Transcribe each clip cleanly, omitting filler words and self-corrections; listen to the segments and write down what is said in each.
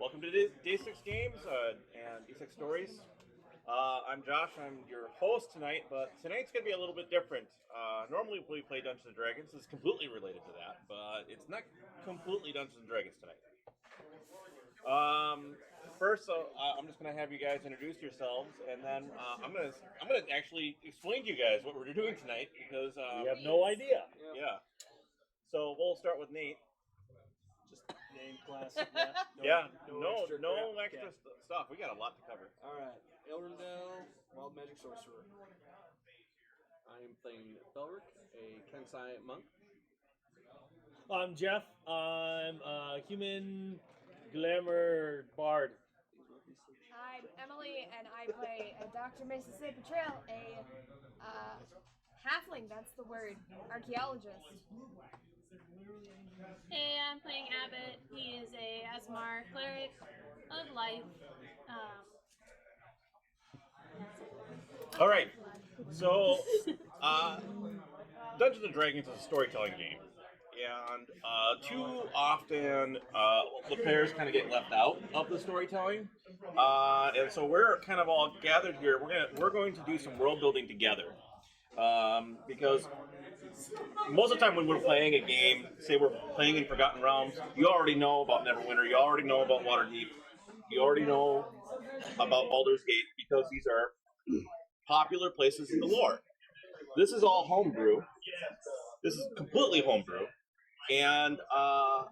Welcome to Day 6 Games and D6 Stories. I'm Josh, I'm your host tonight, but tonight's going to be a little bit different. Normally we play Dungeons & Dragons, it's completely related to that, but it's not completely Dungeons & Dragons tonight. Um, First, I'm just going to have you guys introduce yourselves, and then I'm going to actually explain to you guys what we're doing tonight, because... we have no idea. Yeah. So we'll start with Nate. Just name, class, No extra stuff. We got a lot to cover. Alright, Elrondale, Wild Magic Sorcerer. I'm playing Belric, a Kensai monk. I'm Jeff. I'm a human glamour bard. I'm Emily, and I play Dr. Mississippi Trail, a halfling, that's the word, archaeologist. Hey, I'm playing Abbott. He is a Asmar cleric of life. All right. So, Dungeons and Dragons is a storytelling game, and too often the players kind of get left out of the storytelling, and so we're kind of all gathered here. We're going to do some world building together, because most of the time when we're playing a game, say we're playing in Forgotten Realms, you already know about Neverwinter, you already know about Waterdeep, you already know about Baldur's Gate, because these are popular places in the lore. This is all homebrew. This is completely homebrew. And I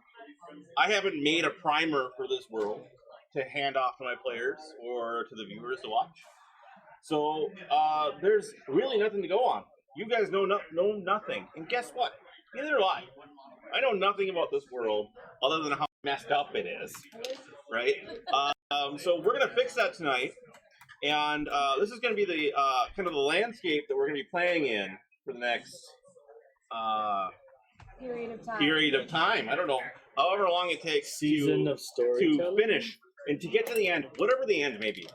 haven't made a primer for this world to hand off to my players or to the viewers to watch. So there's really nothing to go on. You guys know nothing. And guess what? Neither do I. I know nothing about this world other than how messed up it is. Right? So we're going to fix that tonight. And this is going to be the kind of the landscape that we're going to be playing in for the next period of time. I don't know, however long it takes to finish and to get to the end, whatever the end may be.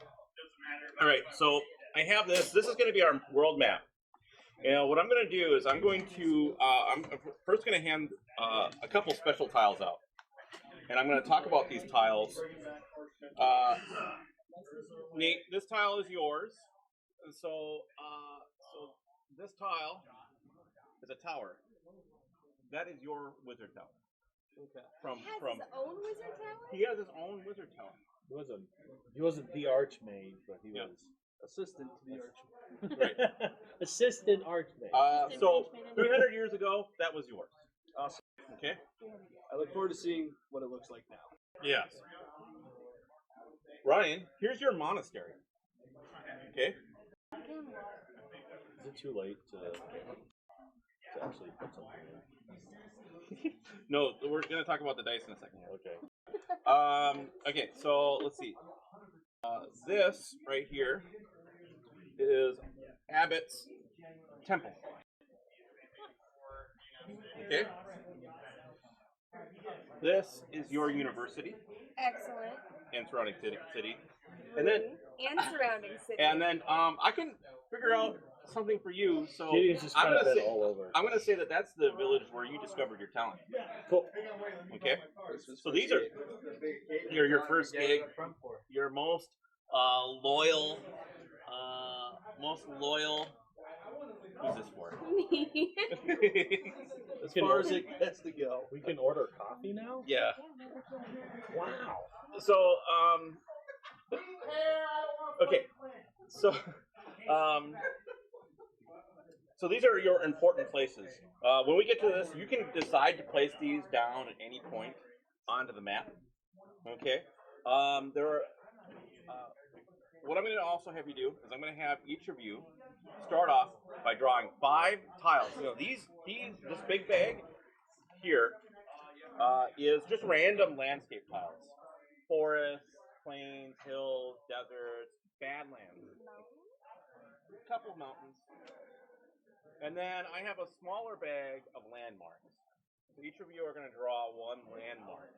All right, so I have this. This is going to be our world map. And what I'm going to do is I'm first going to hand a couple special tiles out, and I'm going to talk about these tiles. Nate, this tile is yours. And so this tile is a tower. That is your wizard tower. Okay. His own wizard tower? He has his own wizard tower. He wasn't the archmage, but he was Assistant to the Archmage. Right. assistant archmage. So 300 years ago, that was yours. Awesome. Okay. I look forward to seeing what it looks like now. Yes. Ryan, here's your monastery. Okay. Is it too late to actually put something in? No, we're gonna talk about the dice in a second. Okay. Okay. So let's see. This right here is Abbott's temple. Okay. This is your university Excellent. and surrounding city. And then surrounding city. And then I can figure out something for you. So Gideon's just kind of been all over. I'm gonna say that that's the village where you discovered your talent. Cool. Okay. So these are your first gig, your most loyal. Who's this for? Me. As far as it gets to go. We can order coffee now? Yeah. Wow. So okay. So so these are your important places. When we get to this, you can decide to place these down at any point onto the map. Okay. There are. What I'm going to also have you do is I'm going to have each of you start off by drawing 5 tiles. You know, this big bag here is just random landscape tiles. Forests, plains, hills, deserts, badlands. A couple of mountains. And then I have a smaller bag of landmarks. So each of you are going to draw 1 landmark.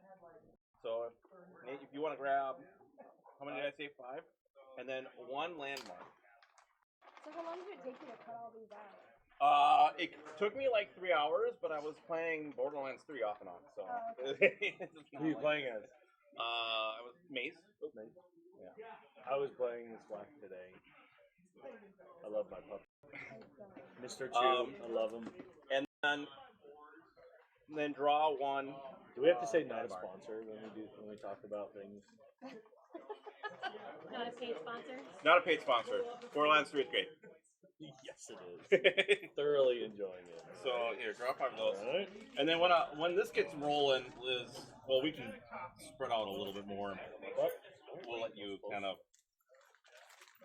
So Nate, if you want to grab, how many did I say? 5? And then 1 landmark. So how long did it take you to cut all these out? It took me like 3 hours, but I was playing Borderlands 3 off and on. So okay. it's Who are you playing as? I was Maze. I was playing this black today. I love my pup. Mr. Chew, I love him. And then draw one. Do we have to say not a sponsor when we talk about things? Not a paid sponsor. Not a paid sponsor. Borderlands 3 is great. Yes, it is. Thoroughly enjoying it. So here, draw 5 of those. All right. And then when this gets rolling, Liz, well, we can spread out a little bit more. We'll let you kind of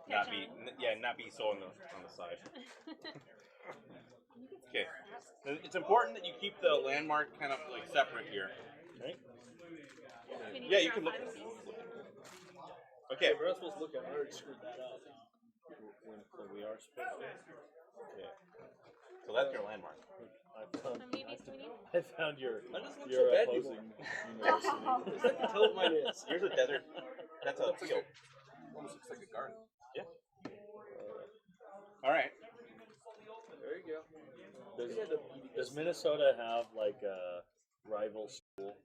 not be so on the side. Okay. It's important that you keep the landmark kind of like separate here. Okay. Yeah, you can look. Okay. We're not supposed to look at it. I already screwed that up. We are supposed to. Yeah. So that's your landmark. How many of these do we need? I found your That doesn't look your so bad opposing anymore. university. I can tell what mine is. Here's a desert. That's a field. Almost looks like a garden. Yeah. All right. There you go. Does Minnesota have like a rival school?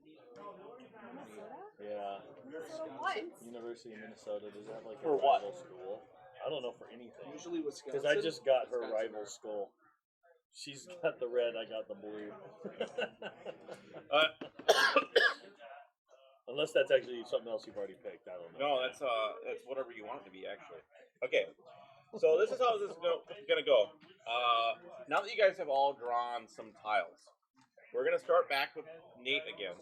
Yeah. What? University of Minnesota, does it have like a For what? rival school? I don't know for anything. Usually Wisconsin. Because I just got her Wisconsin. rival school. She's got the red, I got the blue. Unless that's actually something else you've already picked. I don't know. No, that's whatever you want it to be actually. Okay. So this is how this is gonna go. Now that you guys have all drawn some tiles, we're gonna start back with Nate again.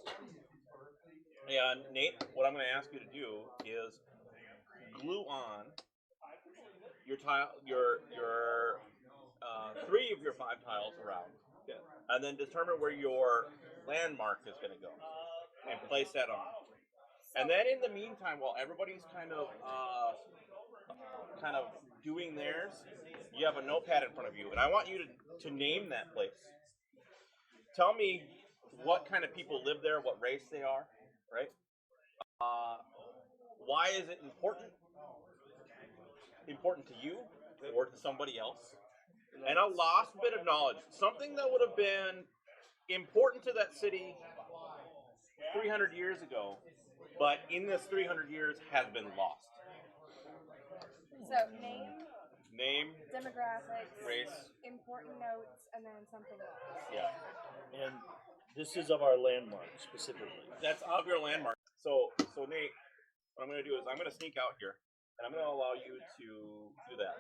And Nate, what I'm gonna ask you to do is glue on your tile, your 3 of your 5 tiles around, and then determine where your landmark is gonna go, and place that on. And then in the meantime, while everybody's kind of doing theirs, you have a notepad in front of you, and I want you to name that place. Tell me what kind of people live there, what race they are, right? Why is it important to you or to somebody else? And a lost bit of knowledge, something that would have been important to that city 300 years ago, but in this 300 years has been lost. So name, demographics, race, important notes, and then something else. yeah. And this is of our landmark specifically. That's of your landmark. So Nate, what I'm going to do is I'm going to sneak out here, and I'm going to allow you to do that.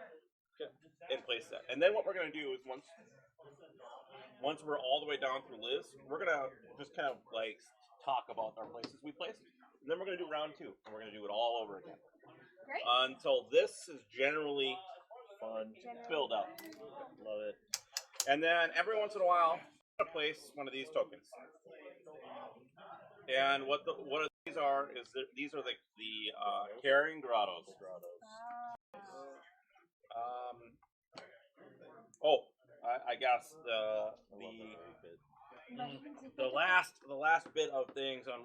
And place that. And then what we're going to do is once we're all the way down through Liz, we're going to just kind of like talk about our places we placed. And then we're going to do round 2, and we're going to do it all over again. Great. Until this is generally Fun. filled out. Love it. And then every once in a while, I'm going to place one of these tokens. And what these are is these are the carrying grottos. I guess the last bit of things on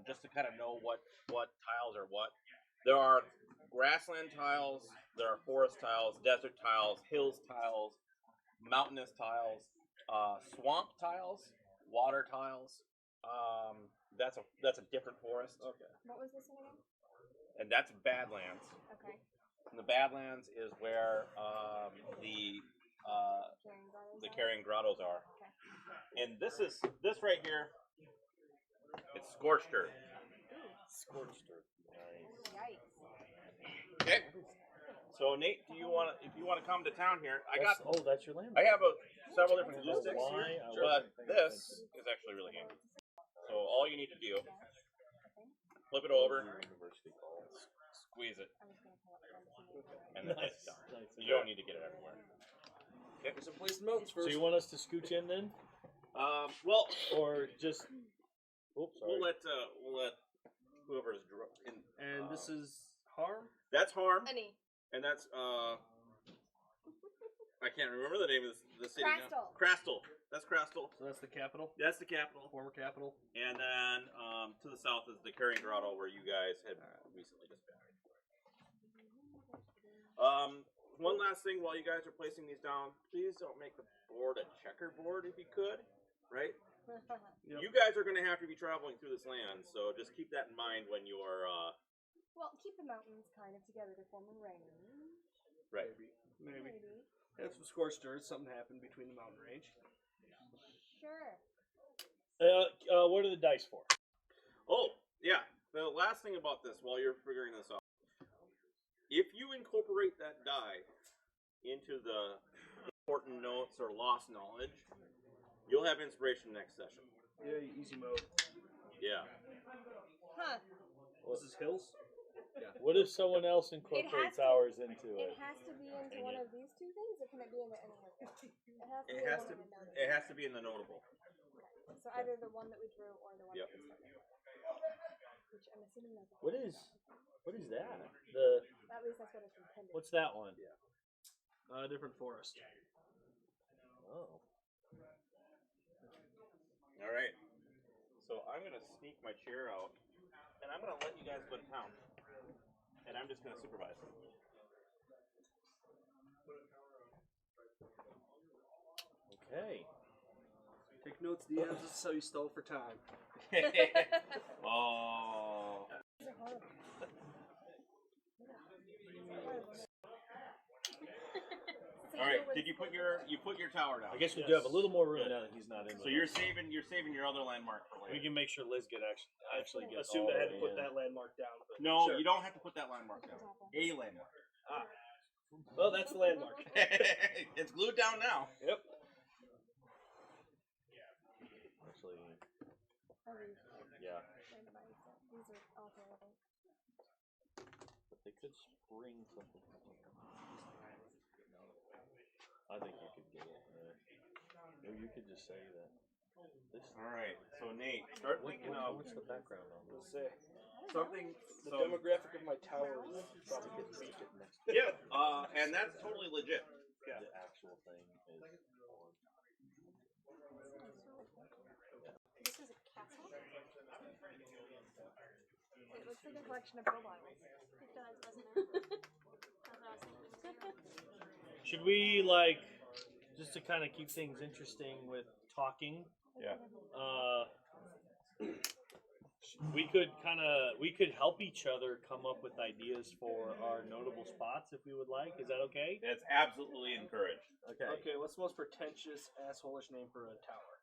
just to kind of know what tiles are what. There are grassland tiles, there are forest tiles, desert tiles, hills tiles, mountainous tiles, swamp tiles, water tiles. That's a different forest. Okay. What was this one again? And that's Badlands. Okay. And the Badlands is where the carrying grottos are. Okay. And this right here, it's scorched earth. Scorched earth. Nice. Yikes. Okay. So Nate, if you want to come to town here, That's your landmark. I have several different glue sticks Why? here, I but wasn't paying this attention. is actually really handy. So all you need to do, flip it over, University calls. squeeze it, I was going to pull up one. and then Nice. it's done. Nice. You don't need to get it everywhere. There's some place notes So first. you want us to scooch in then, Well, or just? Oops, sorry. we'll let whoever's in. And this is harm? That's Harm, Any. and that's I can't remember the name of the city now. Crastal. Crastal. That's Crastal. So that's the capital? That's the capital. Former capital? And then to the south is the Carrying Grotto, where you guys had recently just been. One last thing, while you guys are placing these down, please don't make the board a checkerboard if you could, right? You guys are going to have to be traveling through this land, so just keep that in mind when you are. Well, keep the mountains kind of together to form a range. Right. Maybe. Have some scorched earth. Something happened between the mountain range. Sure. What are the dice for? Oh, yeah. The last thing about this, while you're figuring this out, if you incorporate that die into the important notes or lost knowledge, you'll have inspiration next session. Yeah, easy mode. Yeah. Huh. This is hills. What if someone else incorporates ours into It it? has to be into one of these two things, or can it be into any of them? It has to. It has to be in the notable. So either the one that we drew or the one Yep. that we started with. Which I'm assuming that's What is that? at least that's what it's intended. What's that one? Different forest. Oh. All right. So I'm gonna sneak my chair out, and I'm gonna let you guys go to town, and I'm just gonna supervise. Okay. Take notes, DMs. This is how you stall for time. Oh. These are horrible. All right. Did you put your tower down? I guess we do have a little more room now that he's not in. So you're saving your other landmark for We later. can make sure Liz actually gets Assumed all I had the to put way in. that landmark down. But No, sure. you don't have to put that landmark down. A landmark. Well, that's the landmark. It's glued down now. Yep. Actually, Oh, these yeah. randomized. These are all terrible. But they could spring something. I think you could get it. Or you could just say that. This. All right. So Nate, start thinking of What's the background on Let's this? say something. the demographic of my tower is probably Get good. next. Yeah. And that's totally legit. The actual thing is. This is a castle? It looks like a collection of profiles. It does, doesn't it? That's what I was thinking. Should we just to kind of keep things interesting with talking? Yeah. We could help each other come up with ideas for our notable spots if we would like. Is that okay? That's absolutely encouraged. Okay. Okay, what's the most pretentious, assholish name for a tower?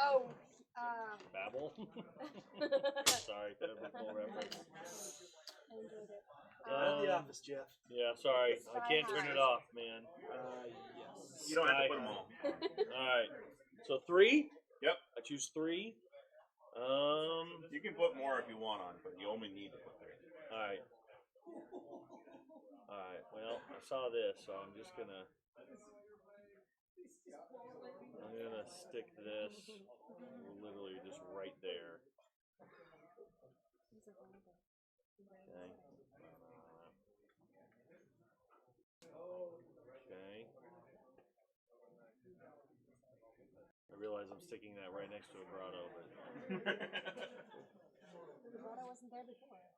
Oh, Babel. Sorry, biblical reference. I enjoyed it. The office, Jeff. Yeah, sorry, I can't turn it off, man. Yes. You don't have to put them all. All right. So 3. Yep. I choose 3. You can put more if you want on, but you only need to put 3. All right. All right. Well, I saw this, so I'm gonna stick this literally just right there. Okay. Okay. I realize I'm sticking that right next to a grotto, but The grotto wasn't there before.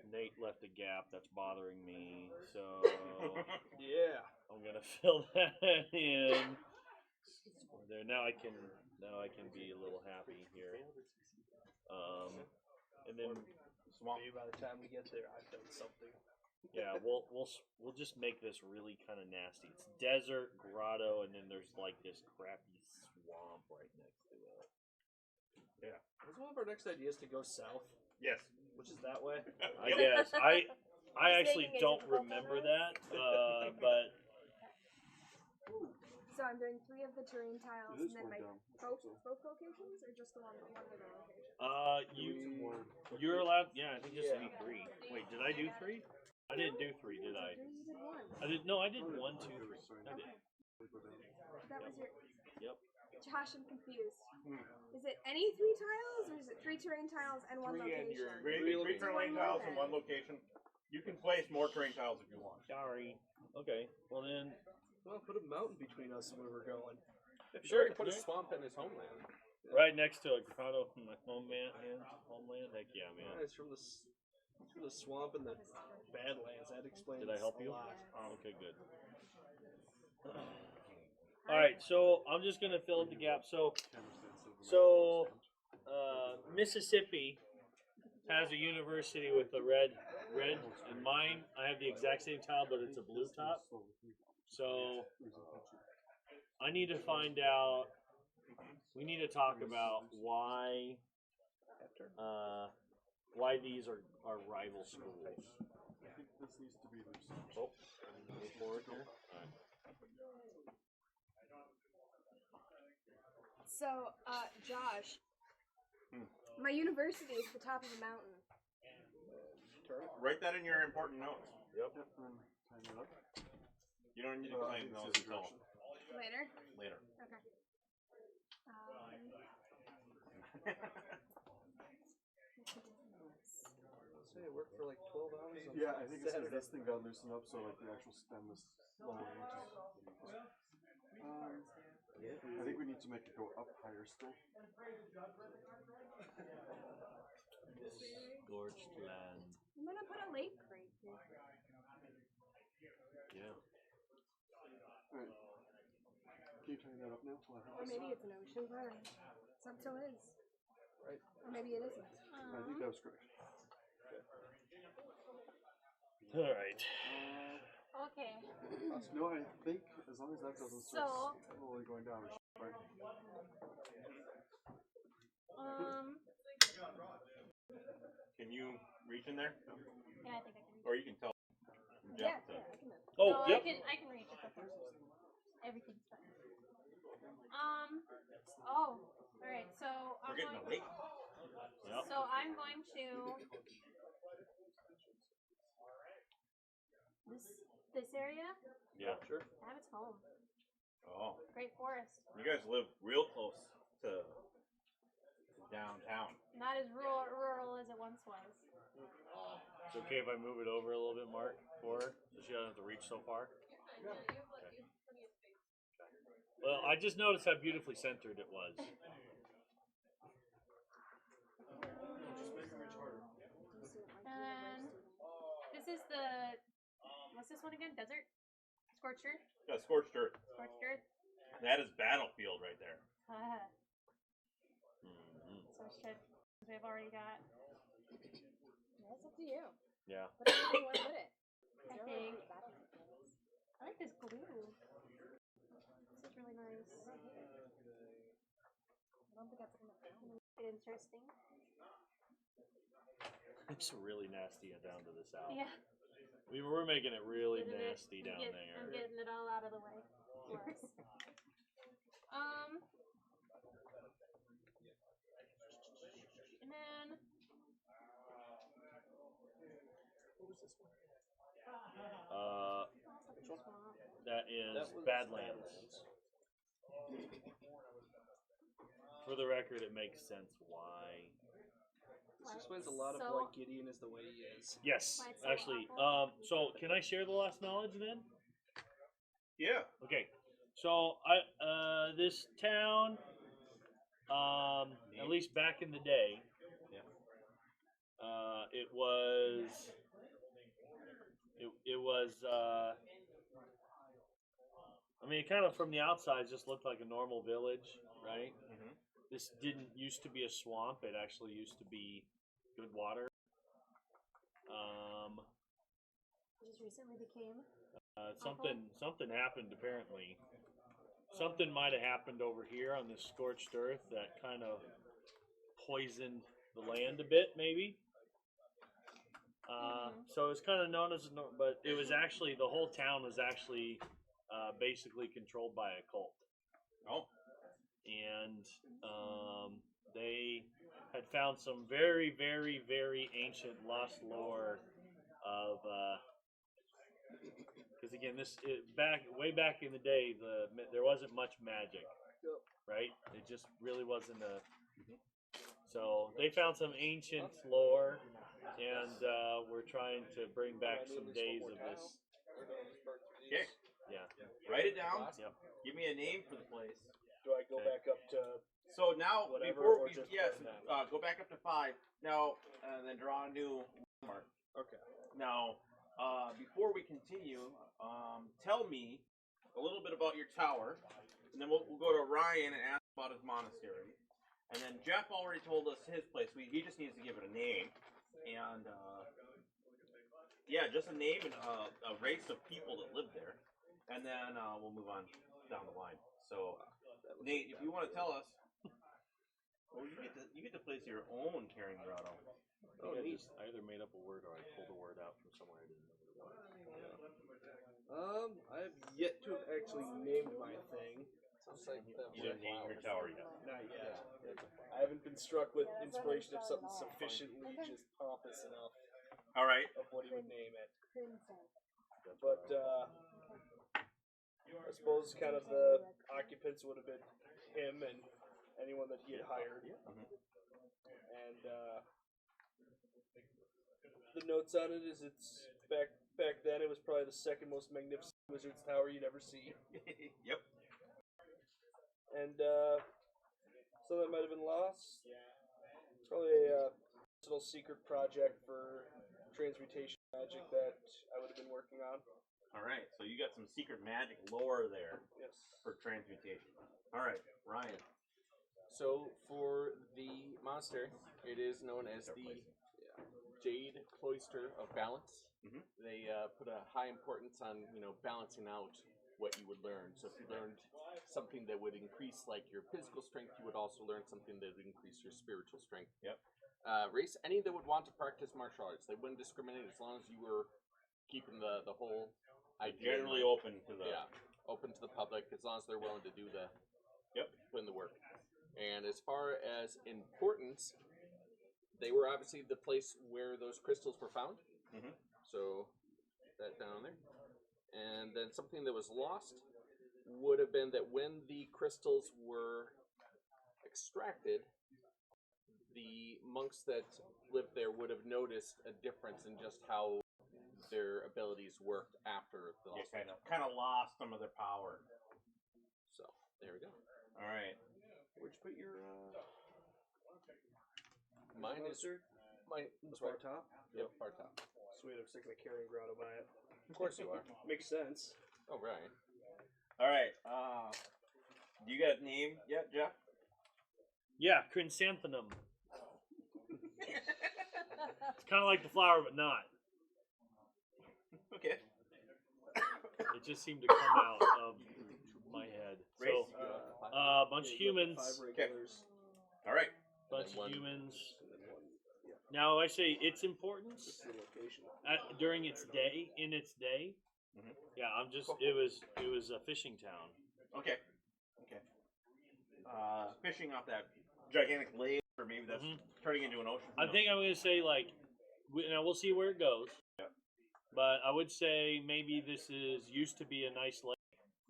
and Nate left a gap that's bothering me, so Yeah. I'm gonna fill that in. There now I can be a little happy here. And then Maybe by the time we get there, I've done something. yeah, we'll just make this really kind of nasty. It's desert, grotto, and then there's like this crappy swamp right next to it. Was one of our next ideas to go south, Yes. which is that way? I guess I Just actually making a don't difficult remember reference. that, but So I'm doing 3 of the terrain tiles, and then my both locations, or just the one of the locations? you're allowed. Yeah, I think just any 3. Wait, did I do 3? I didn't do 3, did I? You did 1. I did. No, I did 1, 2, 3. I did. That was your. Yep. Josh, I'm confused. Is it any 3 tiles, or is it 3 terrain tiles and 1 location? Three terrain tiles in one location. You can place more terrain tiles if you want. Sorry. Okay. Well then. Well, put a mountain between us and where we're going. Sure. Put a swamp in his homeland. Right next to a grotto from my homeland. Heck yeah, man. Yeah, it's from the swamp and the Badlands. That explains. Did I help you? A lot. Okay, good. All right, so I'm just gonna fill in the gap. So Mississippi has a university with a red, and mine I have the exact same tile, but it's a blue top. So I need to find out. We need to talk about why these are rival schools. I think this needs to be their search. Oh, move forward here. All right. So, Josh, my university is at the top of the mountain. Write that in your important notes. Yep. Yep, and time it up. You don't need to I claim think those it's his until Later? later. Okay. Say it worked for like 12 hours. On Yeah, I think it's because Saturday. this thing got loosened up, so like the actual stem is lower, which is. I think we need to make it go up higher still. Scorched land. I'm gonna put a lake right here. Yeah. Alright. Can you turn that up now? Or maybe it's an ocean. I don't know. It's up to Liz. Right. Or maybe it isn't. I think that was correct. All right. Okay. No, I think as long as that doesn't So- start slowly going down, it should be fine. Can you reach in there? Yeah, I think I can. Or you can tell Yeah, Jeff to. I can move. Oh, No, yep. I can reach it. Everything's fine. Oh. All right. So We're getting a lake. Yep. So I'm going to this area. Yeah. Sure. Have its home. Oh, Great forest. you guys live real close to downtown. Not as rural as it once was. It's okay if I move it over a little bit, Mark, for her, so she doesn't have to reach so far. Okay. Well, I just noticed how beautifully centered it was. And then this is the what's this one again? Desert? Scorched earth? Yeah, scorched earth. Scorched earth? That is battlefield right there. Ah, Mm-hmm. so should we've already got Yeah, it's up to you. Yeah. What do you want to put it? I think I like this glue. This is really nice. I don't think that's enough. Make it interesting. It's really nasty down to the south. Yeah. We were making it really Isn't it? nasty I'm down get- there. I'm getting it all out of the way for us. And then That is That was Badlands. For the record, it makes sense why. This explains a lot of So- why Gideon is the way he is. Yes, Why it's so actually. awful? So can I share the last knowledge then? Yeah. Okay. So this town, at least back in the day, it was. It was. I mean, kind of from the outside, just looked like a normal village, right? Mhm. This didn't used to be a swamp. It actually used to be good water. Just recently became. Something happened apparently. Something might have happened over here on this scorched earth that kind of poisoned the land a bit, maybe. So it's kind of known as, but it was actually the whole town was actually basically controlled by a cult. Oh. And they had found some very, very, very ancient lost lore of. Because again, way back in the day, there wasn't much magic, right? It just really wasn't a. So they found some ancient lore, and we're trying to bring back some days of this. Okay. Yeah. Write it down. Yep. Give me a name for the place. Do I go Okay. back up to So now, Whatever, before or we just yes, put it down? go back up to 5. Now, and then draw a new mark. Okay. Now, before we continue, tell me a little bit about your tower and then we'll go to Ryan and ask about his monastery. And then Jeff already told us his place. He just needs to give it a name. And, yeah, just a name and a race of people that live there. And then we'll move on down the line. So, Nate, if you want to tell us, well, you get to place your own Caring Grotto. Oh, neat. I either made up a word or I pulled a word out from somewhere I didn't know what it was. I have yet to have actually named my thing. Sounds like that You didn't name your tower yet. Not yet. I haven't been struck with inspiration of something sufficiently just pompous enough All right. of what he would name it. Crimson. But I suppose kind of the occupants would have been him and anyone that he had hired. And the notes on it is it's back then it was probably the second most magnificent wizard's tower you'd ever see. Yep. And so that might have been lost. Probably a personal secret project for transmutation magic that I would have been working on. All right. So you got some secret magic lore there Yes. for transmutation. All right, Ryan. So for the monastery, it is known as the Jade Cloister of Balance. Mhm. They put a high importance on balancing out what you would learn. So if you learned something that would increase like your physical strength, you would also learn something that would increase your spiritual strength. Yep. Race any that would want to practice martial arts. They wouldn't discriminate as long as you were keeping the whole idea. Generally open to the. Open to the public as long as they're willing to do the put in the work. And as far as importance, they were obviously the place where those crystals were found. Mhm. So that down there. And then something that was lost would have been that when the crystals were extracted, the monks that lived there would have noticed a difference in just how their abilities worked after the lost. Kind of lost some of their power. So there we go. All right. Where'd you put your Mine is my the far top? Yep, far top. Sweet, I'm sticking a Carrying Grotto by it. Of course you are. Makes sense. Oh right. All right. Do you got a name yet, Jeff? Yeah, chrysanthemum. It's kind of like the flower, but not. Okay. It just seemed to come out of my head. Race? So, a bunch of humans. 5 regulars. All right. Bunch One. of humans. And then one. Yeah. Now, I say its importance Just the location. during its day, in its day. Mhm. Yeah, I'm just. It was a fishing town. Okay. Okay. Fishing off that gigantic lake, or maybe that's turning into an ocean. I think I'm gonna say like. Now we'll see where it goes. Yeah. But I would say maybe this used to be a nice lake,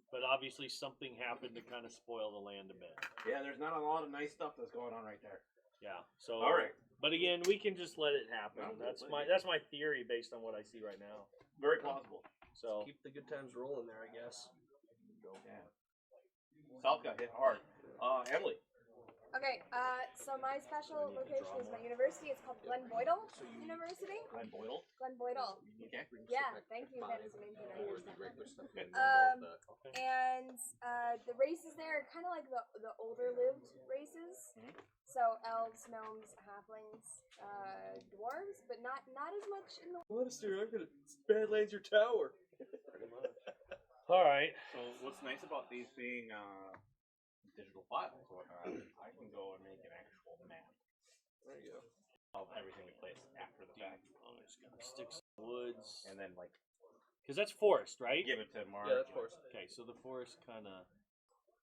but obviously something happened to kind of spoil the land a bit. Yeah, there's not a lot of nice stuff that's going on right there. Yeah. So. All right. But again, we can just let it happen. No, That's let my it- that's my theory based on what I see right now. Very plausible. So Keep the good times rolling there, I guess. Yeah. South got hit hard. Emily. Okay, so my special location is my university. It's called Glen Boydell University. I'm Boyle. Glen Boydell. Okay. Yeah, thank you. That is amazing. I For the understand regular that. stuff. And And the races there are kind of like the older lived races. Mhm. So elves, gnomes, halflings, dwarves, but not as much in the. Monastery, I'm gonna Badlands your tower. all right. So what's nice about these being digital files, I can go and make an actual map There you go. of everything we place after the fact, I'm just gonna stick some woods and then like because that's forest, right? give it to Mark. Yeah, that's force. Okay, so the forest kind of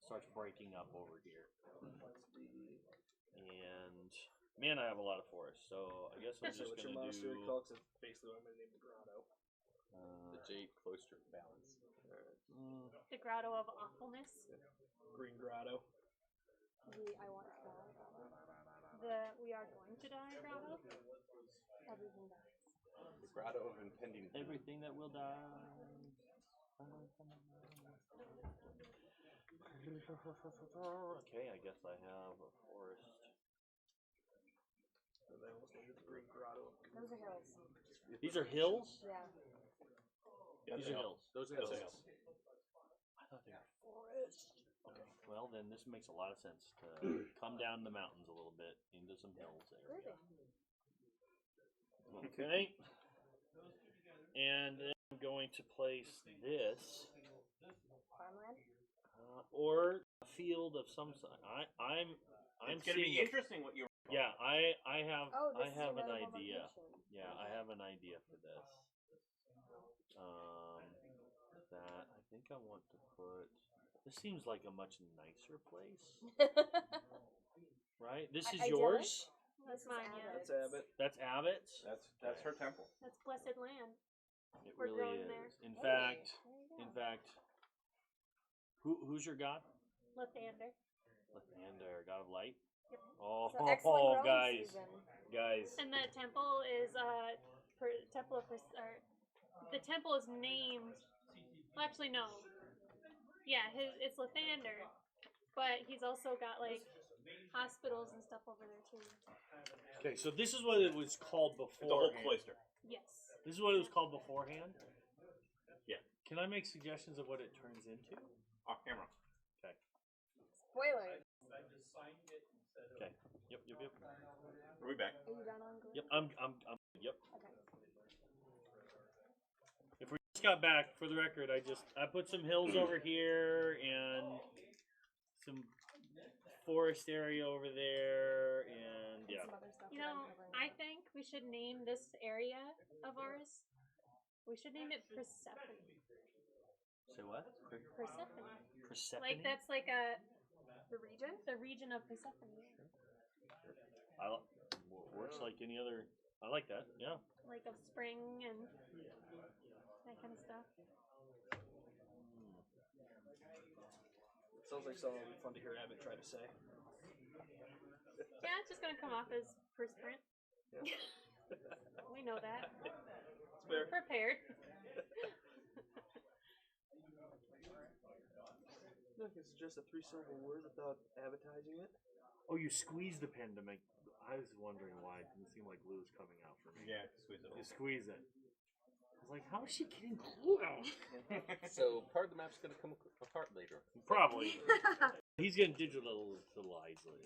starts breaking up over here, and man, I have a lot of forest. So I guess I'm So just what's your gonna monastery do. called? 'Cause it's basically what I'm gonna name the grotto. the Jade Cloister of Balance. The Grotto of Awfulness. Green Grotto. I want to die. The We Are Going to Die Grotto. Everything dies. The Grotto of Impending Doom. Everything that will die. Okay, I guess I have a forest. And they almost named it the Green Grotto. Those are hills. These are hills. Yeah. These are hills. Those are That's hills. hills. I thought they were forests. Okay. Well, then this makes a lot of sense to come down the mountains a little bit into some hills there. Okay. And then I'm going to place this Farmland. or a field of some sort. I'm It's going to be seeing interesting what you. Yeah, I have Oh, I this is have an available idea. location. Yeah, I have an idea for this. That I think I want to put. This seems like a much nicer place, right? This is Idyllic? yours. That's This is mine, yeah. That's Abbott. That's Abbott's. That's her temple. That's blessed land. It We're really growing is. there. In Hey, fact, there you go. who's your god? Lathander. Lathander, god of light. Yep. Oh, So excellent growing season. guys. And the temple is temple of the temple is named. Well, actually, no. Yeah, it's Lathander, but he's also got like hospitals and stuff over there too. Okay, so this is what it was called It's a whole beforehand. cloister. Yes. This is what it was called beforehand. Yeah. Can I make suggestions of what it turns into? Off camera. Okay. Spoilers. Okay. Yep. Are we back? Are you done on Glen? Yep. I'm. Yep. Okay. If we just got back, for the record, I put some hills over here and some forest area over there, and And yeah. some other stuff You that I'm know, covering I up. think we should name this area of ours. We should name it Persephone. Say what? Persephone. Persephone. Like that's like The region? the region of Persephone. Works like any other. I like that. Yeah. Like of spring and that kind of stuff. It sounds like something would be fun to hear Abbott try to say. Yeah, it's just gonna come off as perspirant. We know that. It's fair. We're prepared. Look, it's just a 3-syllable word without advertising it. Oh, you squeeze the pen to make. I was wondering why it didn't seem like glue was coming out for me. Yeah, squeeze it. You squeeze it. I was like, how is she getting glue out? So part of the map's going to come apart later. Probably. He's gonna digitalize it.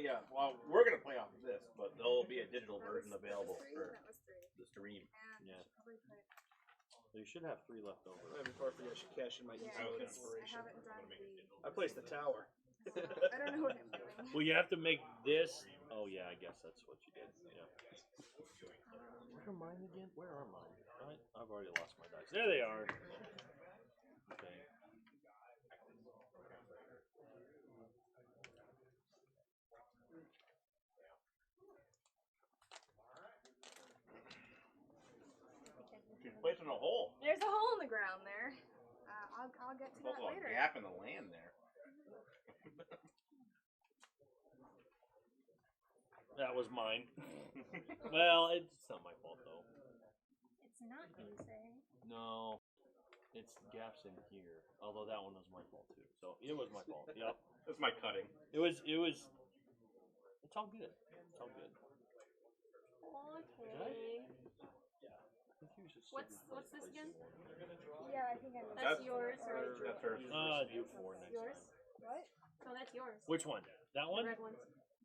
Yeah. Well, we're gonna play off of this, but there'll be a digital version available for That was three. the stream. And Yeah. probably put, You should have 3 left over. Before I forget, I should cash in my yeah, utility it's- I inspiration. haven't done the. I placed the tower. I don't know what I'm doing. Well, you have to make this. Oh yeah, I guess that's what you did. Yeah. Where are mine again? Where are mine? I've already lost my dice. There they are. Okay. She's placing a hole. There's a hole in the ground there. I'll get to There's that also a later. gap in the land there. That was mine. Well, it's not my fault though. It's not, you say. No, it's gaps in here. Although that one was my fault too. So it was my fault. Yep. That's my cutting. It was. It's all good. It's all good. Okay. I think you should What's this again? Yeah, I think I know. That's yours, right? That's hers. Do 4 next Yours? time. What? Oh, that's yours. Which one? That The one? red one.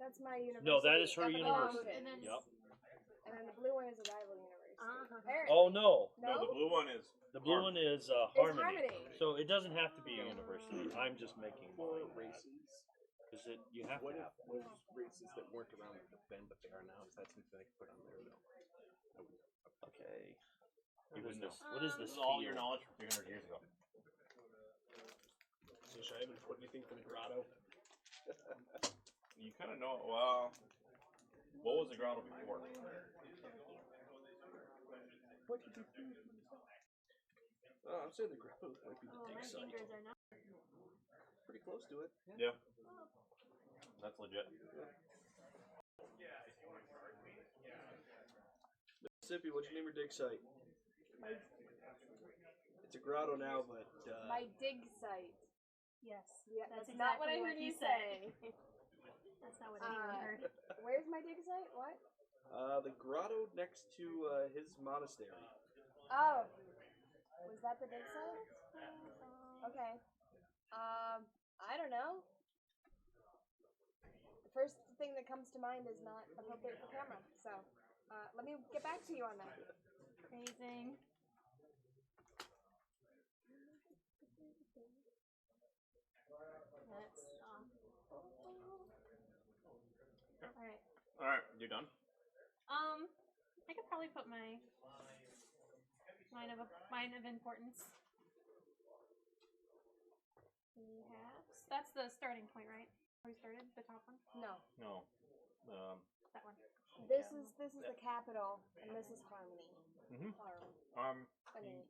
That's my university. No, that is her up in the university. mountain. And then Yep. And then the blue one is a rival university. Uh-huh. Apparently. Oh no. No, the blue one is. The blue one is It's Harmony. Harmony. So it doesn't have to be a university. I'm just making mine. Races. Because you have What to if have that. those races that weren't around then, but they are now? Is that something I could put on there? No. Okay. You What is wouldn't know. this? What is This this? is all your field? knowledge from 300 years ago. So should I even put anything for the grotto? You kind of know. Well, what was the grotto before? What did you do? Oh, I'm saying the grotto might be the Oh, dig my site. fingers are not. Pretty close to it. Yeah. That's legit. Mississippi, what'd you name your dig site? It's a grotto now, but My dig site. Yes. Yeah, That's that's not what I exactly heard what you he said. say. That's not what anyone heard. Where's my dig site? What? the grotto next to his monastery. Oh. Was that the dig site? Okay. I don't know. first thing that comes to mind is not appropriate for camera. So let me get back to you on that. Amazing. That's Alright. Alright, you done? I could probably put my mine of importance. Perhaps that's the starting point, right? Where we started, the top one. No, No. That one. this is the capital, and this is Harmony. Mhm. Farm. I mean,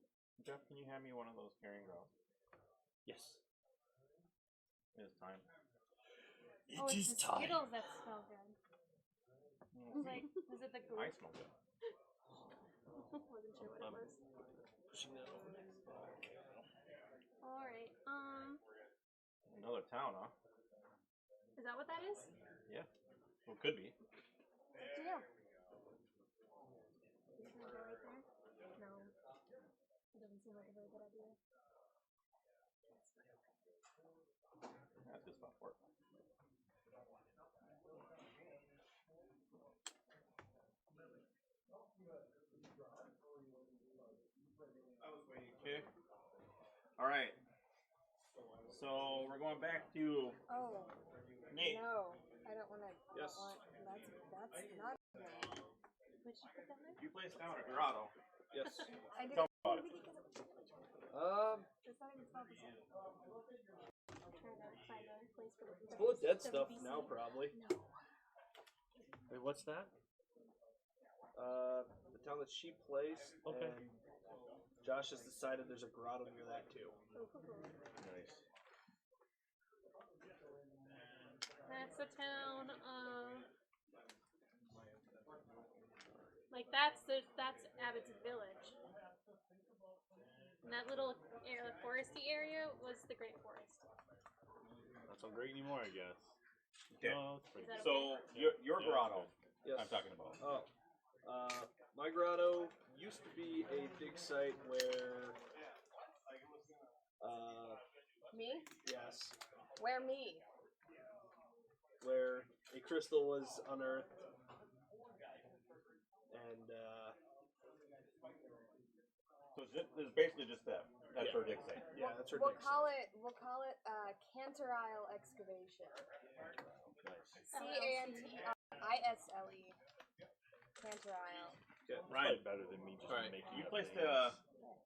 Jeff, can you hand me one of those carrying girls? Yes. It's time. Oh, it's the Skittles that smell good. Mm, Like, is it the goo? I smell good. Wasn't sure what it was. Alright, Another town, huh? is that what that is? Yeah. Well, could be. it's up to you. Is it right there? No. It doesn't seem like a very good idea. That's good spot for it. Okay. All right. So we're going back to Oh, Nate. no. I don't want to. Yes. That's not. Would you put them there? You placed down at Dorado. Yes. I did. Tell me about it. It's not even spelled the same. Trying to find a place for the It's full of dead stuff WBC. now, probably. No. Wait, what's that? The town that she placed. Okay. And Josh has decided there's a grotto near that too. Nice. That's the town. Like that's Abbott's Village. And that little foresty area was the Great Forest. Not so great anymore, I guess. Okay. No, it's pretty Is that So okay? your Yeah, grotto, Yes. I'm talking about. Oh. My grotto used to be a dig site where. Me? Yes. Where me? Where a crystal was unearthed. And, So it's basically just that. That's Yeah. her dig site. yeah, that's her We'll dig call it Cantor Isle excavation. Nice. CANTISLE. Cantor Isle. Ryan, better than me just All right. making you up placed names. a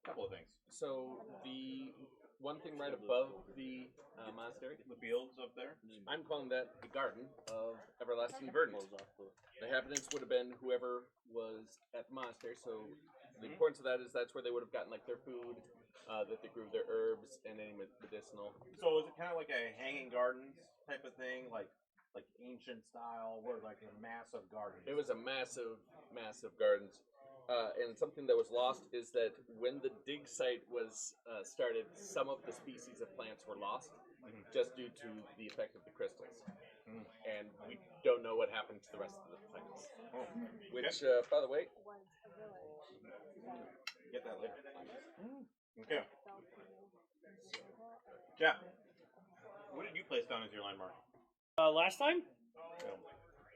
couple of things. So the one thing right above the monastery, The fields up there. I'm calling that the Garden of Everlasting Verdant. The inhabitants would have been whoever was at the monastery. So the importance of that is that's where they would have gotten like their food, that they grew their herbs and any medicinal. So is it kind of like a hanging gardens type of thing, like ancient style, where like a massive garden? It was a massive, massive gardens. And something that was lost is that when the dig site was started, some of the species of plants were lost just due to the effect of the crystals. And we don't know what happened to the rest of the plants. Oh, Which, by the way, Was a village. get that later. Okay. Jeff, what did you place down as your landmark? Last time?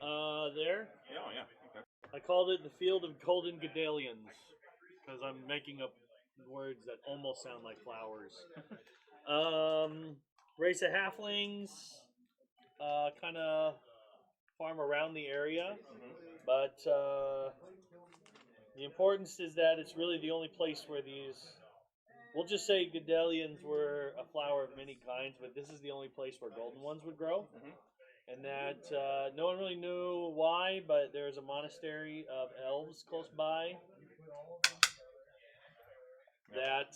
There. Oh yeah. Okay. I called it the Field of Golden Gedalians because I'm making up words that almost sound like flowers. Race of halflings, kind of farm around the area, but the importance is that it's really the only place where these. We'll just say Gedalians were a flower of many kinds, but this is the only place where golden ones would grow. And that no one really knew why, but there's a monastery of elves close by that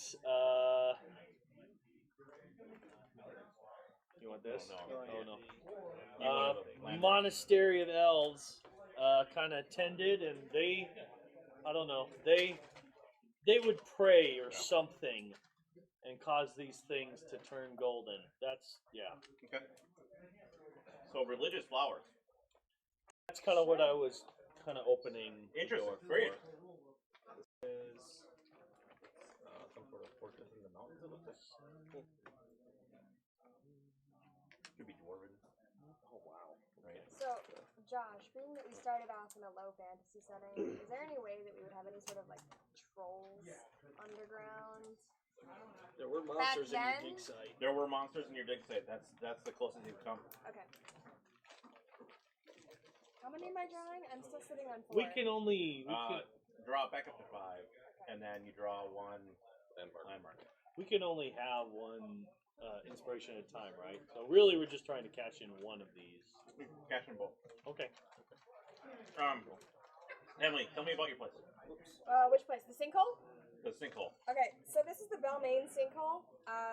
you want this? No. Oh no. You wanted the landmark. Monastery of elves kind of tended, and they, I don't know, they would pray or something and cause these things to turn golden. That's Okay. So religious flowers. That's kind of what I was kind of opening the Interesting. door for. Great. Is Some sort of fortress in the mountains. It looks like. Could be dwarven. oh wow. Right. So So, Josh, being that we started off in a low fantasy setting, is there any way that we would have any sort of like trolls underground? There were monsters in your then? dig site. There were monsters in your dig site. That's the closest you've come. Okay. How many am I drawing? I'm still sitting on 4. We can only Draw back up to 5, and then you draw 1 landmark. we can only have one inspiration at a time, right? So really, we're just trying to cash in one of these. Cash and both. Okay. Emily, tell me about your place. Which place? The sinkhole? The sinkhole. Okay, so this is the Belmain sinkhole.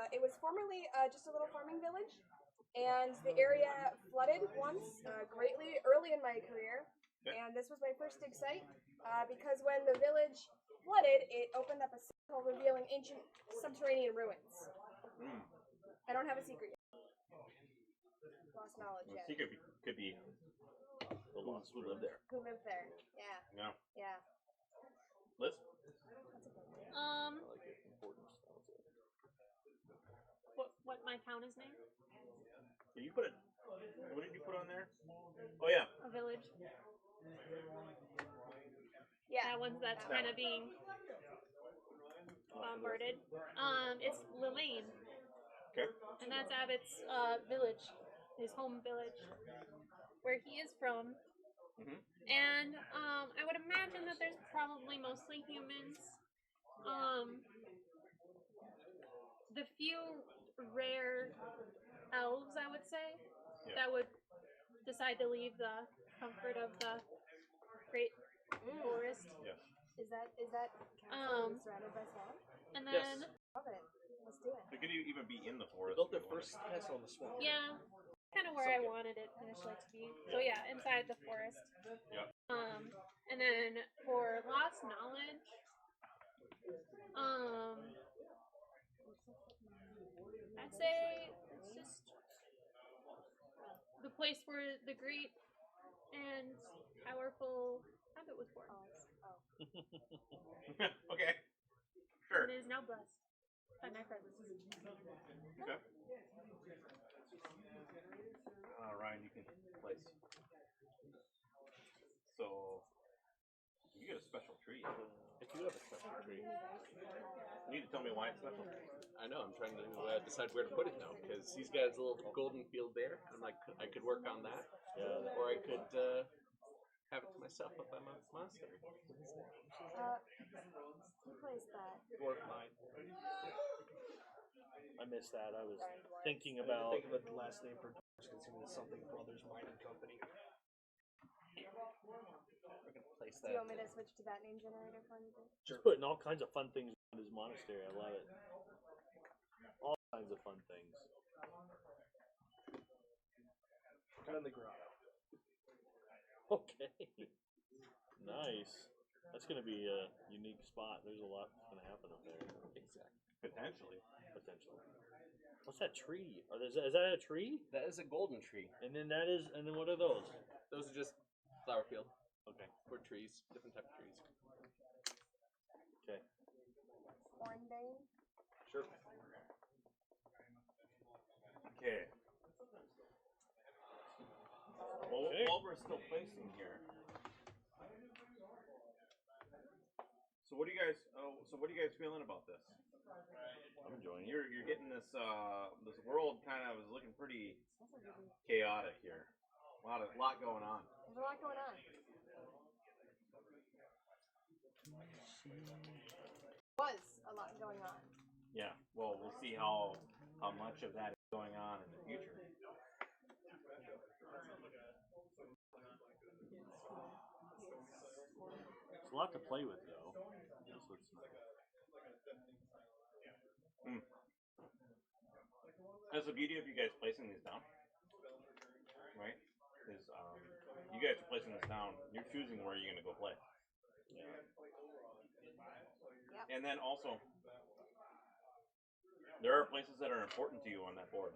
It was formerly just a little farming village, and the area flooded once greatly early in my career. Okay. And this was my first dig site because when the village flooded, it opened up a sinkhole revealing ancient subterranean ruins. Mm. I don't have a secret yet. Lost knowledge The yet. secret could be the lost who live there. Who lived there? Yeah. No. Yeah. Liz? What my town is named? Did you put it? What did you put on there? Oh yeah. A village. Yeah. That one's that's kind of being bombarded. It's Lilane, Okay. and that's Abbott's village, his home village, where he is from. Mhm. And I would imagine that there's probably mostly humans. The few rare elves, I would say, Yeah. that would decide to leave the comfort of the great forest. Yes. Is that castle surrounded by swamp? And then, Love it. Let's do it. It could even be in the They forest. built their if you wanted. first castle in the swamp. yeah, kind of where I wanted it initially to be. So yeah, inside the forest. Yeah. And then for lost knowledge, I'd say it's just the place where the great and powerful Abbott was born. Okay. Sure. And is now blessed by my presence. Okay. Ryan, you can place. So you get a special treat. If you have a special tree, You need to tell me why it's special. I know I'm trying to decide where to put it now because he's got his little golden field there. I'm like, I could work on that, or I could have it to myself up by my monastery. Who plays that? Dwarf mine. I missed that. I was Darn dwarves. thinking I about. think of a last name for dwarves considering it's something Brothers Mining Company. We're gonna place Do you that. want me to switch to that name generator for you? Just putting all kinds of fun things in his monastery. I love it. All kinds of fun things. And then the grotto. Okay. Nice. That's gonna be a unique spot. There's a lot that's gonna happen up there. Exactly. Potentially. Potentially. What's that tree? Is that a tree? That is a golden tree. And then what are those? Those are just flower field Okay. for trees, different type of trees. Okay. Hornbane? Sure. Okay. Well, Okay. while we're still placing here, so what do you guys? So what are you guys feeling about this? I'm enjoying it. You're getting this this world kind of is looking pretty chaotic here. A lot going on. There's a lot going on. Was a lot going on. Yeah. Well, we'll see how much of that is going on in the future. It's a lot to play with, though. That's what's nice. That's the beauty of you guys placing these down, right? Is you guys are placing this down. You're choosing where you're going to go play. Yeah. And then also, there are places that are important to you on that board.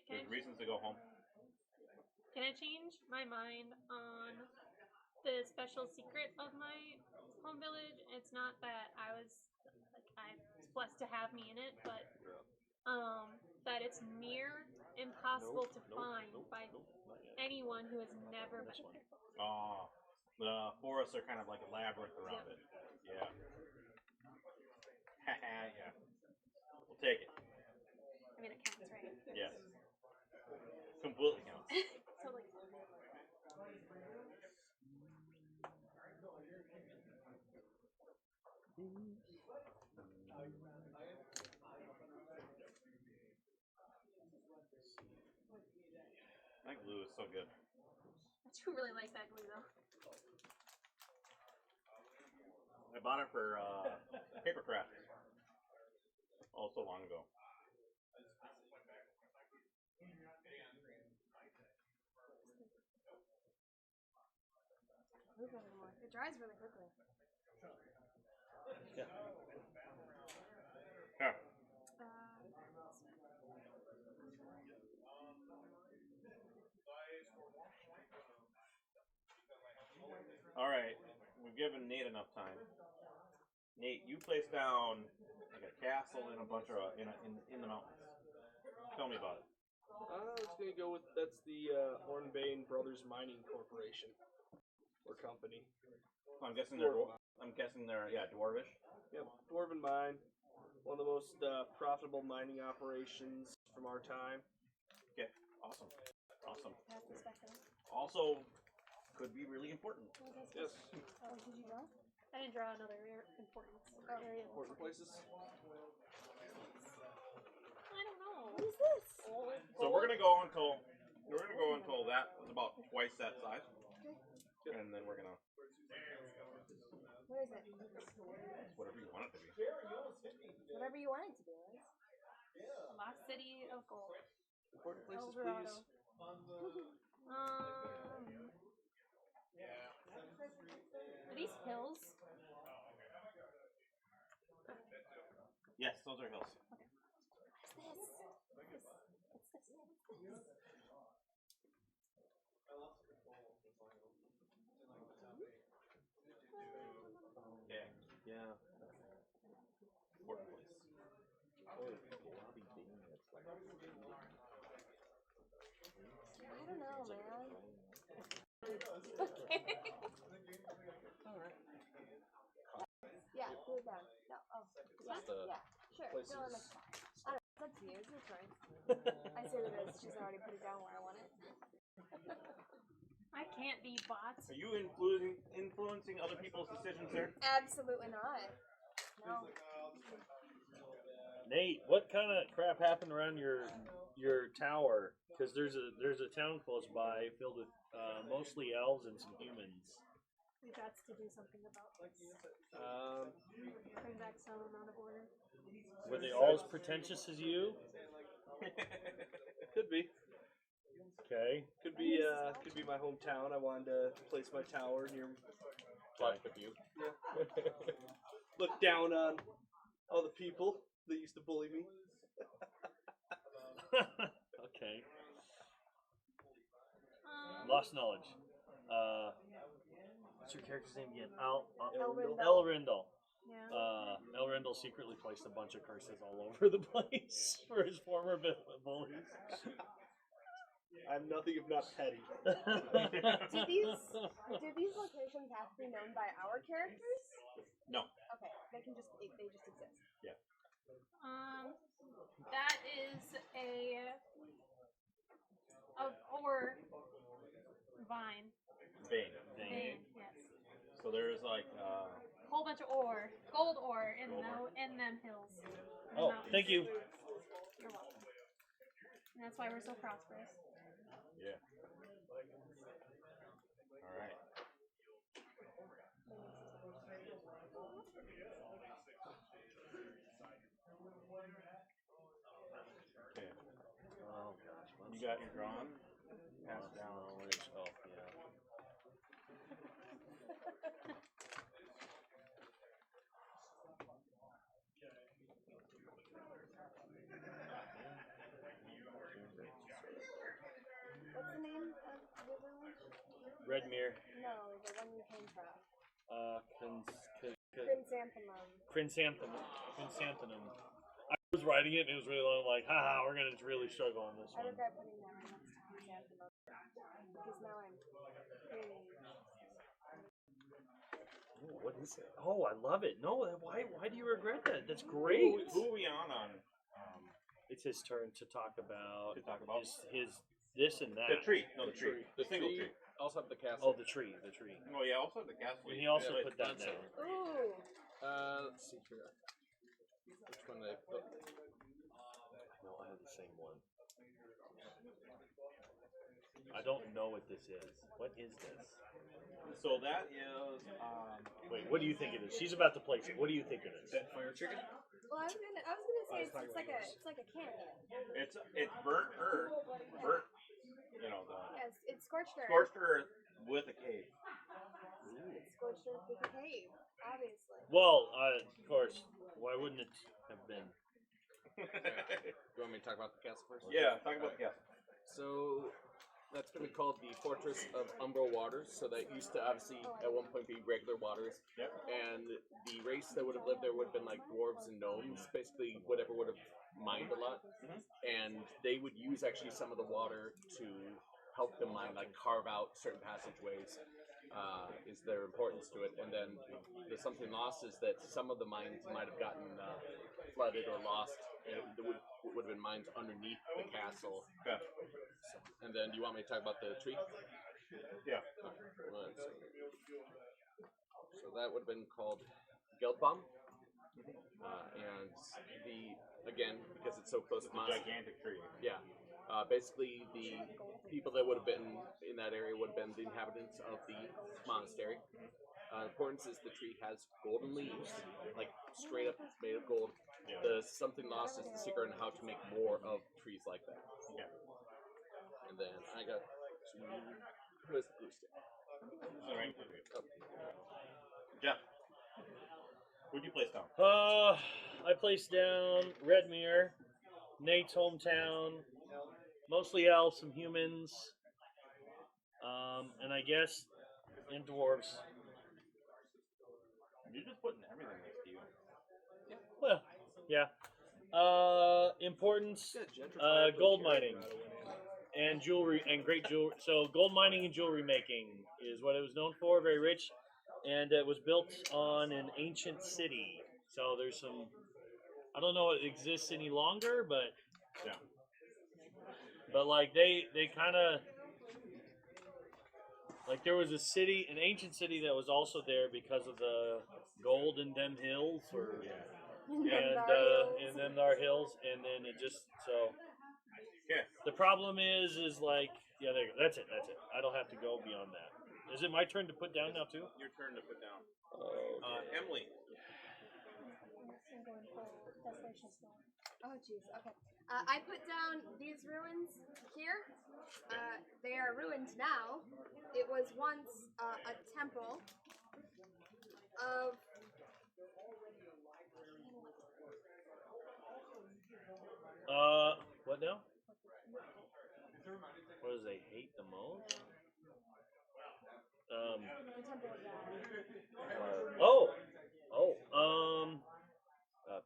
There's reasons to go home. Can I change my mind on the special secret of my home village? It's not that I was blessed to have me in it, but that it's near impossible to Nope, find nope, by nope, not yet. anyone who has never been This one. there. Oh, the forests are kind of like a labyrinth around it. Yeah. Yeah. We'll take it. I mean, it counts, right? Yes. Completely counts. Totally. That glue is so good. I do really like that glue though. I bought it for paper craft. Oh, so long ago. Move it anymore. It dries really quickly. Yeah. All right, we've given Nate enough time. Nate, you placed down like a castle in a bunch of in the mountains. Tell me about it. I was gonna go with that's the Hornbane Brothers Mining Corporation or company. I'm guessing they're dwarvish. Yep, Dwarven Mine, one of the most profitable mining operations from our time. Okay, awesome. Pass this back to them. Also, could be really important. Yes, Oh, did you go? I didn't draw another important area. important places. I don't know. What is this? So we're gonna go until that is about twice that size, and then we're gonna What is it? whatever you want it to be. Whatever you want it to be, Liz. Lost City of Gold. Important places, Eldorado. please. Are these hills? Yes, those are hills. What is this? What's this? Yeah. Yeah. Important place. I don't know, man. Okay. Alright. Yeah, do it down. No, oh, yeah, the yeah, sure. places. Fill in the spot. I don't know, it's up to you. It's your choice. I say that as she's already put it down where I want it. I can't be bots. Are you influencing other people's decisions there? Absolutely not. No. Nate, what kind of crap happened around your tower? Because there's a town close by filled with mostly elves and some humans. We got to do something about this. Bring back some amount of order. Were they all as pretentious as you? Could be. Okay. Could be my hometown. I wanted to place my tower near. Block the view. Look down on all the people that used to bully me. Okay. Lost knowledge. What's your character's name again? Elrindal. Elrindal. Yeah. Elrindal secretly placed a bunch of curses all over the place for his former bullies. I'm nothing if not petty. Do these locations have to be known by our characters? No. Okay, they just exist. Yeah. That is a ore vine. Vein. Yes. So there's like Whole bunch of ore, gold ore in them hills. Oh, thank you. You're welcome. And that's why we're so prosperous. yeah. All right. Okay. Oh gosh. You got your drawn? Pass it down. Knowledge. Oh yeah. What's the name of your village? Redmere. No, the one you came from. Chrysanthemum. Chrysanthemum. Chrysanthemum. I was was writing it and it was really long. I'm like, haha, we're gonna really struggle on this I one. regret putting that on next time's anthem because now I'm really. Ooh, what is it? Oh, I love it. No, why do you regret that? That's great. Who are we on? It's his turn to talk about, To talk about? his this and that. The tree. No, the tree. The single tree. Also have the castle. Oh, the tree. Oh yeah, also the castle. And he also Yeah, put that that's down. it. Ooh. Let's see here. Which one did I put? No, I have the same one. I don't know what this is. What is this? So that is Wait, what do you think it is? She's about to place it. What do you think it is? That fire chicken? Well, I was gonna say it's like a candy. it's burnt earth, burnt. You know the Yes, it's scorched earth. scorched earth with a cave. It's scorched earth with a cave, obviously. Well, of course. Why wouldn't it have been? You want me to talk about the castle first? Yeah, talk about the castle. So that's going to be called the Fortress of Umbral Waters. So that used to obviously at one point be regular waters. Yep. And the race that would have lived there would have been like dwarves and gnomes, basically whatever would have mined a lot. And they would use actually some of the water to help them mine, like carve out certain passageways. Is their importance to it. And then the something lost is that some of the mines might have gotten flooded or lost, and it would have been mines underneath the castle. Okay. And then, do you want me to talk about the tree? Yeah. One second. So that would have been called Geldbaum. And again, because it's so close to It's a Moscow. gigantic tree. Yeah. Basically, the people that would have been in that area would have been the inhabitants of the monastery. Importance is the tree has golden leaves, like straight up made of gold. Yeah. The something lost is the secret on how to make more of trees like that. Yeah. And then I got where's the glue stick? All right. Oh. Jeff, who'd you place down? I placed down Redmere, Nate's hometown, mostly elves, some humans, and I guess in dwarves. You're just putting everything next to you. Well, yeah. Importance, Yeah, gentrified gold Bulgaria mining got away. and jewelry and great jewelry. So gold mining and jewelry making is what it was known for. Very rich, and it was built on an ancient city. So there's some. I don't know if it exists any longer, but Yeah. But like they kind of like there was a city, an ancient city that was also there because of the gold in them hills, and then our hills, and then it just so. Okay. The problem is like yeah, there you go. That's it. I don't have to go beyond that. Is it my turn to put down now too? Your turn to put down. Emily. I'm going for Desolation Stone. Oh, jeez. Okay. I put down these ruins here. They are ruined now. It was once a temple of. What now? What does they hate the most? The temple of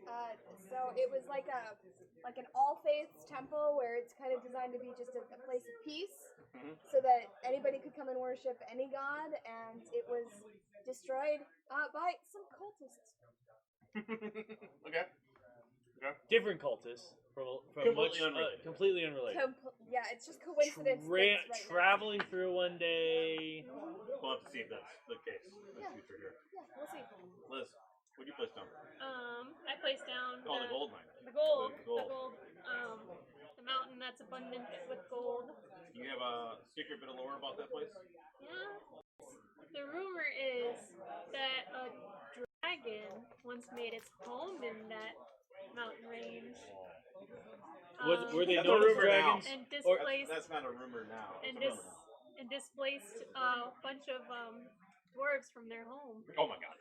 God. So it was like an all faiths temple where it's kind of designed to be just a place of peace, so that anybody could come and worship any god, and it was destroyed by some cultists. Okay. Different cultists from Completely much unrelated. completely unrelated. Yeah, it's just coincidence. that's right now. Traveling through one day. We'll have to see if that's the case in the Yeah. future here. Yeah, we'll see. Liz, what'd you place down? I placed down Oh, the gold mine. the gold, The gold. the mountain that's abundant with gold. You have a secret bit of lore about that place? Yeah. The rumor is that a dragon once made its home in that mountain range. Were they That's a known as rumor now. dragons? And Or- displaced That's not a rumor now. and It's a dis rumor now. and displaced a bunch of dwarves from their home. Oh my god.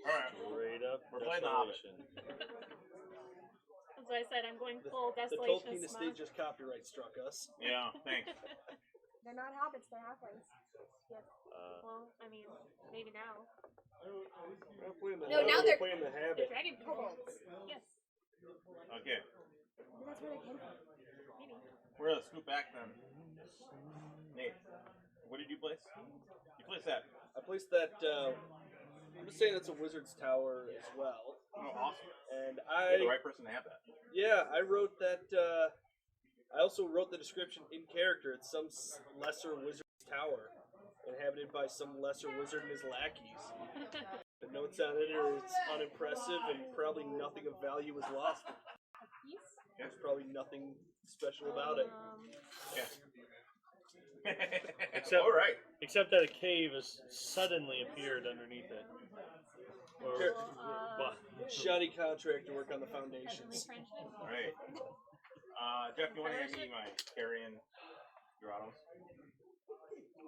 Alright. Straight up We're playing the Hobbit. desolation. That's why I said I'm going full The desolation. Tolkien estate just copyright struck us. Yeah, thanks. They're not hobbits, they're halflings. Yes. Well, I mean, maybe now. We're not playing the No, now we're they're- playing the The habit. dragon Kobolds. Yes. Okay, Maybe that's where they came from. Maybe. we're gonna scoot back then. Nate, what did you place? You placed that. I placed that. I'm just saying it's a wizard's tower as well. Oh, awesome. And You're the right person to have that. yeah, I wrote that. I also wrote the description in character. It's some lesser wizard's tower, inhabited by some lesser wizard and his lackeys. The notes on it are it's unimpressive and probably nothing of value was lost. Yes. There's probably nothing special about it. Except- all right. Except that a cave has suddenly appeared underneath it. Or, Here. but, Shoddy contract to work on the Heavily foundations. French. All right. Jeff, you want to hand me my carrion grottos?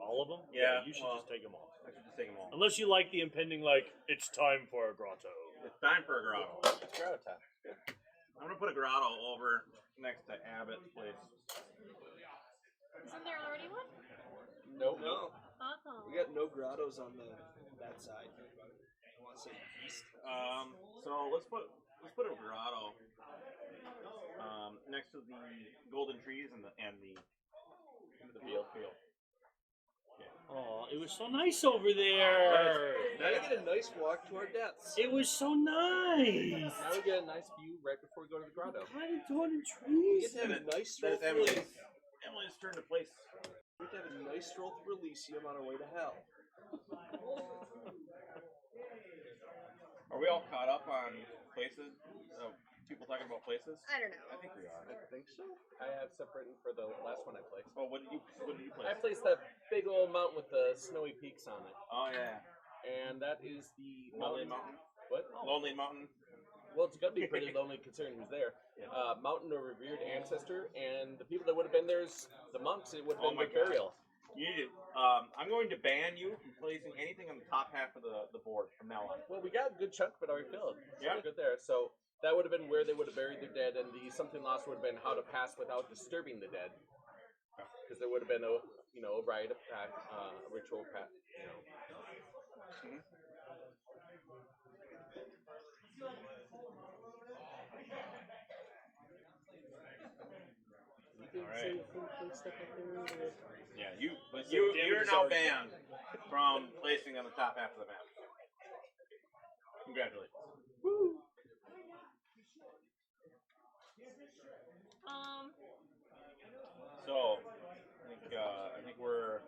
all of them? Yeah, You should well- just take them all. I should just take them all. Unless you like the impending, like, it's time for a grotto. It's time for a grotto. It's grotto time. I'm gonna put a grotto over next to Abbott's place. Isn't there already one? Nope. No. Uh-huh. We got no grottos on that side. I want to say east. So let's put a grotto next to the golden trees and the field. Oh, it was so nice over there. Now you get a nice walk to our deaths. It was so nice. Now we get a nice view right before we go to the grotto. Kind of golden We trees. get to have a nice Then stroll it's through. Emily's turn to place. We get to have a nice stroll through Elysium on our way to hell. Are we all caught up on places? People talking about places? I don't know. I think we are. I think so. I have stuff written for the last one I placed. Oh, what did you I place? placed that big old mountain with the snowy peaks on it. Oh yeah, And that is the Lonely Mountain. What? Lonely Mountain. Well, it's gonna be pretty lonely considering who's there. Mountain of revered ancestor, and the people that would have been there is the monks. It would have Oh been my their burial. You need to, I'm going to ban you from placing anything on the top half of the board from now on. Well, we got a good chunk of it already filled. It's Yeah. good there. So that would have been where they would have buried their dead, and the something lost would have been how to pass without disturbing the dead, because there would have been a rite of path, a ritual path. Alright. Stuff up there. Yeah, but So you're damage now is already banned from placing on the top half of the map. Congratulations. So, I think we're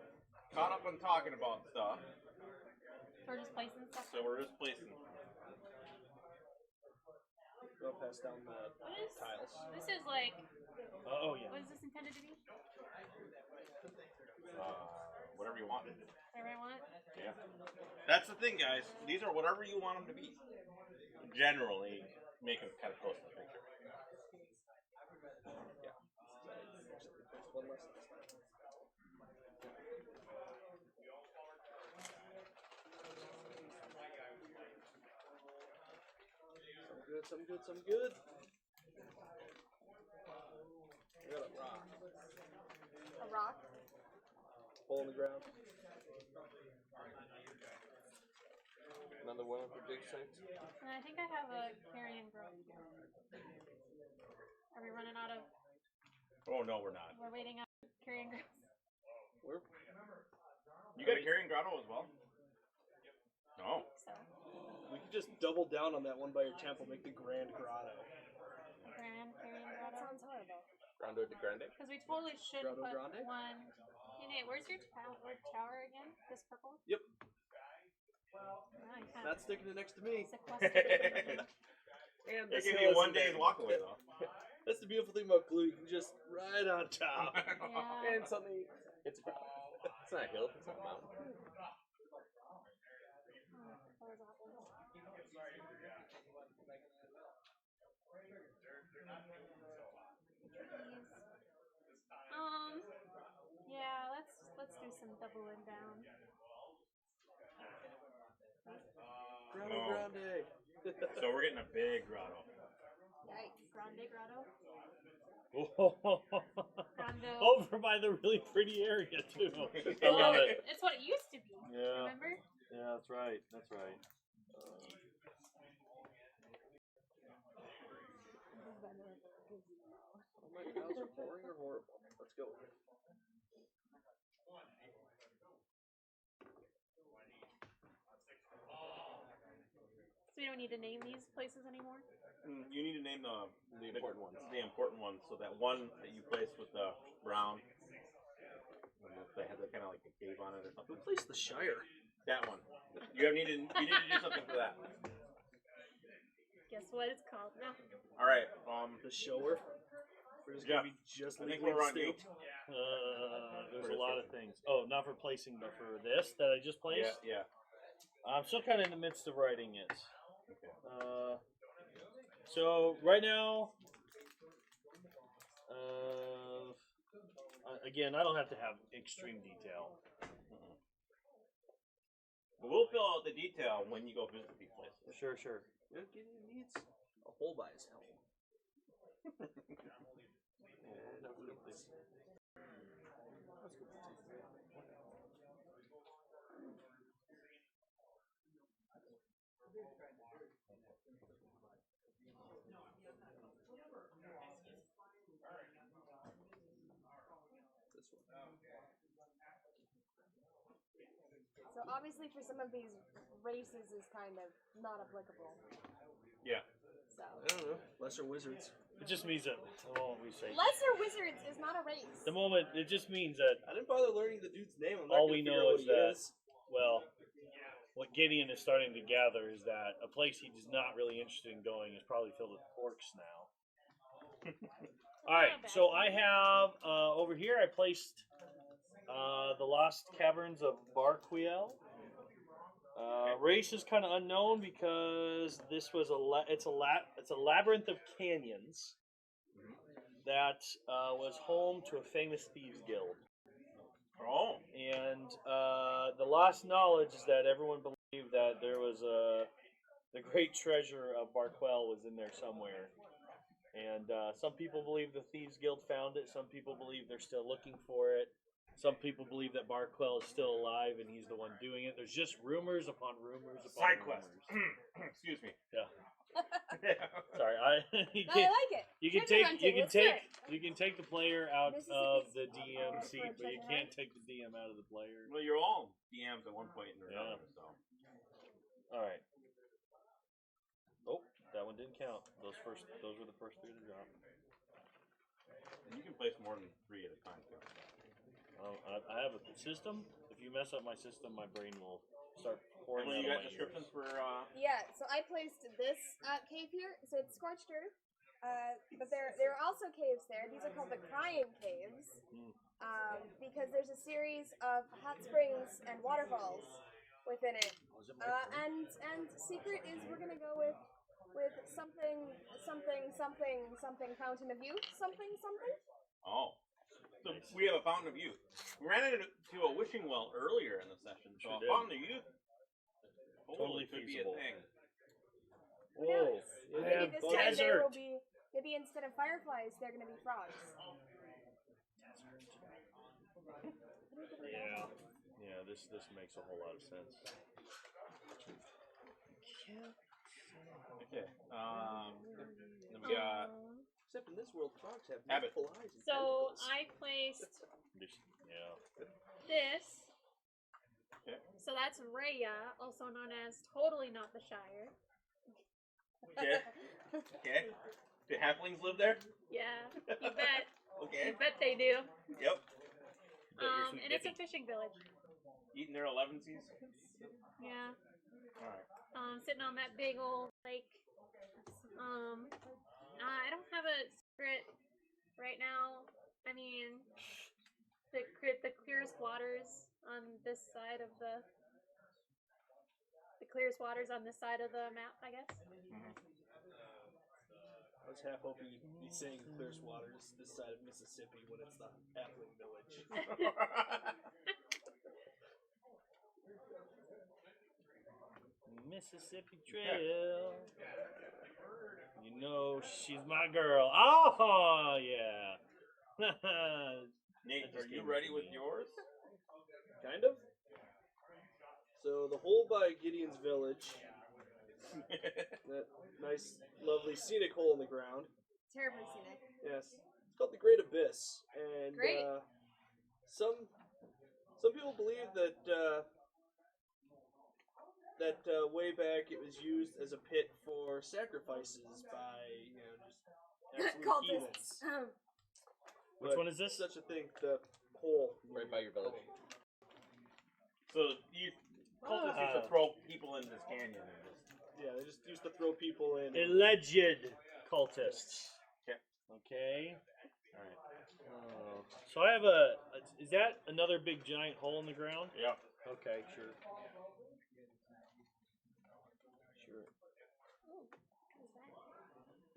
caught up on talking about stuff. We're just placing stuff. So we're just placing. I'll pass down the tiles. This is like, Oh yeah. what is this intended to be? Whatever you want. Whatever I want? Yeah. That's the thing, guys. These are whatever you want them to be. Generally, make them kind of close to the picture. One less. Some good. I got a rock. A rock. Hole in the ground. Another one of the dig sites. And I think I have a carrion growth. Are we running out of? Oh no, we're not. We're waiting on carrion growth. We're You got a carrying grotto as well? No. So We could just double down on that one by your temple, make the Grand Grotto. grand carrion That grotto. sounds horrible. Grando de Grande. Because we totally should Grotto put Grande? one. Hey Nate, where's your tower again? This purple? Yep. Nice. Not sticking it next to me. Sequestered. And They this give hill you 1 isn't day's bad. walk away though. That's the beautiful thing about glue. You can just right on top. Yeah. And suddenly, it's a grotto. It's not a hill. It's not a mountain. Those apples. Yeah, let's do some doubling down. Grotto No. Grande. So we're getting a big grotto. Yikes. Grande grotto. Oh, Grando. over by the really pretty area too. I love it. It's what it used to be. Yeah. Remember? Yeah, that's right. That's right. All my tiles are boring or horrible. Let's go. So we don't need to name these places anymore? You need to name the important ones. The important ones. So that one that you placed with the brown, they had kind of like a cave on it or something. Who placed the Shire? That one. You need to do something for that. Guess what it's called now? All right. The shower. We're just Jeff, gonna be just I think legally we're on you. distinct. There's a lot of things. Oh, not for placing, but for this that I just placed. Yeah. I'm still kind of in the midst of writing it. Okay. So right now, again, I don't have to have extreme detail. But we'll fill out the detail when you go visit these places. Sure. Yeah, Gideon needs a hole by his helm. So obviously for some of these, races is kind of not applicable. Yeah. So I don't know. Lesser wizards. It just means that we say Lesser Wizards is not a race. the moment. It just means that I didn't bother learning the dude's name. I'm not all gonna we figure know out is what he that is. well, what Gideon is starting to gather is that a place he's not really interested in going is probably filled with orcs now. All right, so I have over here. I placed the Lost Caverns of Barquiel. Race is kind of unknown because this was it's a labyrinth of canyons that was home to a famous thieves guild. Oh. And the lost knowledge is that everyone believed that there was the great treasure of Barquel was in there somewhere. And some people believe the Thieves Guild found it. Some people believe they're still looking for it. Some people believe that Barquel is still alive and he's the one doing it. There's just rumors upon rumors upon Side quest. rumors. Excuse me. Yeah. Sorry, you No, I like it. You can Treasure take hunting, let's do it. you can take the player out of the Mississippi's DM for seat, but you treasure can't hunt. take the DM out of the player. Well, you're all DMs at one point or Yeah. another, so. All right. Oh, that one didn't count. Those were the first three to drop. And you can place more than 3 at a time, too. I have a system. If you mess up my system, my brain will start pouring Emily, out you of got my descriptions ears. for, Yeah, so I placed this cave here. So it's scorched earth. But there are also caves there. These are called the Crying Caves. Because there's a series of hot springs and waterfalls within it. And secret is we're gonna go with something fountain of youth, something. oh. So we have a fountain of youth. We ran into a wishing well earlier in the session, so Sure a did. fountain of youth Totally could feasible. be a thing. Who knows? I Maybe have this time there desert. will be. Maybe instead of fireflies, they're gonna be frogs. Yeah. This makes a whole lot of sense. Okay. Then we got Except in this world, frogs have Abbott. multiple eyes and So tentacles. I placed This, this. Okay. So that's Rhea, also known as totally not the Shire. okay. Okay. Do halflings live there? Yeah, you bet. Okay. You bet they do. Yep. And it's a fishing village. Eating their 11sies. Yeah. All right. Sitting on that big old lake. I don't have a secret right now. I mean, the clearest waters on this side of the clearest waters on this side of the map, I guess. I was half hoping you'd be saying clearest waters this side of Mississippi when it's the halfling village. Mississippi Trail. You know she's my girl. Oh yeah. Nate, That just are you came ready to with me. yours? Kind of. So the hole by Gideon's village That nice, lovely scenic hole in the ground. Terribly scenic. Yes, it's called the Great Abyss, and Great. some people believe that way back it was used as a pit for sacrifices by just absolute Cultists. heathens. Which But one is this? Such a thing. The hole. Right by your village. So you cultists used to throw people in this canyon and just. Yeah, they just used to throw people in. Alleged cultists. Okay. Okay. All right. So I have a. Is that another big giant hole in the ground? Yeah. Okay, sure. Sure.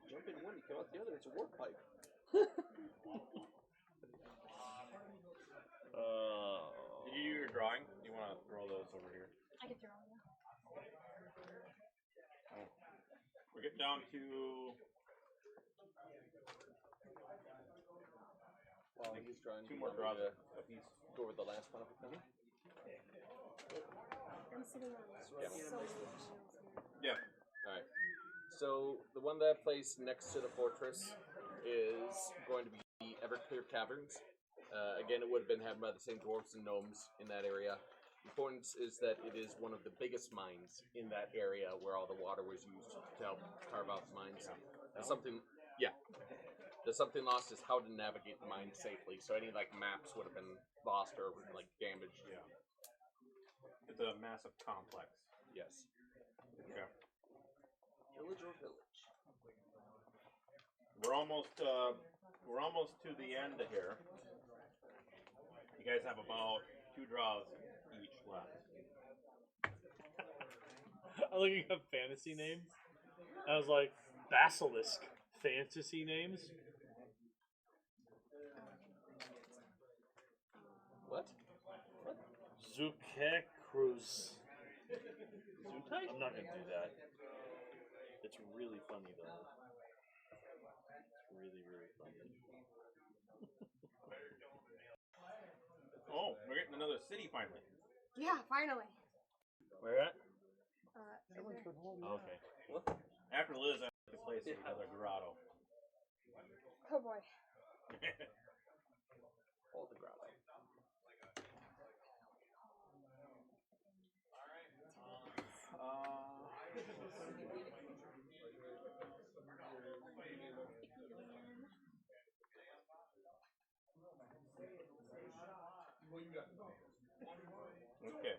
Jump in one, you come out the other. It's a warp pipe. Did you do your drawing? You want to throw those over here? I can throw them. We're getting down to. While he's drawing, Two more draws. He's go over the last one. I'm sitting on Yeah. so many shields here. Yeah. All right. So the one that I placed next to the fortress is going to be the Everclear Caverns. Again, it would have been had by the same dwarves and gnomes in that area. The importance is that it is one of the biggest mines in that area where all the water was used to help carve out the mines. And something, yeah. The something lost is how to navigate the mine safely. So any like maps would have been lost or like damaged. Yeah. It's a massive complex. Yes. Okay. Village or village? We're almost to the end here. You guys have about 2 draws each left. I'm looking up fantasy names. I was like, Basilisk fantasy names. What? Zuke Cruz. I'm not gonna do that. It's really funny though. It's really, really funny. Oh, we're getting another city finally. Yeah, finally. Where at? Over. Okay. After Liz, I have to place another grotto. Oh boy. All the grotto. Okay.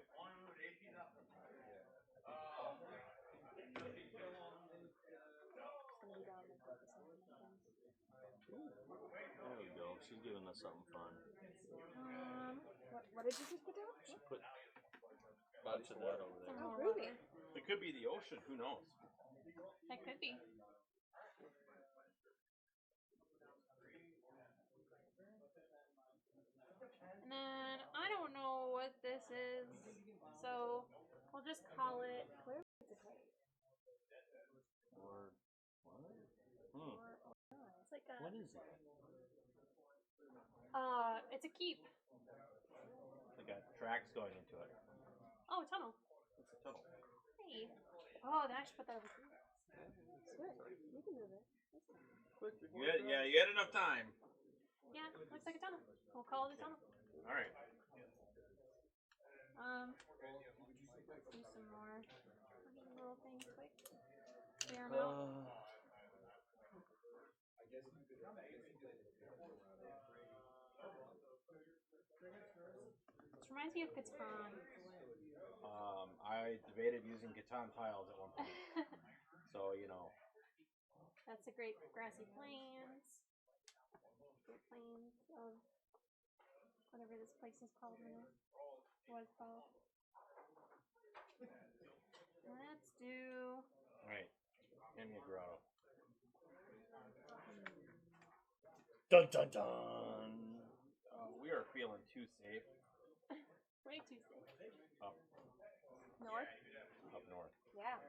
There we go. She's giving us something fun. What did you just put down? She put a Bodies bunch of of that water. over there. Oh, ruby. It could be the ocean. Who knows? That could be. And then I don't know what this is, so we'll just call it. Or what? It's like a. What is it? It's a keep. They got tracks going into it. Oh, a tunnel. It's a tunnel. Hey. Oh, then I should put that over here. Sweet. You can move it. You had enough time. Yeah, looks like a tunnel. We'll call it a tunnel. All right. Do some more little things quick. Clear them out. This reminds me of Catan. I debated using Catan tiles at one point. So, you know. That's the great grassy plains. Great plains of whatever this place is called now. Was called. Let's do. Alright. Hand me a grotto. Dun dun dun. We are feeling too safe Way too safe. up North? north. Yeah.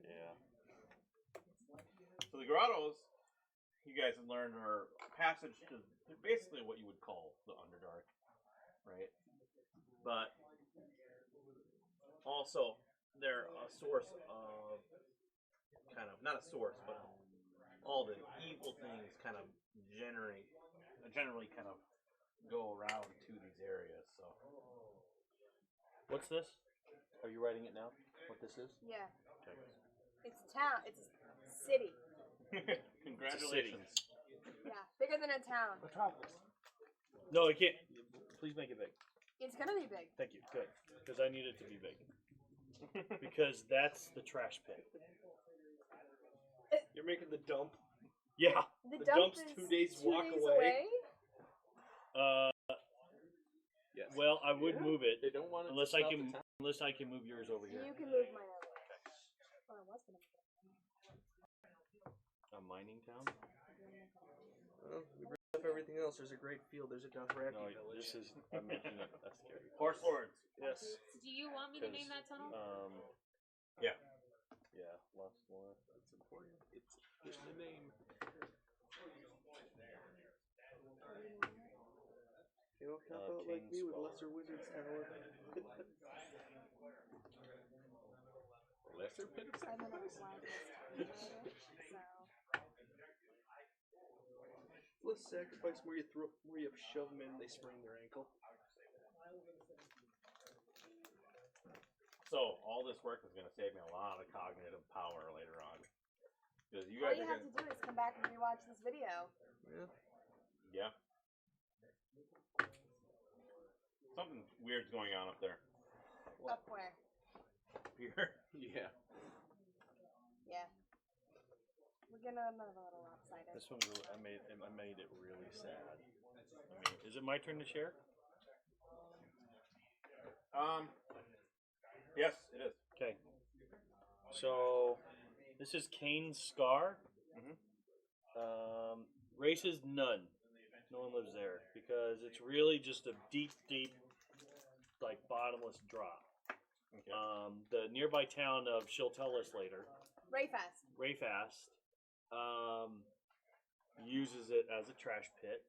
Yeah. So the grottos, you guys have learned, are a passage to basically what you would call the Underdark, right? But also they're a source of kind of not a source, but all the evil things kind of generally kind of go around to these areas. So What's this? Are you writing it now? What this is? Yeah. It's a town. It's a city. congratulations. Yeah, bigger than a town. Metropolis. No, it can't. Please make it big. It's gonna be big. Thank you. Good. Because I need it to be big. Because that's the trash pit. You're making the dump. Yeah. The The dump dump's is 2 days 2 walk days away. Yes. Well, I would move it They don't want it unless to I stop can the town. unless I can move yours over here. You can move mine over. Well, I was gonna move it. A mining town? Well, we bring up everything else. There's a great field. There's a Dothraki No, village. this is. I'm making it. That's scary. Horse lords. Yes. Do you want me to name that tunnel? Yeah. Yeah. Lost more. It's important. It's in the name. You don't cop out like King's me with Fall. lesser wizard's talent. Lesser pit of I'm gonna sacrifice. flag this time later, so. Less sacrifice, more you shove them in, they sprain their ankle. So all this work is going to save me a lot of cognitive power later on. Because you All guys you are have going to do is come back and rewatch this video. Yeah. Yeah. Something weird's going on up there. Up where? Here. Yeah. Yeah. We're getting another little lopsided. This one's really, I made it really sad. I mean, is it my turn to share? Yes, it is. Okay. So this is Kane's Scar. Races none. No one lives there because it's really just a deep, like bottomless drop. Okay. The nearby town of she'll tell us later, Rayfast. Rayfast, uses it as a trash pit.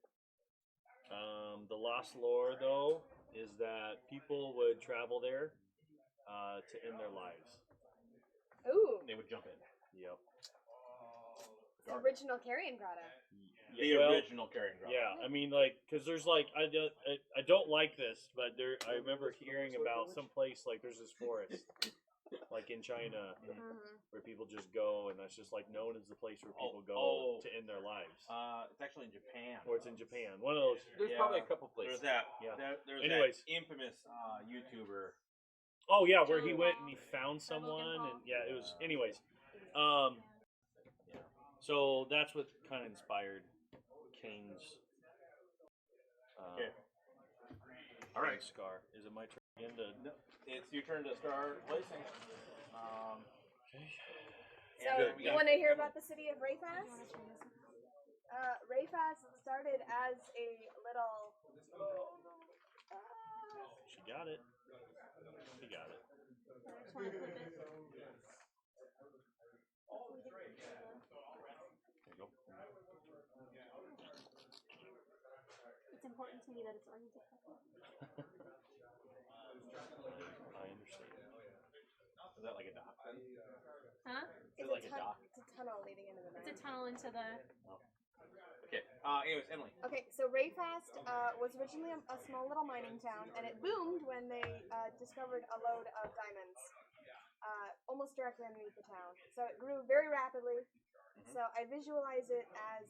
The lost lore, though, is that people would travel there to end their lives. Ooh, They would jump in. Yep. the original carrion grotto. The Well, original carrying ground. yeah, I mean, like, because there's like, I don't like this, but there, I remember hearing about some place like there's this forest, like in China, Mm-hmm. where people just go, and that's just like known as the place where people go to end their lives. It's actually in Japan. Or it's in Japan. One of those. There's Yeah. probably a couple places. There's that. Yeah. There's Anyways. that infamous YouTuber. Oh yeah, where he Joe went Paul. and he found Joe Logan someone, Paul. and yeah, it was. Anyways, so that's what kind of inspired Kane's. Okay. All right. Kane's Scar. Is it my turn again to? No, it's your turn to start placing. So, you want to hear about the city of Rayfast? Rayfast started as a little. She got it. She got it. I just want to flip it. There you go. It's important to me that it's oriented correctly. I understand. Is that like a dock then? Huh? Is it like a dock? It's a tunnel leading into the It's a mountain. tunnel into the. Okay. Anyways, Emily. Okay, so Rayfast was originally a small little mining town, and it boomed when they discovered a load of diamonds almost directly underneath the town. So it grew very rapidly. So I visualize it as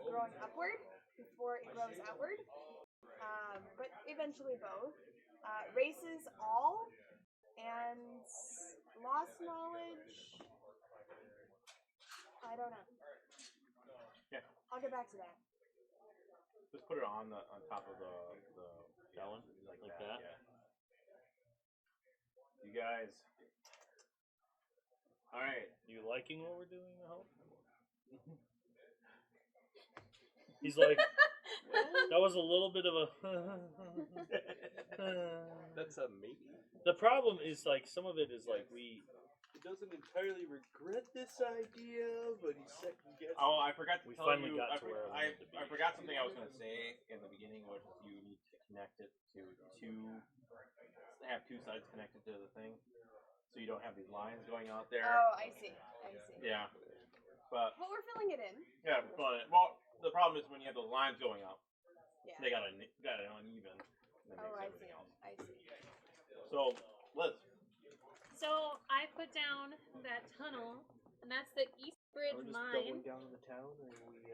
growing upward before it grows outward, but eventually both. Races all and lost knowledge. I don't know. Yeah. I'll get back to that. Just put it on top of the that one like that. that? Yeah. You guys. All right. You liking what we're doing? I hope. He's like, that was a little bit of a. That's a maybe. The problem is like some of it is like we. He doesn't entirely regret this idea, but he's second guessing. Oh, I forgot to We tell finally you. got I, to where I, we needed to be. I forgot something I was going to say in the beginning, which is you need to connect it to have two sides connected to the thing. so you don't have these lines going out there. Oh, I see. I see. Yeah, but But we're filling it in. yeah, but well, the problem is when you have those lines going up, Yeah. they got it uneven. That Oh, makes I everything see. else. I see. So, Liz, So I put down that tunnel, and that's the East Bridge We're just Mine, doubling down on the town, or we,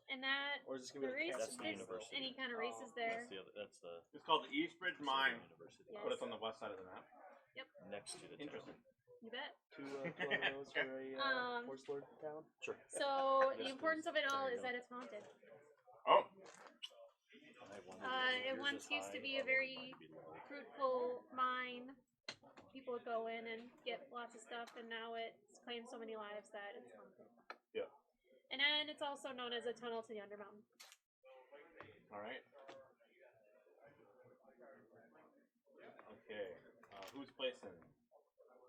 and that or is this gonna the be race, the That's the there's university. any kind of races there. That's the other. That's the it's called the East Bridge Mine, University. Yes. but it's on the west side of the map. Next to the Interesting. You bet. two kilometers for a horse lord town? Sure. So Yes, the importance of it all There you is go. that it's haunted. Oh, It once used to be a very fruitful mine. People would go in and get lots of stuff, and now it's claimed so many lives that it's haunted. Yeah. And then it's also known as a tunnel to the Undermountain. all right. Okay, who's placing?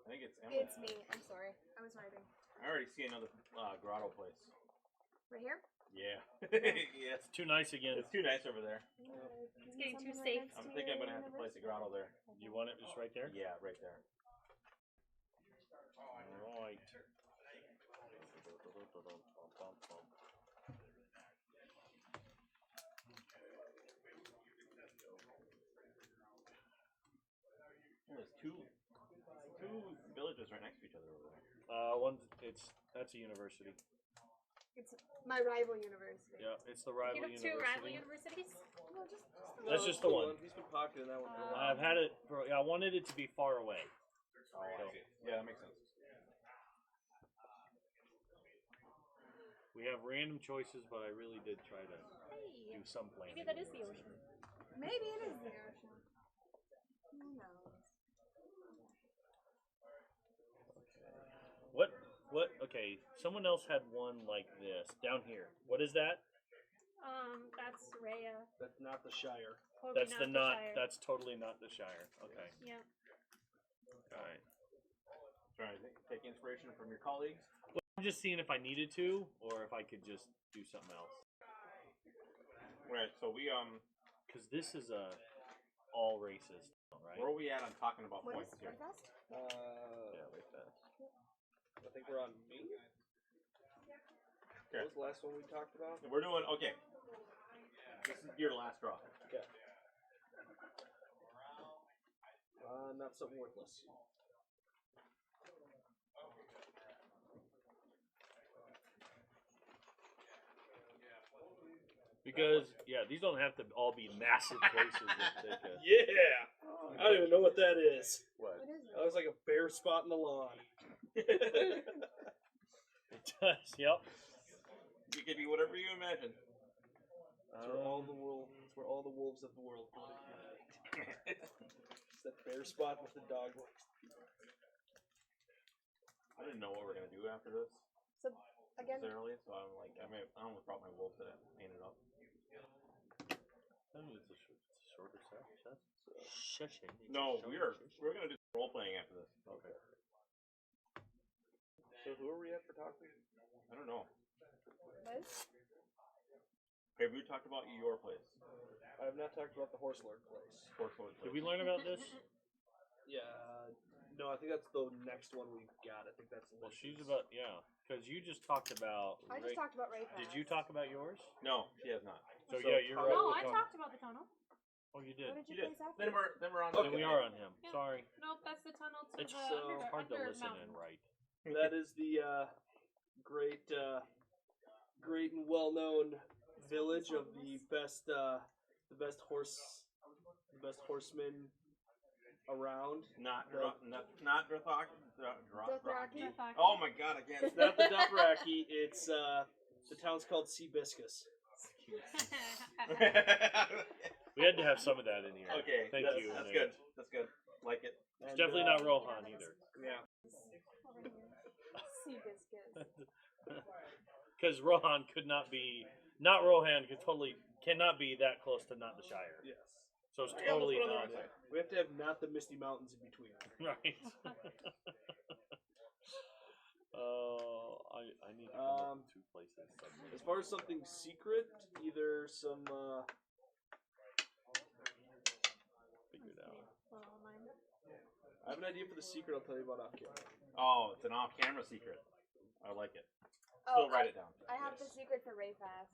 I think it's Emily. It's me. I'm sorry. I was writing. I already see another grotto place. Right here? Yeah. Yes. It's too nice again. It's too nice over there. It's getting too safe. I'm thinking I'm gonna have to place a grotto there. You want it just right there? Yeah, right there. Right. Oh, there's two villages right next to each other over there. That's a university. It's my rival university. Yeah, it's the You rival have two rival university. universities. No, just That's just the one. He's been pocketing that one for a while. I've had it. I wanted it to be far away. Oh, I see. Yeah, that makes sense. We have random choices, but I really did try to Hey, do some planning. maybe that is the ocean. maybe it is the ocean. Who knows? What? What? Okay, someone else had one like this down here. What is that? That's Rhea. That's not the Shire. Totally That's the not. Shire. That's totally not the Shire. Okay. Yeah. All right. Trying to take inspiration from your colleagues. I'm just seeing if I needed to, or if I could just do something else. Right. So we Because this is a all races, right? where are we at on talking about What points is here? Birdfest? Yeah, like that. I think we're on me. Okay. What was the last one we talked about? We're doing okay. This is your last draw. Okay. Not something worthless. Because these don't have to all be massive places. That take a, Yeah! I don't even know what that is. what? What is That looks like a bare spot in the lawn. It does. Yep. You could be whatever you imagine. It's where all the wolves. It's where all the wolves of the world go. It's that bare spot with the dog. I didn't know what we're gonna do after this So again, necessarily, so I'm like, I almost brought my wolf to paint it up. It's a shorter session. No, we're gonna do role playing after this. Okay. So who are we at for talking? I don't know. Liz? Have you talked about your place? I have not talked about the horse lord place. Did we learn about this? Yeah. No, I think that's the next one we've got. I think that's. Well, she's about because you just talked about. I just talked about Ray Did you talk about yours? No, she has not. So So yeah, you're right. No, we're I talking- talked about the tunnel. Oh, you What did. did You you did. place after? Then we're on. Then the we are on him. Yeah. Sorry. Nope, that's the tunnel to It's the so hard to under listen mountain. and write. That is the great and well-known village of the best horsemen around. Not Dothraki. Dothraki? Oh my god, again. It's not the Dothraki. It's the town's called Seabiscus. We had to have some of that in here. Okay, Thank that's, you. That's Nate. good. That's good. Like it. It's And, definitely not Rohan either. Yeah. Sea biscuits. Because Rohan could not be. Not Rohan cannot be that close to not the Shire. Yes. So it's Yeah, totally let's put it on not. the website. We have to have not the Misty Mountains in between. Right. I need to come up with two places. As far as something secret, either some Figure it out. Well, mine. I haven't idea for the secret I'll tell you about off camera. Oh, it's an off-camera secret. I like it. Oh, Still write it down. I have the secret for Rayfast.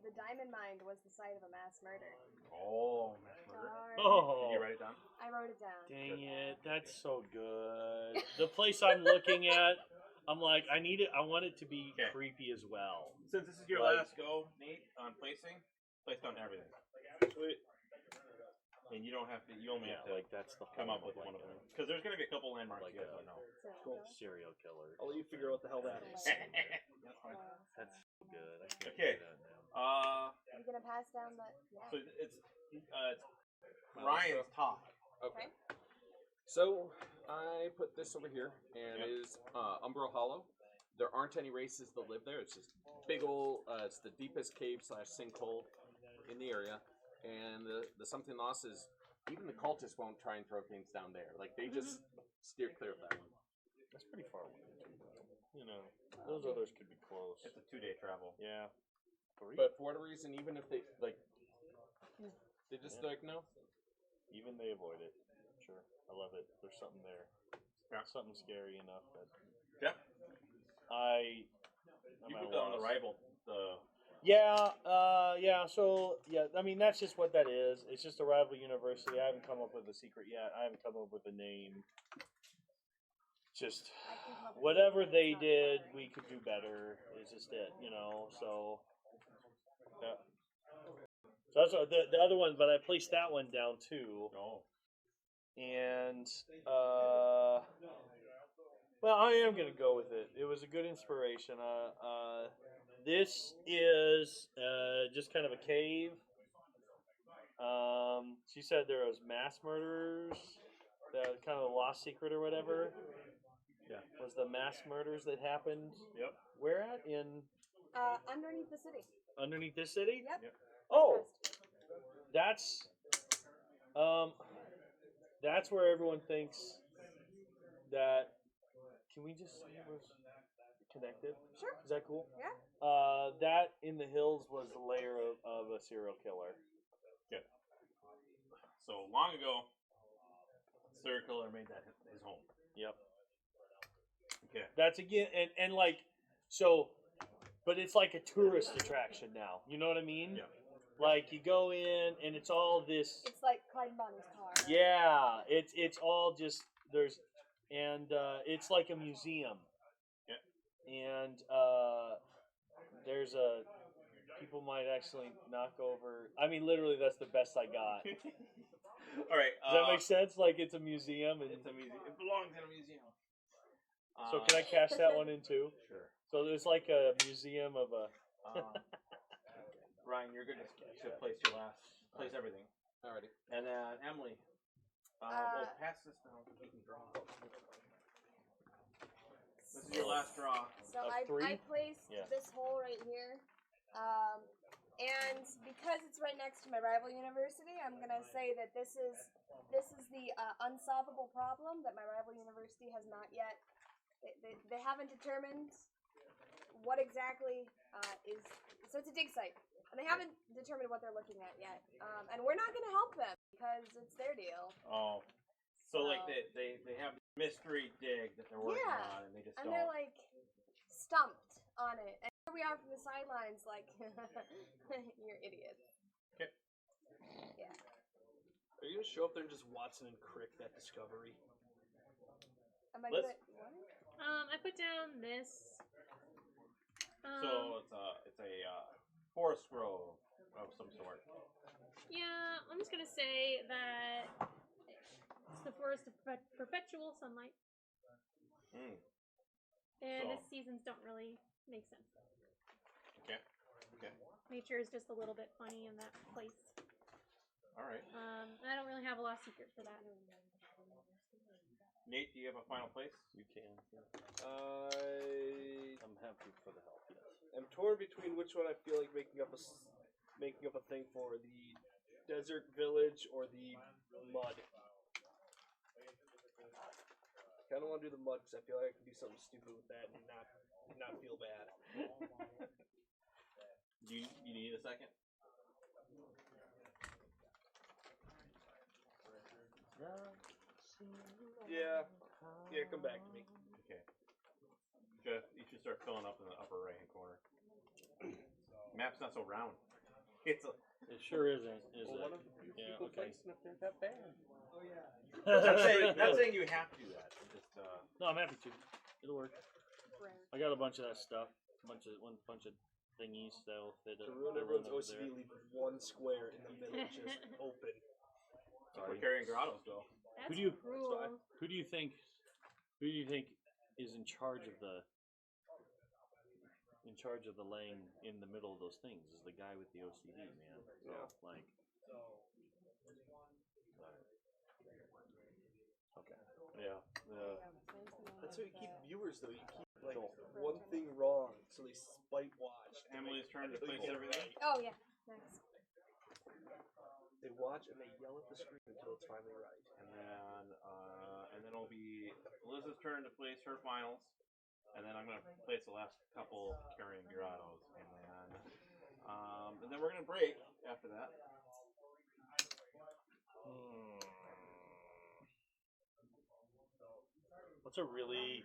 The diamond mine was the site of a mass murder. Oh, mass murder. Darn. Oh, Did you write it down? I wrote it down. dang it! That's so good. The place I'm looking at, I'm like, I need it. I want it to be Okay. creepy as well. Since this is your Like- last go, Nate, on placing, place down everything. Sweet. And you don't have to. You only Yeah, have to like that's the come whole up with like one of a- them. Because there's going to be a couple landmarks Like you guys a- don't know. So, Cool. serial killer. I'll let you figure out what the hell that is. That's so good. I can't Okay. do that now. you gonna pass down the? Yeah. So it's Ryan's talk. Okay. Okay. So I put this over here, and Yep. it is Umbro Hollow. There aren't any races that live there. It's just big old. It's the deepest cave / sinkhole in the area, and the something lost is even the cultists won't try and throw things down there. Like they just steer clear of that one. That's pretty far away. You know, those others could be close. It's a 2-day travel. Yeah. 3? But for whatever reason, even if they like, they just like no. Even they avoid it. Sure. I love it. There's something there. Yeah. Something scary enough that Yeah. I'm You at put that on the loss. rival. The Yeah, so, I mean, that's just what that is. It's just a rival university. I haven't come up with a secret yet. I haven't come up with a name. Just, I can come up with whatever something they that's not did, boring. we could do better. It's just it, so, yeah. So that's the other one, but I placed that one down too. no. And well, I am gonna go with it. It was a good inspiration. This is just kind of a cave. She said there was mass murderers. The kind of the lost secret or whatever. Yeah. Was the mass murders that happened? Yep. Where at? In Underneath the city. underneath this city? Yep. Oh, that's where everyone thinks that. Can we just say it was connected? Sure. Is that cool? Yeah. That in the hills was the lair of a serial killer. So long ago, serial killer made that his home. Yep. Okay. That's again, and like, so, but it's like a tourist attraction now. You know what I mean? Yeah. Like you go in and it's all this. It's like Clyde Bonnie's car. Right? Yeah, it's all just it's like a museum. Yeah. And there's people might actually knock over. I mean, literally, that's the best I got. Does All right. that make sense? Like it's a museum, and It's a museum. It belongs in a museum. so can I cash that one in too? Sure. So there's like a museum of a. Ryan, you're good to place your last. Place everything. Alrighty. And then Emily. Well, pass this down so you can draw. This is your last draw. So Of I 3? placed Yeah. this hole right here. And because it's right next to my rival university, I'm gonna say that this is the unsolvable problem that my rival university has not yet. They haven't determined what exactly is. So it's a dig site, and they haven't determined what they're looking at yet. And we're not gonna help them because it's their deal. Oh. So like they have this mystery dig that they're working Yeah. on, and they just And don't. they're like stumped on it. And here we are from the sidelines, like, you're idiots. Okay. Yeah. Are you gonna show up there and just Watson and Crick that discovery? Am I Let's- gonna what? I put down this. So it's a forest grove of some sort. Yeah, I'm just gonna say that it's the forest of perpetual sunlight, Mm. and So- the seasons don't really make sense. Okay. Okay. Nature is just a little bit funny in that place. All right. I don't really have a lost secret for that. Nate, do you have a final place? You can. I'm happy for the help. Yes. I'm torn between which one I feel like making up a thing for, the desert village or the mud. I kind of want to do the mud because I feel like I can do something stupid with that and not feel bad. Do you need a second? Yeah. Yeah, come back to me. Okay. You should start filling up in the upper right hand corner. Map's not so round. It's a. It sure isn't, is Well, it? one of the few Yeah, people okay. placing up there that bad. Not saying you have to do that. Just No, I'm happy to. It'll work. I got a bunch of that stuff. Bunch of thingies that'll fit. To ruin everyone's OCD, leave one square in the middle just open. where carrying grottos go. That's Who do you- cruel. Who do you think is in charge of the laying in the middle of those things? Is the guy with the OCD, man. So, like. Okay. Yeah. That's how you keep viewers, though. You keep like one thing wrong, so they spite watch. Emily's turn to place everything. Oh yeah, nice. They watch and they yell at the screen until it's finally right. And then it'll be Liz's turn to place her finals, and then I'm gonna place the last couple carrying grottos, and then we're gonna break after that. What's a really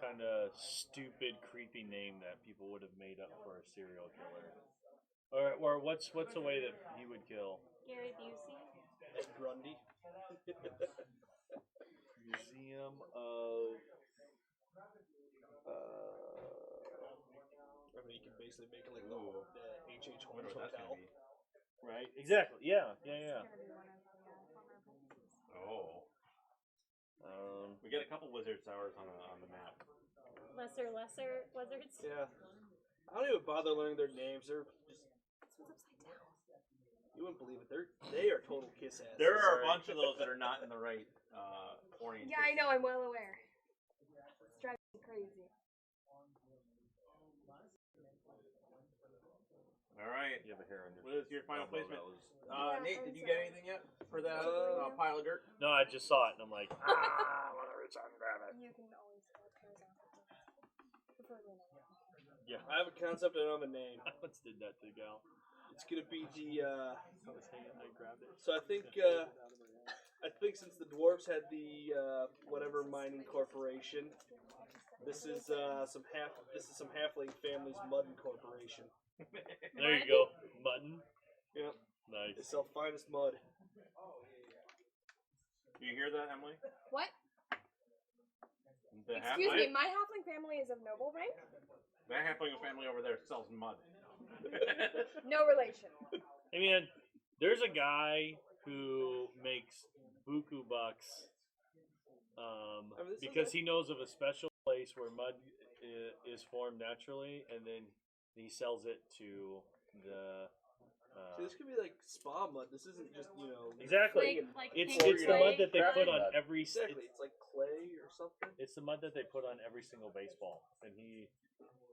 kind of stupid, creepy name that people would have made up for a serial killer? Or what's a way that he would kill? Gary Busey. Ed Grundy. Museum of. I mean, you can basically make it like the H.H. I wonder Holmes what that's Hotel. gonna be. Right. Exactly. Yeah. It's gonna be one of the former places. Oh, we got a couple wizard towers on the map. Lesser wizards. Yeah. I don't even bother learning their names. They're just. This one's upside down. You wouldn't believe it. They are total kiss asses. There are a bunch of those that are not in the right orientation. Yeah, I know. I'm well aware. It's driving me crazy. All right. You have a hair on your. What is your final Oh, no, placement? that was- Nate, did you get anything yet for that pile of dirt? No, I just saw it and I'm like, You can always hold hers off. Preferably not. yeah. I have a concept. I don't have a name. I once did that to the gal. It's gonna be the. I was hanging, I grabbed it. So I think since the dwarves had the whatever mining corporation, this is some halfling family's mutton corporation. There you go. Mutton. Yep. Nice. They sell finest mud. Do you hear that, Emily? What? The Excuse me, my halfling family is of noble rank. That halfling family over there sells mud. No relation. Hey man, there's a guy who makes buku bucks because he knows of a special place where mud is formed naturally, and then he sells it to the. See, this could be like spa mud. This isn't just Exactly. Like It's pink the clay. mud that they put on Mud. every. exactly. It's like clay or something. It's the mud that they put on every single baseball, and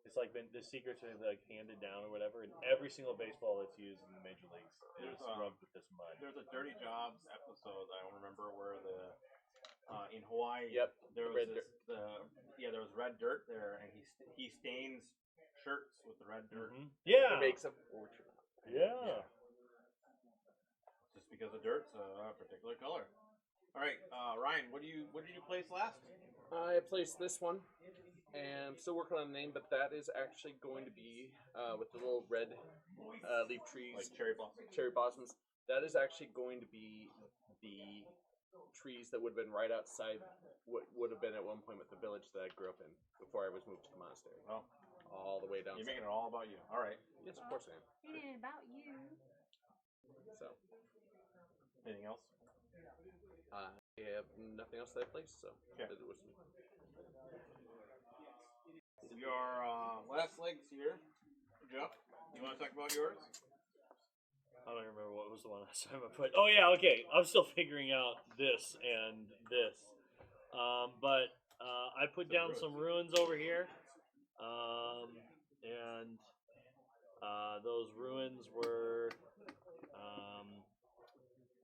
it's like been the secrets are like handed down or whatever, and every single baseball that's used in the major leagues is rubbed with this mud. There's a Dirty Jobs episode. I don't remember where in Hawaii. Yep, There the was red there was red dirt there, and he stains shirts with the red dirt Yeah, It makes a fortune. yeah. just because the dirt's a particular color. All right, Ryan, what did you place last? I placed this one, and I'm still working on a name, but that is actually going to be with the little red leaf trees, Like cherry blossom. cherry blossoms. That is actually going to be the trees that would have been right outside what would have been at one point with the village that I grew up in before I was moved to the monastery. Oh, All the way down. you're making it all about you. All right. Yes, of course I am. It ain't about you. So Anything else? I have nothing else that I placed. So Okay. it was Your last legs here, Jeff. You want to talk about yours? I don't remember what was the one last time I put. Oh yeah, okay. I'm still figuring out this and this, but I put down some ruins over here, and those ruins were.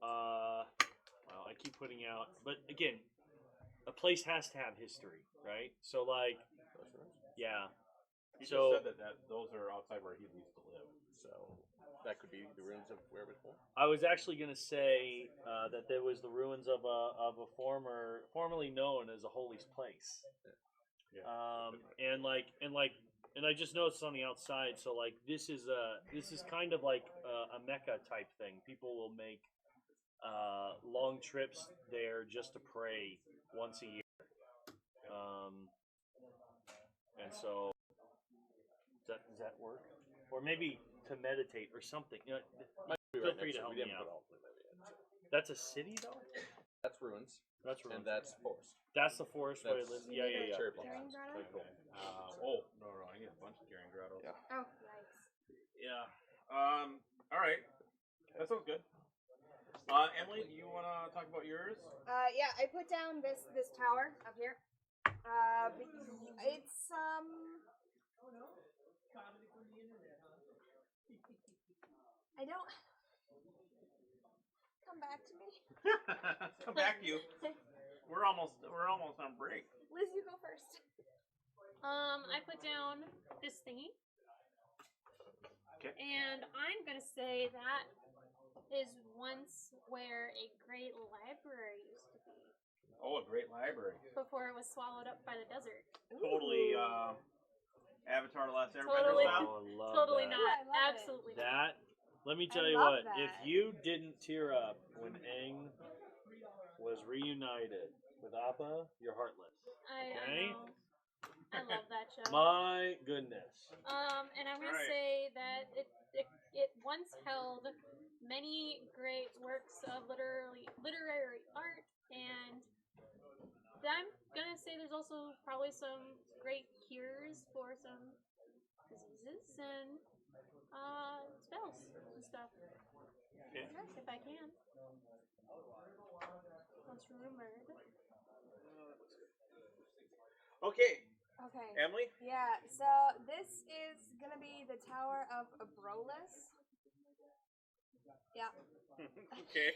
Well, I keep putting out, but again, a place has to have history, right? So like, yeah. He So- just said that those are outside where he used to live. So That could be the ruins of where it was born. I was actually going to say that there was the ruins of a formerly known as a holy place. And I just noticed on the outside. So like this is kind of like a Mecca type thing. People will make long trips there just to pray once a year. And so does that work? Or maybe to meditate or something. You know, feel free to help me out. That's a city though? That's ruins. That's ruins. And that's forest. That's the forest where it lives. Yeah. Cherry blossoms. Carrying grotto? Very cool. No, I need a bunch of carrying grottos. Yeah. Oh, yikes. Yeah. All right. That sounds good. Emily, you want to talk about yours? Yeah, I put down this tower up here. It's I don't come back to me. Come back to you. We're almost on break. Liz, you go first. I put down this thingy. Okay. And I'm gonna say that is once where a great library used to be Oh, a great library. before it was swallowed up by the desert. Totally. Avatar: The Last Airbender Totally. style. I love Totally that. not. I love it. Absolutely not. That. Let me tell I you love what. If that. you didn't tear up when Aang was reunited with Appa, you're heartless. I Okay. know. I love that show. My goodness. And I'm gonna Alright. say that it once held many great works of literary art, and I'm gonna say there's also probably some great cures for some diseases and spells and stuff. Okay. If I can. Once rumored. Okay, Okay. Emily. Yeah, so this is gonna be the Tower of Abrolus. Yeah. Okay.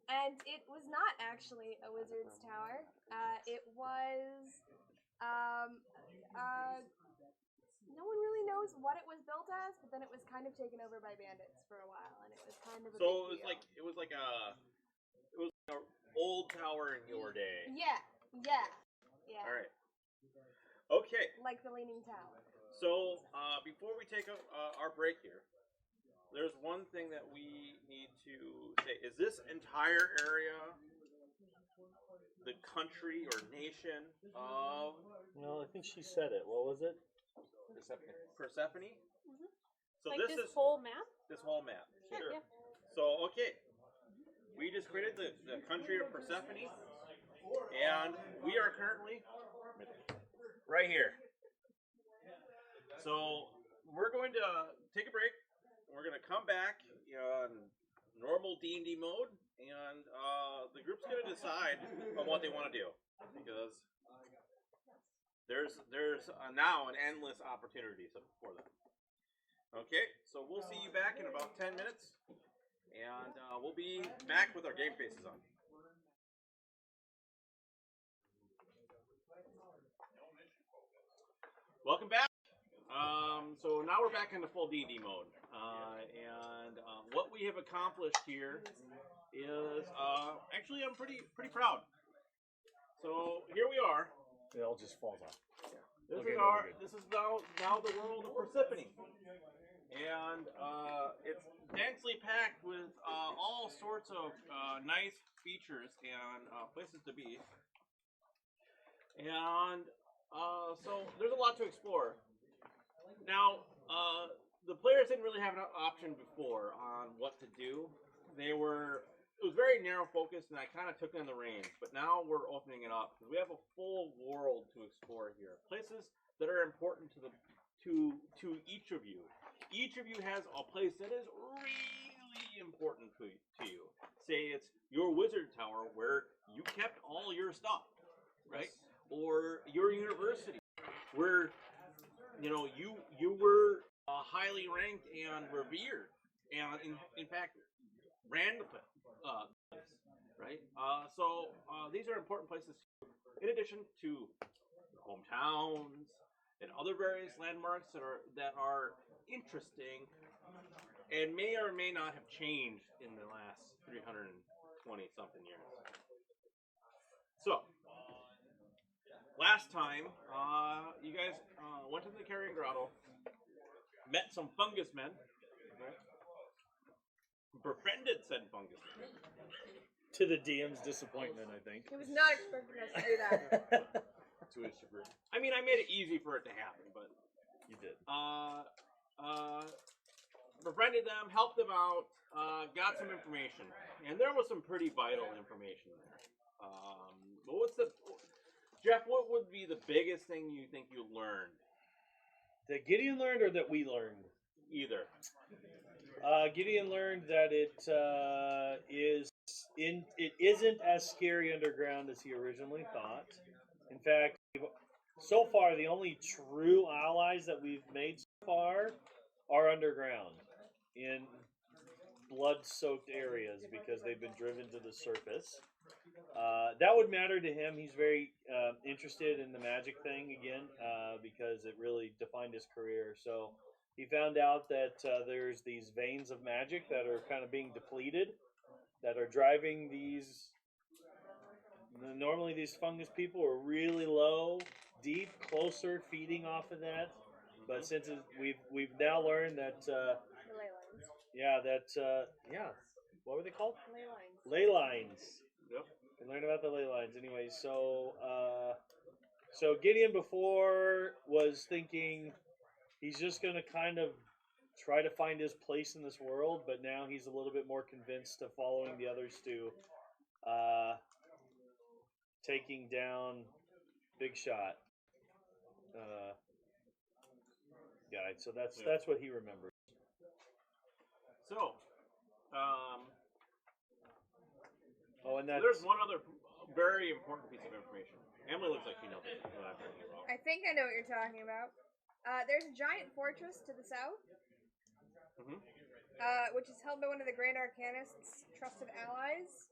And it was not actually a wizard's tower. It was, no one really knows what it was built as, but then it was kind of taken over by bandits for a while, and it was kind of a So big it was like a old tower in your day. Yeah. All right. Okay. Like the Leaning Tower. So before we take our break here, there's one thing that we need to say. Is this entire area the country or nation of Well, I think she said it. What was it? Persephone? Mhm. So Like this this is whole map? this whole map. Sure. Yeah. So okay, we just created the country of Persephone, and we are currently right here. So we're going to take a break. We're going to come back in normal D&D mode, and the group's going to decide on what they want to do, because there's now an endless opportunity for them. Okay, so we'll see you back in about 10 minutes, and we'll be back with our game faces on. Welcome back. So now we're back into full D&D mode, and what we have accomplished here is actually I'm pretty proud. So here we are. It all just falls off. This Okay, is no, we're good. this is now the world of Persephone, and it's densely packed with all sorts of nice features and places to be, and so there's a lot to explore. Now, the players didn't really have an option before on what to do. It was very narrow focused, and I kind of took in the reins. But now we're opening it up because we have a full world to explore here. Places that are important to each of you. Each of you has a place that is really important to you. Say it's your wizard tower where you kept all your stuff, right? Or your university where you were highly ranked and revered, and in fact ran the place, right? So these are important places, in addition to hometowns and other various landmarks that are interesting and may or may not have changed in the last 320 something years. So, last time, you guys went to the Carrion Grotto, met some fungus men, right? Befriended said fungus men. To the DM's disappointment, I think. He was not expecting us to do that. To his chagrin. I mean, I made it easy for it to happen, but You did. befriended them, helped them out, got some information, and there was some pretty vital information there. But Jeff? What would be the biggest thing you think you learned? That Gideon learned, or that we learned? Either. Gideon learned that it isn't as scary underground as he originally thought. In fact, so far the only true allies that we've made so far are underground in blood-soaked areas because they've been driven to the surface. That would matter to him. He's very interested in the magic thing again because it really defined his career. So he found out that there's these veins of magic that are kind of being depleted, that are driving these. Normally, these fungus people are really low, deep, closer, feeding off of that. But since we've now learned that, The ley lines. what were they called? Ley lines. Ley lines. Yep. We learned about the ley lines, anyway. So Gideon before was thinking he's just going to kind of try to find his place in this world, but now he's a little bit more convinced of following the others to taking down Big Shot guy. So that's what he remembers. So, Oh, and that's there's one other very important piece of information. Emily looks like she knows what I'm talking about. I think I know what you're talking about. There's a giant fortress to the south, which is held by one of the Grand Arcanist's trusted allies,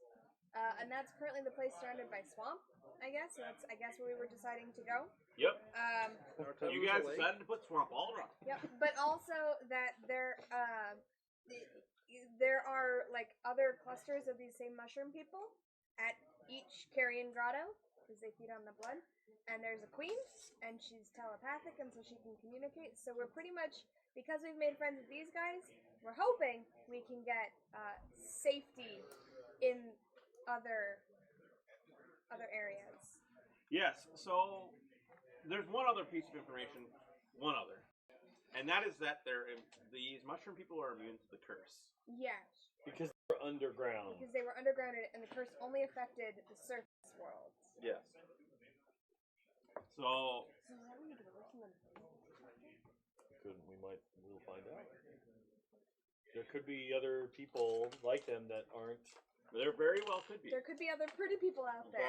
and that's currently the place surrounded by swamp. I guess so. That's where we were deciding to go. Yep. Narto's You guys Lake. decided to put swamp all around. Yep, but also that there are like other clusters of these same mushroom people at each Carrion Grotto because they feed on the blood. And there's a queen, and she's telepathic, and so she can communicate. So we're pretty much, because we've made friends with these guys, we're hoping we can get safety in other areas. Yes. So there's one other piece of information, and that is that these mushroom people are immune to the curse. Yes, because they're underground. because they were underground, and the curse only affected the surface worlds. Yes. So We'll find out. There could be other people like them that aren't. there very well could be. There could be other pretty people out there.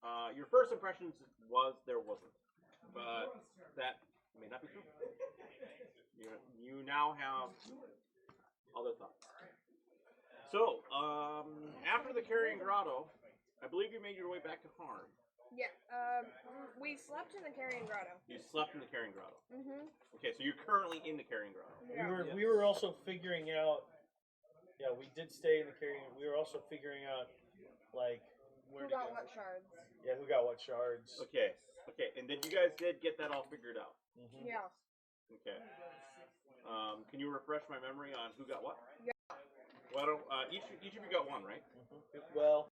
But your first impressions was there wasn't. But that may not be true. You now have other thoughts. So, after the Carrion Grotto, I believe you made your way back to Harm. Yeah, we slept in the Carrion Grotto. You slept in the Carrion Grotto. Mm-hmm. Okay, so you're currently in the Carrion Grotto. Yeah. We were also figuring out. Yeah, we did stay in the Carrion. We were also figuring out, like, Who got what shards? who got what shards. Okay, and then you guys did get that all figured out. Mm-hmm. Yeah. Okay. Can you refresh my memory on who got what? Yeah. Why don't each of you got one, right? Well,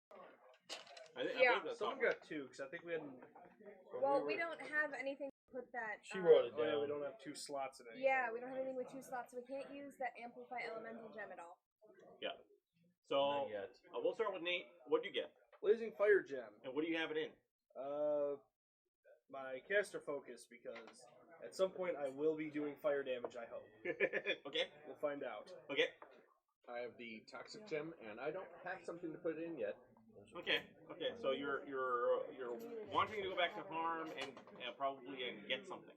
I Yeah. believe that's Someone all. got two, because I think we had. Well, we don't have anything to put that. she wrote it Oh, yeah, down. we don't have two slots in it. Yeah, we don't have anything with 2 slots, so we can't use that Amplify Elemental Gem at all. Yeah. So Not yet. we'll start with Nate. What do you get, Blazing Fire Gem. and what do you have it in? My caster focus, because at some point I will be doing fire damage, I hope. Okay. We'll find out. Okay. I have the toxic gem, and I don't have something to put in yet. Okay. So you're wanting to go back to Harm and probably get something.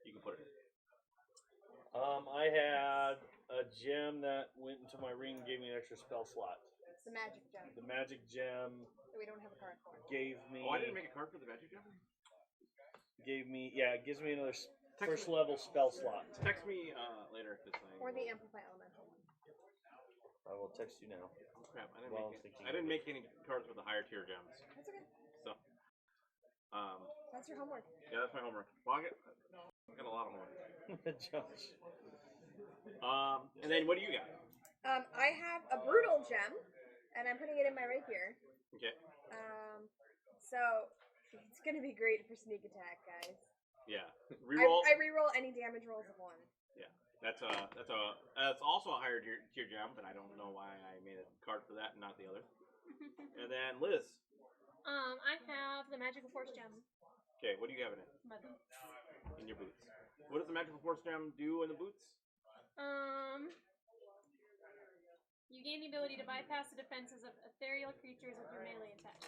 You can put it in. I had a gem that went into my ring and gave me an extra spell slot. It's the Magic Gem The magic gem that we don't have a card for. gave me. Oh, I didn't make a card for the magic gem. It gives me another first level spell slot. Text me later if it's Or the Amplify Elemental. text you now. Crap, Well, thinking I didn't of make any cards with the higher tier gems. That's okay. So, That's your homework. yeah, that's my homework. Well, I got a lot of homework. Josh. And then what do you got? I have a brutal gem, and I'm putting it in my rapier. Okay. So it's gonna be great for sneak attack, guys. Yeah. Reroll. I reroll any damage rolls of 1. Yeah. That's also a higher tier gem, but I don't know why I made a card for that and not the other. And then Liz. I have the Magical Force Gem. Okay, what do you have in it? My boots. In your boots. What does the Magical Force Gem do in the boots? You gain the ability to bypass the defenses of ethereal creatures with your melee attacks.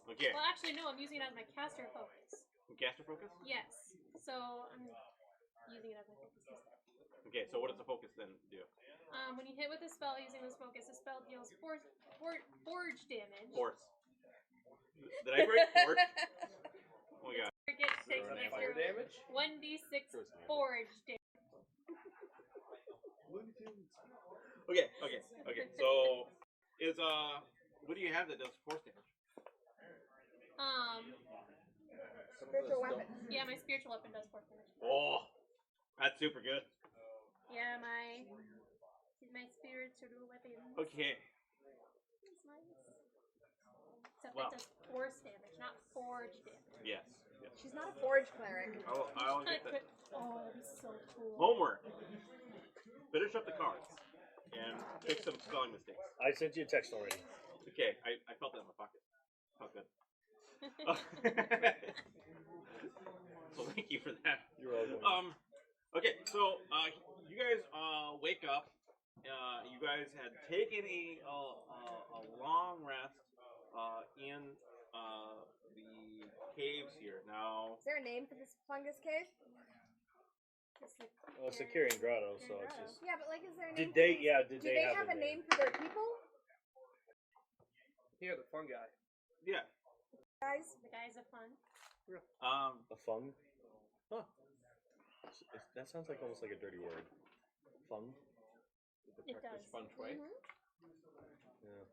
Okay. Well, actually, no. I'm using it as my caster focus. Caster focus? Yes. So I'm using it as my focus instead. Okay, so what does the focus then do? When you hit with a spell using this focus, the spell deals forge damage. Force. Did I break force? Oh my god. Target takes an extra Fire damage? 1d6 forge damage. Okay. So is what do you have that does force damage? Spiritual weapon. Yeah, my spiritual weapon does force damage. Oh, that's super good. Yeah, my spiritual weapon. Okay. It's nice. Except Wow. it does force damage, not forge damage. Yes. She's not a forge cleric. I'll get that. Oh, that'd be so cool. Homework. Finish up the cards and fix some spelling mistakes. I sent you a text already. Okay, I felt that in my pocket. Felt good. So thank you for that. You're welcome. Okay, so you guys wake up. You guys had taken a long rest in the caves here. Now, Is there a name for this fungus cave? Well, it's a Kyrian grotto, so it's just. Yeah, but like, is there a Did name? they? For Yeah. Did Do they have a name for their people? Here, the fungi. yeah. Guys, The guys are fun. A fung? Huh. That sounds like almost like a dirty word. Fung? It does. Fun way. Yeah.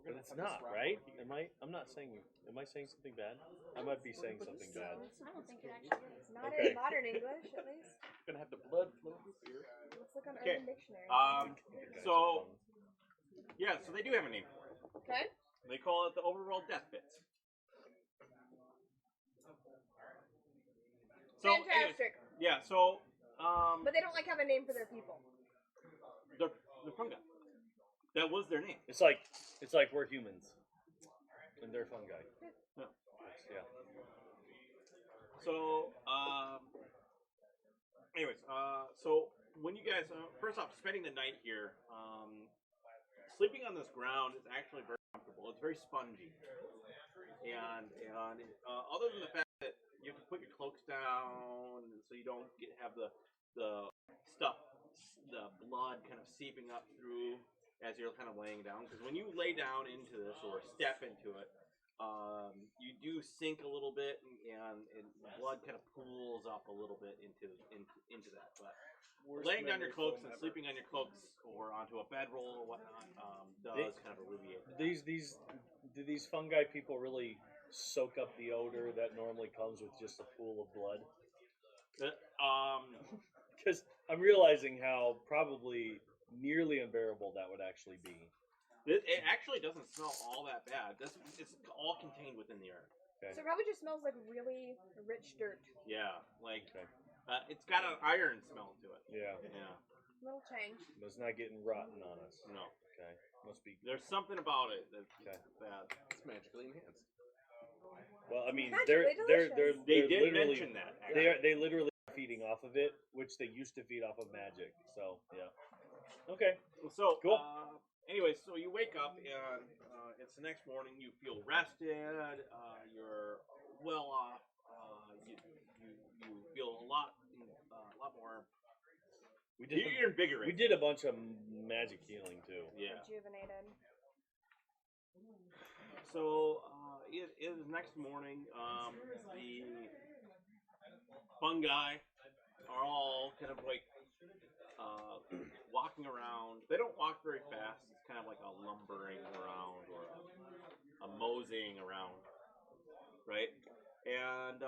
But it's not, right? I'm not saying. Am I saying something bad? I might be saying something bad. I don't think it actually is. not Okay. in modern English, at least. Gonna have to blood flow here. Let's look on Okay. Urban Dictionary. The guys So- are fung. Yeah, so they do have a name for it. Okay. They call it the overworld death pits. So, anyways, Fantastic. yeah, so But they don't like have a name for their people. the fungi. That was their name. It's like we're humans, and they're fungi. Yeah. Yeah. So, anyways, so when you guys, first off, spending the night here, sleeping on this ground is actually very comfortable. It's very spongy, and other than the fact that you have to put your cloaks down so you don't have the stuff, the blood kind of seeping up through as you're kind of laying down. Because when you lay down into this or step into it, you do sink a little bit, and the blood kind of pools up a little bit into that. But laying down your cloaks and sleeping on your cloaks or onto a bedroll or whatnot does kind of alleviate that. Do these fungi people really soak up the odor that normally comes with just a pool of blood? Because I'm realizing how probably nearly unbearable that would actually be. It actually doesn't smell all that bad. It's all contained within the earth. Okay. So it probably just smells like really rich dirt. Yeah, like Okay. it's got an iron smell to it. Yeah. Yeah, Little change. But it's not getting rotten on us. no, Okay. Must be. there's something about it that's Okay. bad. It's magically enhanced. Well, I mean, Magically they're delicious. They they're did literally mention that. they literally are feeding off of it, which they used to feed off of magic. So yeah. Okay. So, Cool. Anyway, so you wake up and it's the next morning. You feel rested. You're well off. You feel a lot more. You're invigorated. We did a bunch of magic healing too. Yeah. Rejuvenated. So it is next morning. The fungi are all kind of like walking around. They don't walk very fast. It's kind of like a And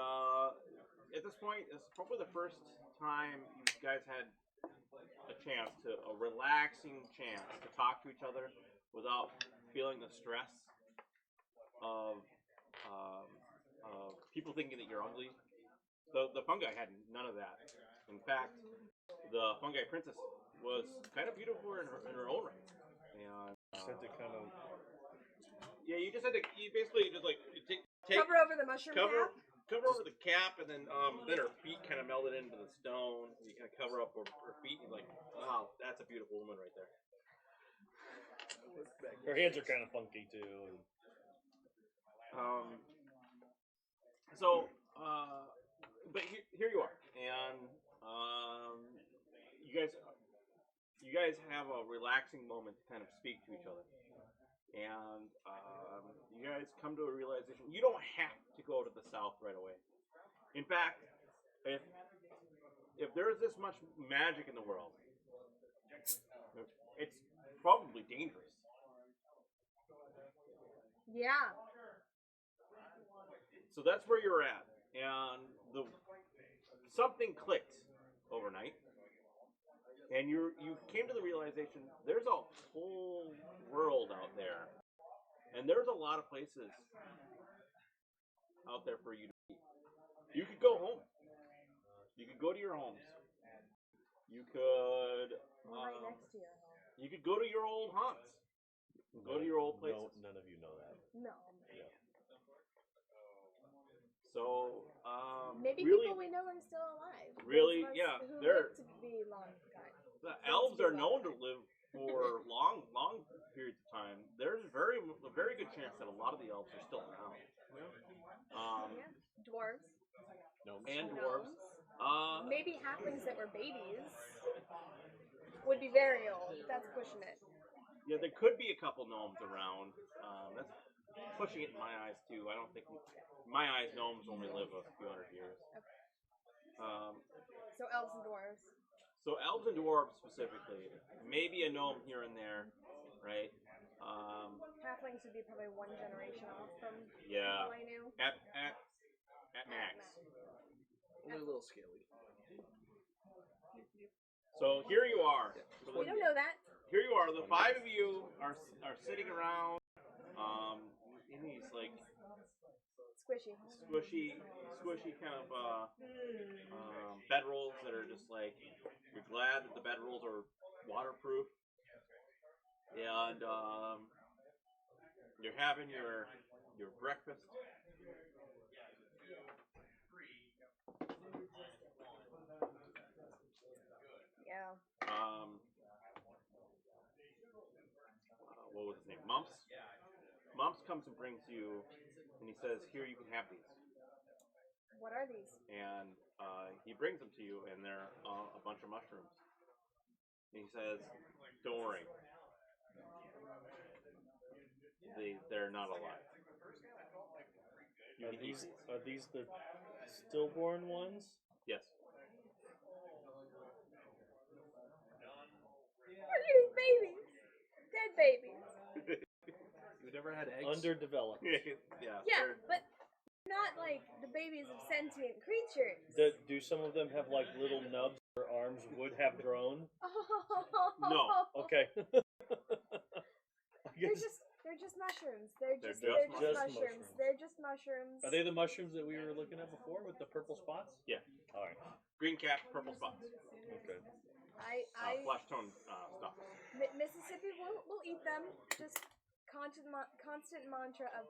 at this point, it's probably the first time you guys had a relaxing chance to talk to each other without feeling the stress of people thinking that you're ugly. The fungi had none of that. In fact, the fungi princess was kind of beautiful in her own right. And Just had to kind of. yeah, you basically just like take Cover over the mushroom cap. cover over the cap, and then her feet kind of melded into the stone. And you kind of cover up her feet, and like, wow, that's a beautiful woman right there. Her hands are kind of funky too. But here you are, and you guys have a relaxing moment to kind of speak to each other, and you guys come to a realization you don't have to go to the south right away. In fact, if there's this much magic in the world, it's probably dangerous. Yeah. So that's where you're at, and something clicked overnight, and you came to the realization there's a whole world out there, and there's a lot of places out there for you to be. You could go home. You could go to your homes. You could. Right next to your home. You could go to your old haunts. Go to your old places. No, none of you know that. No. Yeah. So, Maybe really, people we know are still alive. Really, Those of us yeah, who they're- live to be long time. the elves are known to live for long periods of time. There's a very good chance that a lot of the elves are still around. Yeah. Dwarves. And dwarves. Gnomes. Maybe halflings that were babies would be very old. That's pushing it. Yeah, there could be a couple gnomes around. That's pushing it in my eyes too. I don't think in my eyes gnomes only live a few hundred years. Okay. So elves and dwarves. So elves and dwarves specifically, maybe a gnome here and there, right? Halflings would be probably one generation off from Yeah. people I knew. At max. Only a little scaly. So here you are. We don't know that. Here you are. The five of you are sitting around in these like Squishy. squishy kind of bedrolls that are just like you're glad that the bedrolls are waterproof, and you're having your breakfast. Yeah. What was his name? Mumps. Mumps comes and brings you, and he says, "Here, you can have these." What are these? And he brings them to you, and they're a bunch of mushrooms. And he says, "Don't worry, they're not alive." You can eat these. Are these the stillborn ones? Yes. Are these babies? Dead babies. You never had eggs? Underdeveloped. Yeah. Yeah, but not like the babies of sentient creatures. Do some of them have like little nubs their arms would have grown? No. Okay. They're just mushrooms. They're just just mushrooms. mushrooms. They're just mushrooms. Are they the mushrooms that we were looking at before with the purple spots? Yeah. All right. Green cap, purple spots. Okay. Flesh tone stuff. Mississippi will eat them. Just constant mantra of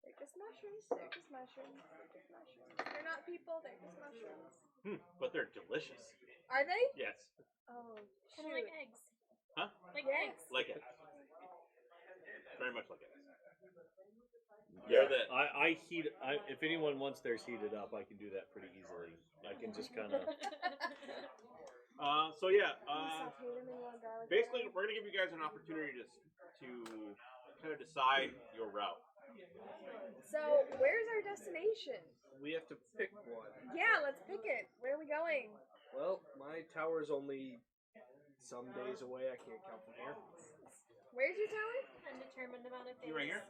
they're just mushrooms. They're just mushrooms. They're just mushrooms. They're not people. They're just mushrooms. But they're delicious. Are they? Yes. Oh, Kind of like eggs. Huh? Like Yes. eggs. Like it. Very much like it. Yeah. They're I heat. If anyone wants theirs heated up, I can do that pretty easily. I can just kind of. So yeah. Saute them in a little garlic Basically, butter. we're gonna give you guys an opportunity to kind of decide your route. So, where's our destination? We have to pick one. Yeah, let's pick it. Where are we going? Well, my tower's only some days away. I can't count from here. Where's your tower? Undetermined amount of days. You right here?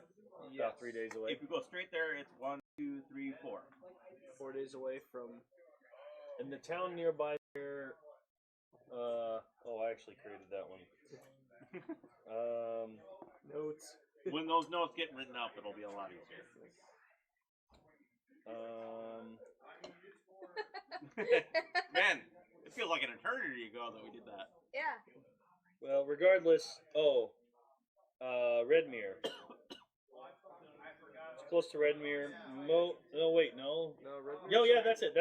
About 3 days away. If you go straight there, it's 1, 2, 3, 4. 4 days away from. And the town nearby here. I actually created that one. Notes. When those notes get written up, it'll be a lot easier. Man, it feels like an eternity ago that we did that. Yeah. Well, regardless. Redmere. It's close to Redmere. No, wait, no. No, Red. No, yeah, that's it.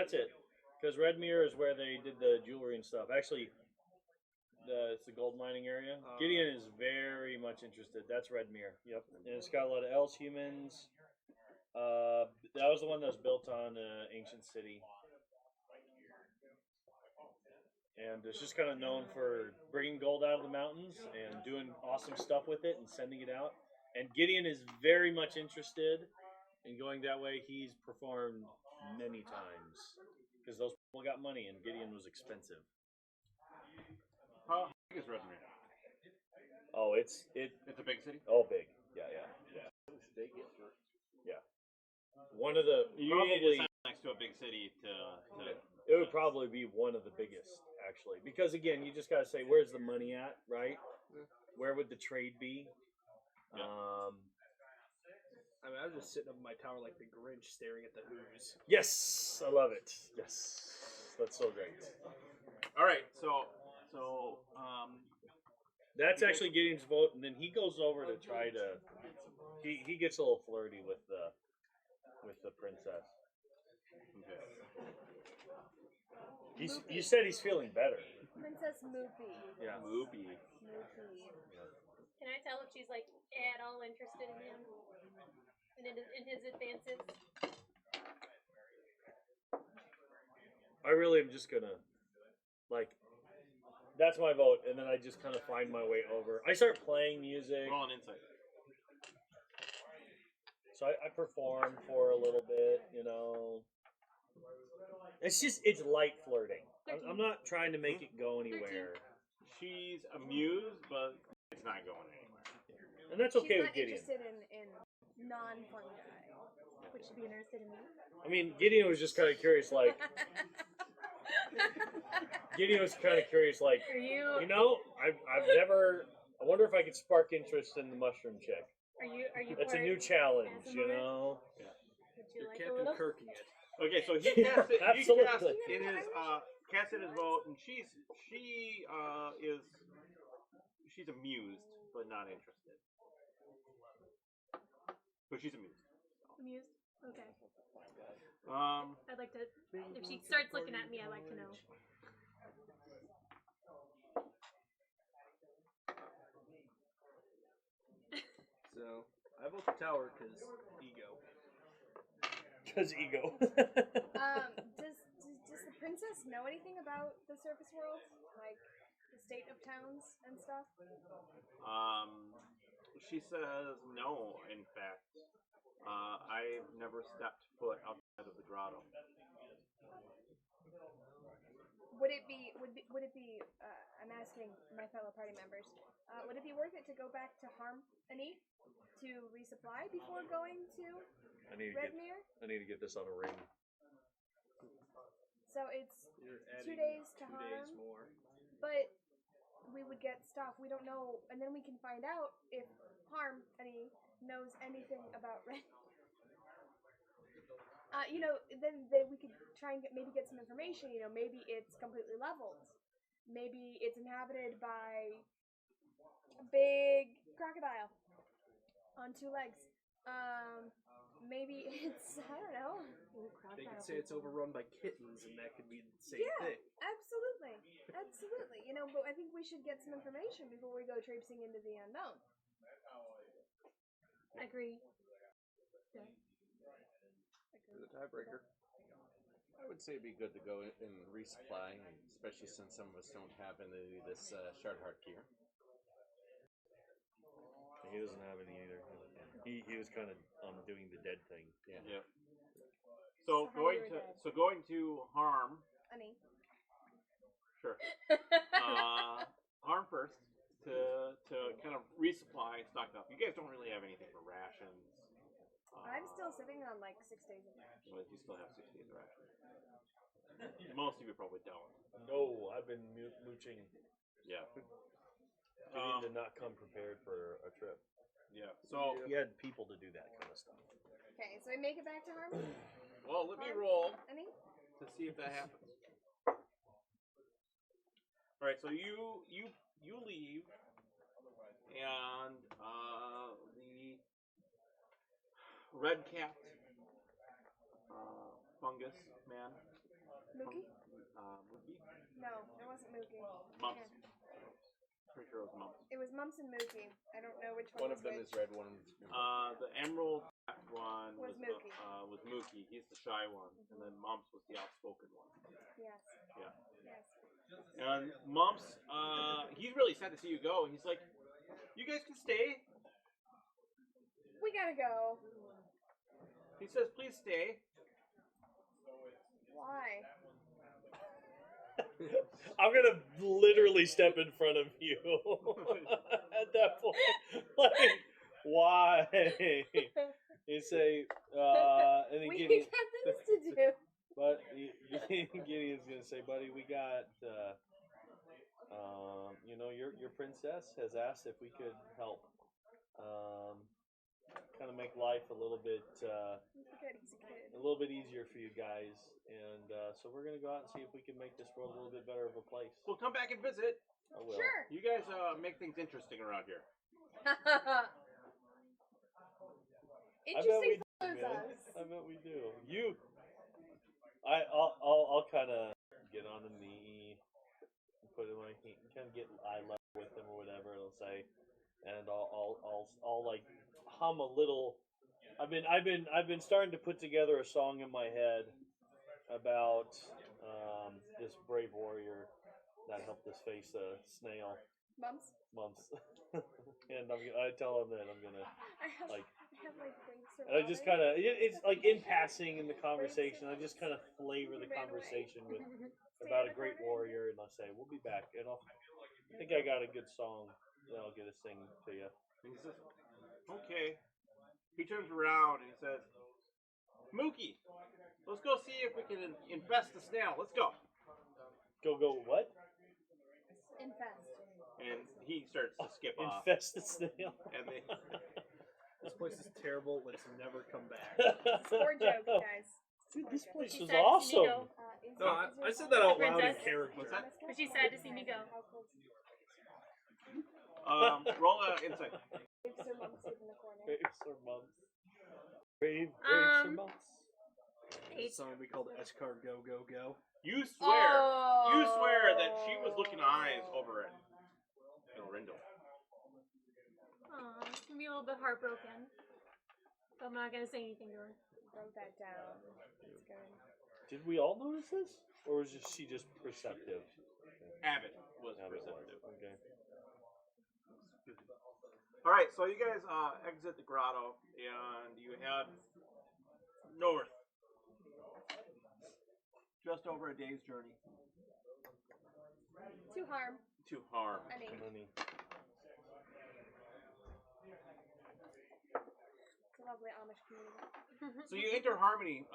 Because Redmere is where they did the jewelry and stuff. Actually, it's the gold mining area. Gideon is very much interested. That's Redmere. Yep. And it's got a lot of Else humans. That was the one that was built on ancient city. And it's just kind of known for bringing gold out of the mountains and doing awesome stuff with it and sending it out. And Gideon is very much interested in going that way. He's performed many times because those people got money and Gideon was expensive. How big is Redmere? Oh, it's a big city. Oh, big. Yeah. One of the You probably need to sign next to a big city to it would probably be one of the biggest actually because again you just got to say where's the money at, right? Where would the trade be? Yeah. I mean, I was just sitting up in my tower like the Grinch, staring at the ooze. Yes, I love it. Yes, that's so great. All right, so That's actually Gideon's vote, and then he goes over to try to. He gets a little flirty with the princess. okay. You said he's feeling better. Princess Moopy. Yeah. Moopy. Moopy. Can I tell if she's like at all interested in him and in his advances? I really am just gonna that's my vote, and then I just kind of find my way over. I start playing music. Roll an insight. So I perform for a little bit, It's light flirting. I'm not trying to make it go anywhere. She's amused, but it's not going anywhere. And that's okay She's with not Gideon. interested in non-fungi. Would she be interested in me? I mean, Gideon was just kind of curious, Gideon was kind of curious, Are you? I've never. I wonder if I could spark interest in the mushroom chick. Are you? That's a for new challenge, Asimov? you know. Would you like a Captain little? Kirking it. Okay, so he cast it. He Absolutely. cast in his vote, and she's amused but not interested. But she's amused. Amused? Okay. Um, I'd like to. If she starts looking at me, I'd like to know. So I vote the tower because ego. Because ego. Does the princess know anything about the surface world, like the state of towns and stuff? she says no. In fact, I've never stepped foot outside of the grotto. Would it be? I'm asking my fellow party members. Would it be worth it to go back to Harmony to resupply before going to I need to get this on a ring. So it's You're 2 adding days to 2 Harm, days more. but we would get stuff. We don't know, and then we can find out if Harmony knows anything about Red. Then we could try and maybe get some information. Maybe it's completely leveled. Maybe it's inhabited by a big crocodile on 2 legs. Maybe it's, I don't know. They could say it's overrun by kittens, and that could be the same thing. Absolutely. But I think we should get some information before we go traipsing into the unknown. Agree. Yeah. For the tiebreaker, I would say it'd be good to go and resupply, especially since some of us don't have any of this Shardheart gear. He doesn't have any either. He was kind of doing the dead thing. Yeah. So how you were dead. going to Harm. Honey. Sure. Harm first to kind of resupply and stock up. You guys don't really have anything for rations. I'm still sitting on like 6 days of that. Well, you still have 6 days of action. Most of you probably don't. No, I've been mooching. Yeah. Getting to not come prepared for a trip. Yeah. So, You had people to do that kind of stuff. Okay, so we make it back to Harmony? well, let me roll Any? to see if that happens. All right. So you leave, and the red-capped fungus man. Mookie? Mookie? No, it wasn't Mookie. Mumps. Yeah. Pretty sure it was Mumps. It was Mumps and Mookie. I don't know which One one was of them which. is red, one is green. The emerald one Was was Mookie. was Mookie. He's the shy one, and then Mumps was the outspoken one. Yes. Yeah. Yes. And Mumps, he's really sad to see you go, and he's like, "You guys can stay." We gotta go. He says, "Please stay." Why? I'm gonna literally step in front of you at that point. Like, why? You say, and then We Gideon, got things to do. but Gideon's gonna say, buddy, we got, you know, your princess has asked if we could help, kind of make life a little bit, He's a good, he's a kid. a little bit easier for you guys, and so we're gonna go out and see if we can make this world a little bit better of a place. Well, come back and visit. I will. Sure. You guys make things interesting around here. Interesting I bet we do, follows man. us. I bet we do. I'll kind of get on a knee, put in my kind of get eye level with them or whatever it'll say, and I'll like hum a little. I've been starting to put together a song in my head about this brave warrior that helped us face a snail. Mumps? Mumps. And I tell him that I'm gonna I have like. grapes or And I just kind of, it's like in passing in the conversation, I just kind of flavor the conversation with about a great warrior, and I'll say, we'll be back. And I think I got a good song that I'll get to sing to you. And he says, "Okay." He turns around and he says, "Mookie, let's go see if we can infest the snail. Let's go." Go, what? Infest. And he starts to skip off. Infest the snail. And they, This place is terrible. Let's never come back. Score joke, guys. Dude, this place She is said to see me awesome. go. No, I said that out loud in Princess. character. what's that? But she's sad to see me go. Roll an insight. Grapes or mumps in the corner. Grapes or months. Grapes or months. 8. Song we called Eshkar Go Go Go. You swear Oh. that she was looking eyes over at Elrindle. Aw, it's gonna be a little bit heartbroken. But I'm not gonna say anything to her. Wrote that down. That's good. Did we all notice this? Or was she just perceptive? Abbott was Abbott was, perceptive. okay. All right, so you guys exit the grotto and you head north, just over a day's journey To harm. to Harm. Any. Money. It's a lovely Amish community. So you enter Harmony.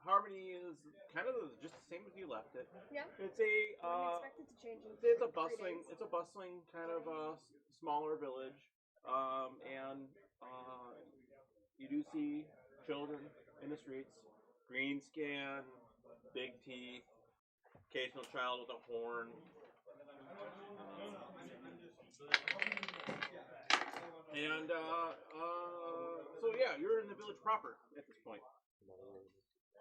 Harmony is kind of just the same as you left it. Yeah. It's a Wouldn't expect it to change in it's a 3 bustling days. it's a bustling kind of smaller village, and you do see children in the streets, green skin, big teeth, occasional child with a horn. And so yeah, you're in the village proper at this point.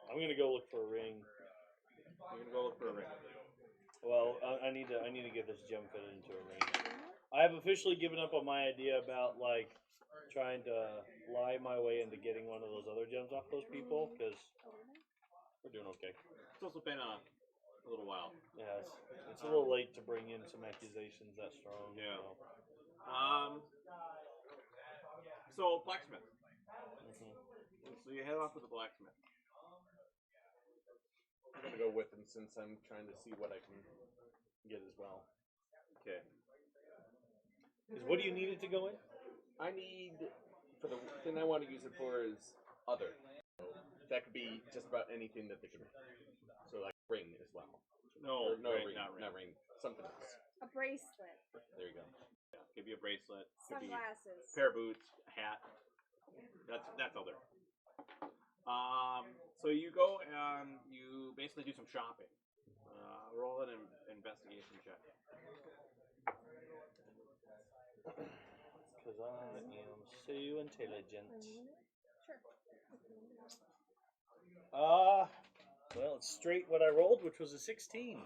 I'm gonna go look for a ring. You're gonna go look for a ring. Well, I need to get this gem fitted into a ring. I have officially given up on my idea about like trying to lie my way into getting one of those other gems off those people because we're doing okay. It's also been a little while. Yeah, it's a little late to bring in some accusations that strong. Yeah. So. So blacksmith. Mhm. So you head off to the blacksmith. I'm gonna go with him since I'm trying to see what I can get as well. Okay. What do you need it to go in? I need for the thing I want to use it for is other. That could be just about anything that they can. So like ring as well. No, Or no ring, ring, not ring. something else. A bracelet. There you go. Yeah, could be a bracelet. Could be Sunglasses. pair of boots, a hat. That's other. So you go and you basically do some shopping. Roll an investigation check. Because I am so intelligent. Sure. Well, it's straight what I rolled, which was a 16.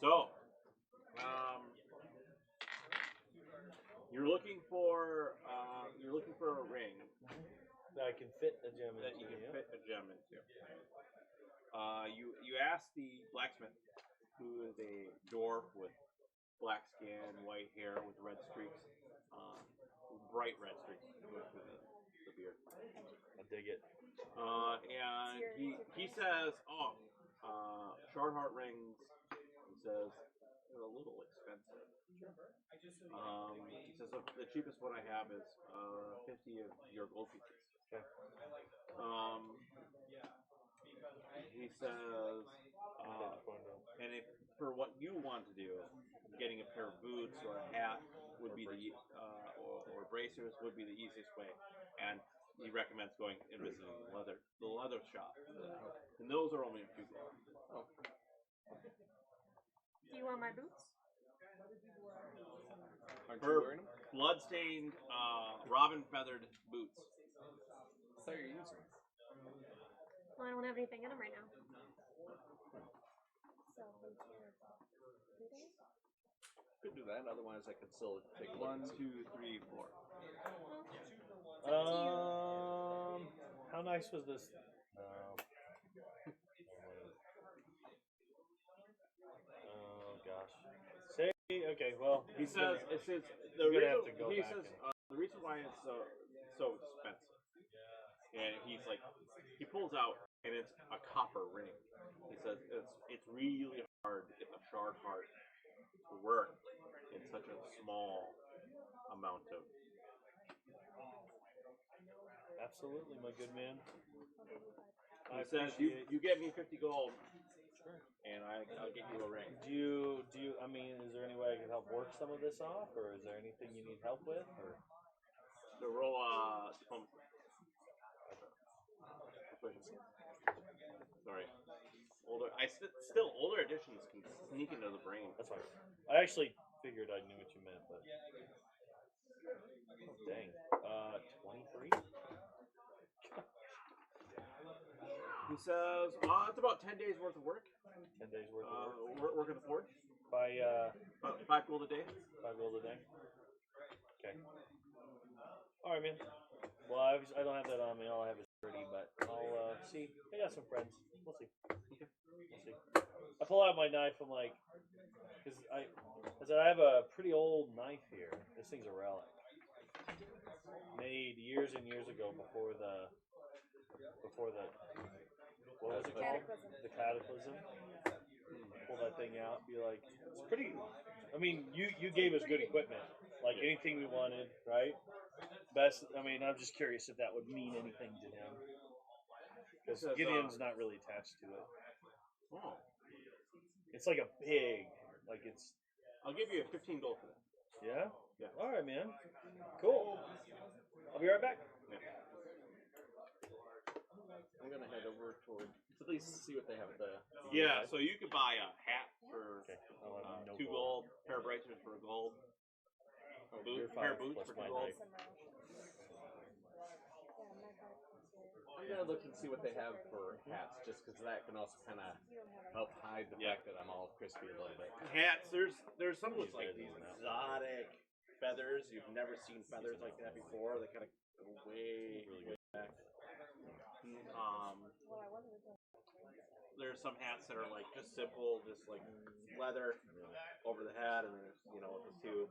So, you're looking for a ring That I can fit a gem that into, you can yeah. fit a gem into. You ask the blacksmith, who is a dwarf with black skin, white hair with red streaks, bright red streaks going through the beard. I dig it. And he says, short heart rings. He says they're a little expensive. He says the cheapest one I have is 50 of your gold pieces. Okay. He says, and if for what you want to do, getting a pair of boots or a hat would be or bracers would be the easiest way, and he recommends going and visiting the leather shop, and those are only a few gold. Do you want my boots? Aren't you Her wearing them? bloodstained, robin feathered boots. I thought you were using them. Well, I don't have anything in them right now. So we can do that. Could do that. Otherwise, I could still take a look. 1, 2, 3, 4. How nice was this? Oh gosh. Say okay. Well, He says it's the gonna reason. have to go He back says and- the reason why it's so expensive, and he's like, he pulls out and it's a copper ring. He says it's really hard to get the shard heart to work in such a small amount of. Absolutely, my good man. He I says appreciate. you get me 50 gold, Sure. and I'll get you a ring. Do you? I mean, is there any way I can help work some of this off, or is there anything you need help with, or? So roll diplomacy. Sorry. Still older editions can sneak into the brain. That's fine. I actually figured I knew what you meant, but oh, dang. 23. He says it's about 10 days worth of work. 10 days worth of work. Work at the forge. By About 5 gold a day. 5 gold a day. Okay. All right, man. Well, I don't have that on me. All I have is 30, but I'll see. I got some friends. We'll see. Okay. We'll see. I pull out my knife. I'm like, because I have a pretty old knife here. This thing's a relic, made years and years ago before the what was it called? Cataclysm. The Cataclysm. Pull that thing out. Be like, it's pretty. I mean, you gave us good equipment, like anything we wanted, right? Best. I mean, I'm just curious if that would mean anything to him, because Says, Gideon's not really attached to it. Oh. It's like a big, like it's. I'll give you 15 gold for that. Yeah. Yeah. All right, man. Cool. I'll be right back. I'm gonna head over toward to at least see what they have at the. Yeah, so you could buy a hat for Okay. I'll have no 2 gold, pair of bracers for a gold, You're pair of 5 boots plus for my 2 gold. knife. I'm gonna look and see what they have for hats, just because that can also kind of help hide the fact that I'm all crispy a little bit. Hats, there's some with These like guys these on that one. exotic feathers. You've never seen feathers like that before. They kind of go way, way back. There's some hats that are like just simple, just like leather over the head, and there's the two.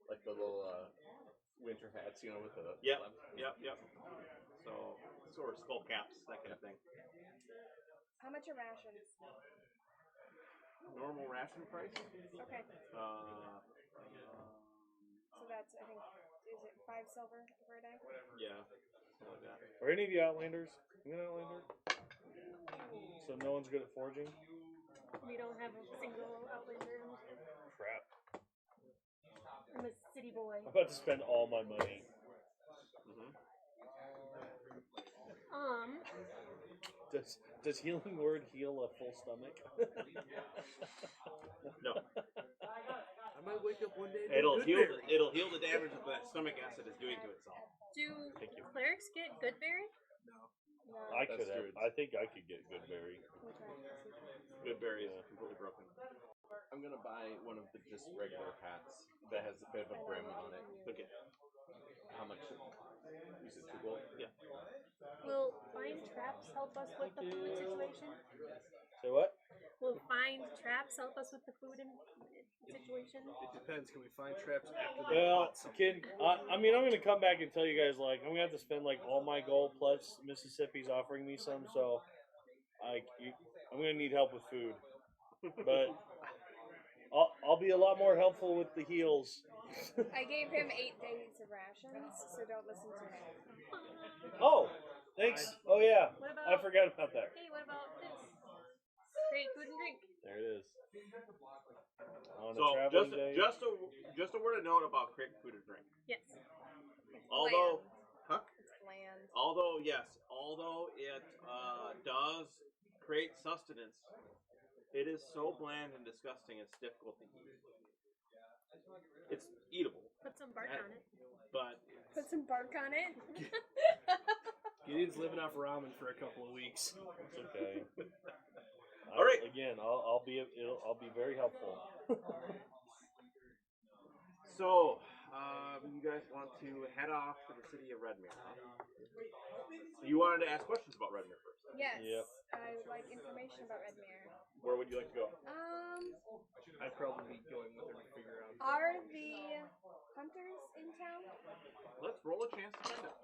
Like the little winter hats, with the. Yep. So sort of skull caps, that kind of thing. How much are rations? Normal ration price. Okay. that's, I think, is it 5 silver for a day? Yeah. Something like that. Are any of you Outlanders? You an Outlander? So no one's good at forging? We don't have a single Outlander in the ship. Crap. I'm a city boy. I'm about to spend all my money. Does healing word heal a full stomach? No. I might wake up one day. And It'll good heal. berry. It'll heal the damage that the stomach acid is doing to itself. Do Thank you. clerics get good berry? No. No. I That's could have. true. I think I could get good berry. We'll try it. Good berry is completely broken. I'm gonna buy one of the just regular hats that has a bit of a brim on it. Okay. How much? You said 2 gold? Yeah. Will find traps help us with the food situation? Say what? Will find traps help us with the food situation? It depends. Can we find traps after they Well, caught something? I mean, I'm gonna come back and tell you guys I'm gonna have to spend all my gold plus Mississippi's offering me some, so I'm gonna need help with food. But I'll be a lot more helpful with the heals. I gave him 8 days of rations, so don't listen to him. Oh, thanks. Oh yeah, What about? I forgot about that. Hey, what about this? Create food and drink. There it is. On a So traveling day. just a word of note about creating food and drink. Yes. Although, huh? It's bland. Although it does create sustenance, it is so bland and disgusting. It's difficult to eat. It's eatable, Put some bark on it. but Put some bark on it. Gideon's living off ramen for a couple of weeks. It's okay. All right. Again, I'll be very helpful. So, you guys want to head off to the city of Redmere? Huh? You wanted to ask questions about Redmere first. Yes. Yep. I would like information about Redmere. Where would you like to go? I'd probably be going with her to figure out. Are the hunters in town? Let's roll a chance to find out.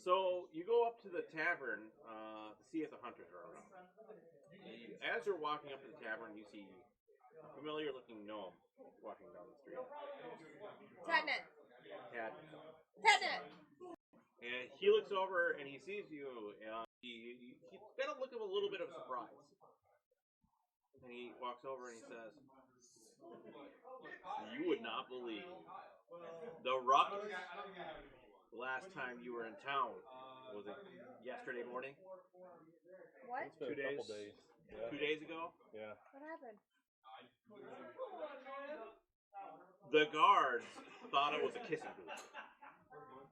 So you go up to the tavern to see if the hunters are around. As you're walking up to the tavern, you see a familiar-looking gnome walking down the street. Tadnet. Tadnet. And he looks over and he sees you. He's got a look of a little bit of surprise. And he walks over and he says, "You would not believe the ruckus last time you were in town. Was it yesterday morning? What? It's been a couple days. Yeah. 2 days ago? Yeah. What happened? The guards thought it was a kissing booth.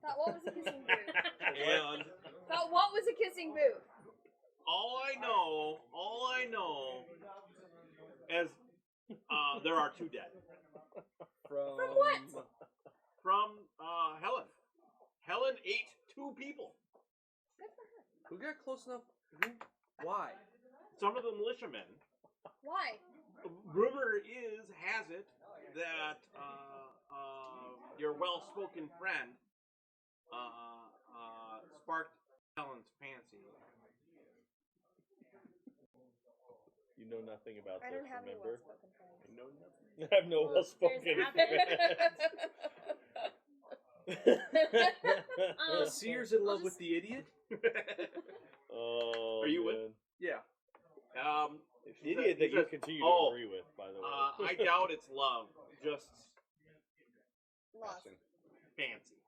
Thought what was a kissing booth? And Thought what was a kissing booth? all I know is there are 2 dead. From what? From Helen. Helen ate 2 people. Good for her. Who got close enough? Why? Some of the militiamen. Why? Rumor has it that your well-spoken friend sparked Helen's fancy. You know nothing about I this, don't have any remember? well-spoken friends. I know nothing. I have no well-spoken friends. Seer's in love with the idiot? Oh, Are you with? man. Yeah. Idiot that you continue to agree with, by the way. I doubt it's love. Just Lost. fancy.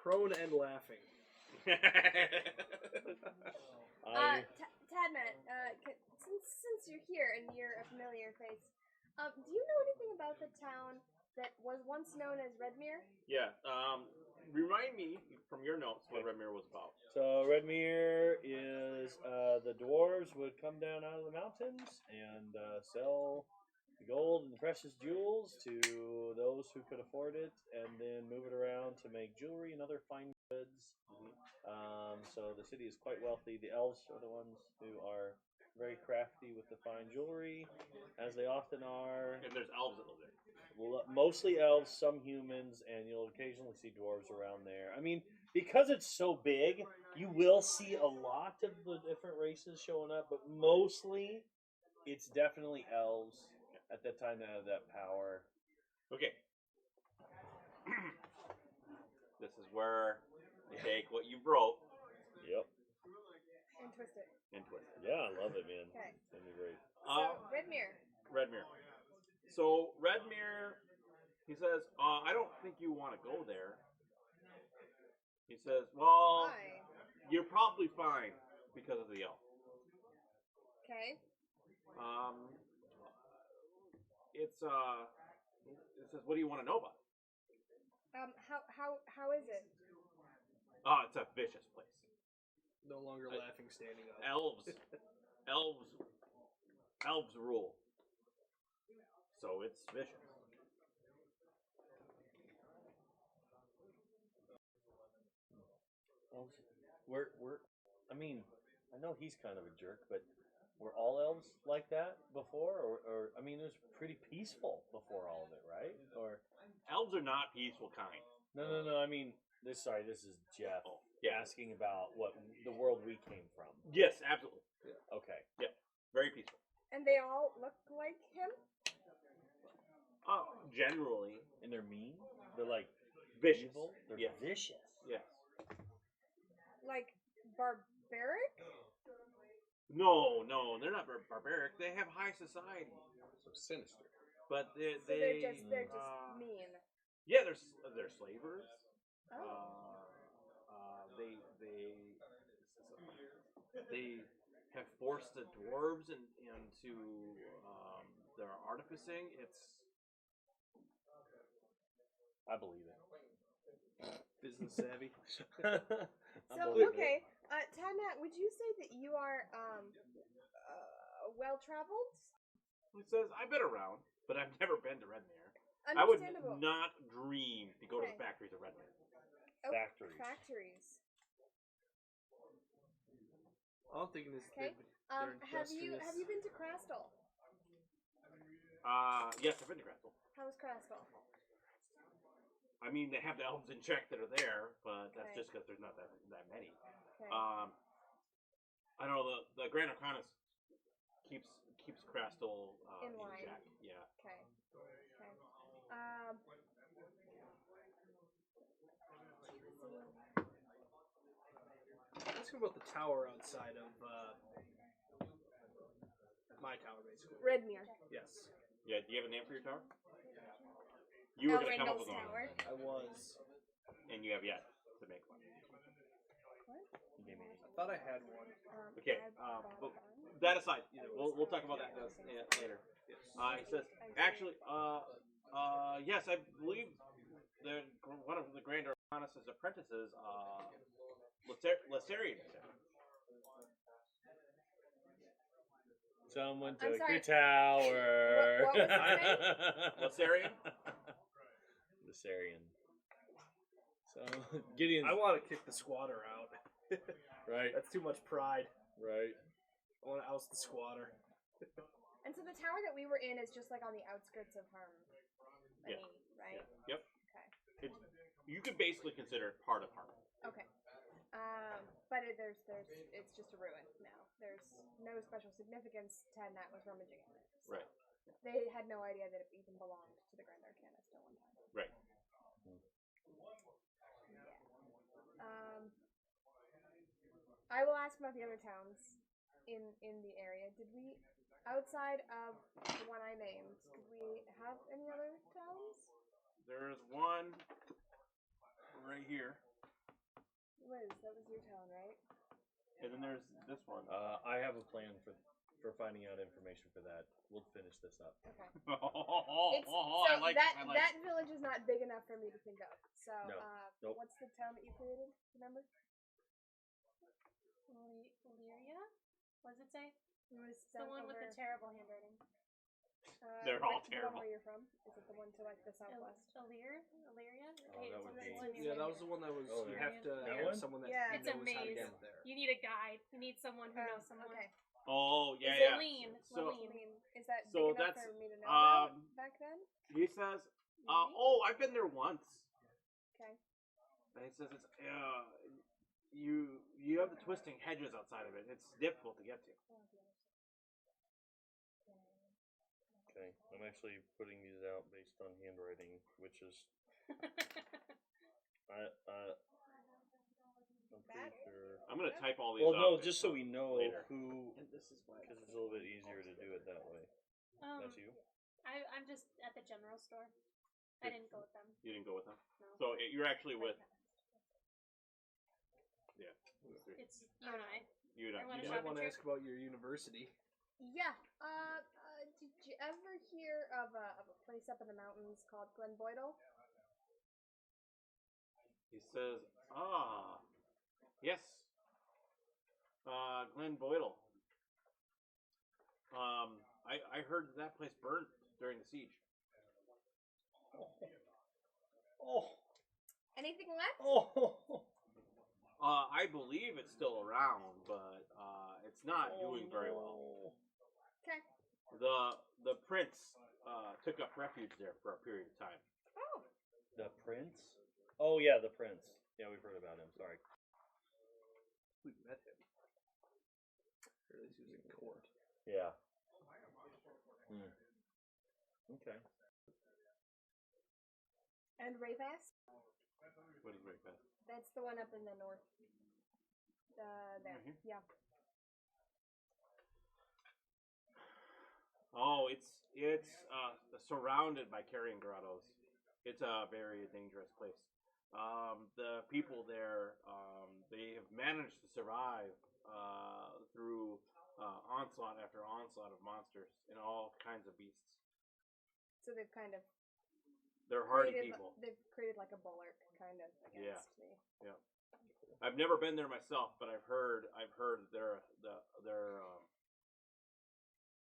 Prone and laughing. Tadnet, since you're here and you're a familiar face, do you know anything about the town that was once known as Redmere? Yeah. Remind me from your notes what Redmere was about. So Redmere is the dwarves would come down out of the mountains and sell the gold and the precious jewels to those who could afford it, and then move it around to make jewelry and other fine goods. So the city is quite wealthy. The elves are the ones who are very crafty with the fine jewelry, as they often are. And there's elves that live there. mostly elves, some humans, and you'll occasionally see dwarves around there. I mean, because it's so big, you will see a lot of the different races showing up, but mostly it's definitely elves at that time that have that power. Okay. This is where you take what you wrote Yep. And twist it. and twist it. Yeah, I love it, man. Okay. It's gonna be great. So, Redmere. Redmere. So Redmere, he says, I don't think you want to go there. He says, well, Why? you're probably fine because of the elf. Okay. It says, what do you want to know about it? How is it? Oh, it's a vicious place. No longer laughing, standing up. Elves rule. So it's vicious. Elves, I mean, I know he's kind of a jerk, but were all elves like that before? Or I mean, it was pretty peaceful before all of it, right? Or Elves are not peaceful kind. No. I mean, this is Jeff asking about what the world we came from. Yes, absolutely. Okay. Yeah, very peaceful. And they all look like him? Generally. And they're mean? They're like Vicious. evil? They're Yes. vicious. Yes. Like barbaric? No, they're not barbaric. They have high society. So sinister. But So they're just mean. Yeah, they're slavers. Oh. They have forced the dwarves into their artificing. I believe it. Business savvy. So okay, Tana, would you say that you are well traveled? He says, I've been around, but I've never been to Redmere. I would Understandable. not dream to go to the Okay. factories of Redmere. Oh, Factories. Factories. All I'm thinking is Okay. they're Have you industrious. been to Crastle? Yes, I've been to Grasshole. How was Crastle? I mean, they have the elves in check that are there, but that's Okay. just because there's not that many. Okay. I know the Grand Arcanus keeps Crastle In in line. check. Yeah. Okay. Okay. Let's go about the tower outside of my tower, basically. Redmere. Yes. Yeah. Do you have a name for your tower? You were gonna come up Elrindal's with one, Tower. I was. and you have yet to make one. I thought I had one. Okay. But that aside, we'll talk about that later. He says, actually, yes, I believe one of the Grand Arcanus' apprentices, Lestarian, is there. Someone I'm took sorry. your tower. What was his Lestarian? Lestarian. So Gideon's I want to kick the squatter out. right. That's too much pride. Right. I want to oust the squatter. And so the tower that we were in is just like on the outskirts of Harm. Yeah. Right? Yep. Okay. You could basically consider it part of Harmon. Okay. But it's just a ruin now. There's no special significance. Tadnat was rummaging in it. So Right. They had no idea that it even belonged to the Grand Arcanist at one time. Right. Yeah. I will ask about the other towns in the area. Did we, outside of the one I named, did we have any other towns? There's one right here, Liz, that was your town, right? and then there's this one. I have a plan for finding out information for that. We'll finish this up. Okay. I So like that it. that village is not big enough for me to think of. So, No. Nope. what's the town that you created? Remember? Lyria? What does it say? It was It's the one with the terrible handwriting. They're all The terrible. one where you're from? Is it the one to like the southwest? Illyria? Illyria? Oh, that would be- Yeah, that was the one that was. Oh, you yeah. have to That have one? someone that Yeah. It's a knows how to maze. get there. You need a guide. You need someone who knows someone. Okay. Oh yeah, Is yeah. it lean? So- Lean. Is that So big enough that's, for me to know about back then? He says, Maybe? "Oh, I've been there once." Okay. And he says, "It's you have the twisting hedges outside of it. It's difficult to get to." Okay, I'm actually putting these out based on handwriting, which is I'm pretty sure. I'm gonna type all these. Well, no, up just so we know later. who, And this is why. because it's a little bit easier to do it that way. That's you. I'm just at the general store. I didn't go with them. You didn't go with them, No. so you're actually with It's you and I. you. I wanna You shop might want to trip. ask about your university. Yeah. Did you ever hear of a place up in the mountains called Glen Boydell? He says, yes, Glenn Boydell. I heard that place burned during the siege. Oh, Anything left? oh, I believe it's still around, but it's not doing very well. Okay. The prince took up refuge there for a period of time. Oh. The prince? Oh yeah, the prince. Yeah, we've heard about him. Sorry. We met him. Or at least he was in court. Yeah. Okay. And Rayfast? What is right back? That's the one up in the north. There. Right here? Yeah. Oh, it's surrounded by carrion grottos. It's a very dangerous place. The people there, they have managed to survive through onslaught after onslaught of monsters and all kinds of beasts. So they've kind of They're hardy created, people. they've created like a bulwark kind of against me. Yeah. I've never been there myself, but I've heard they're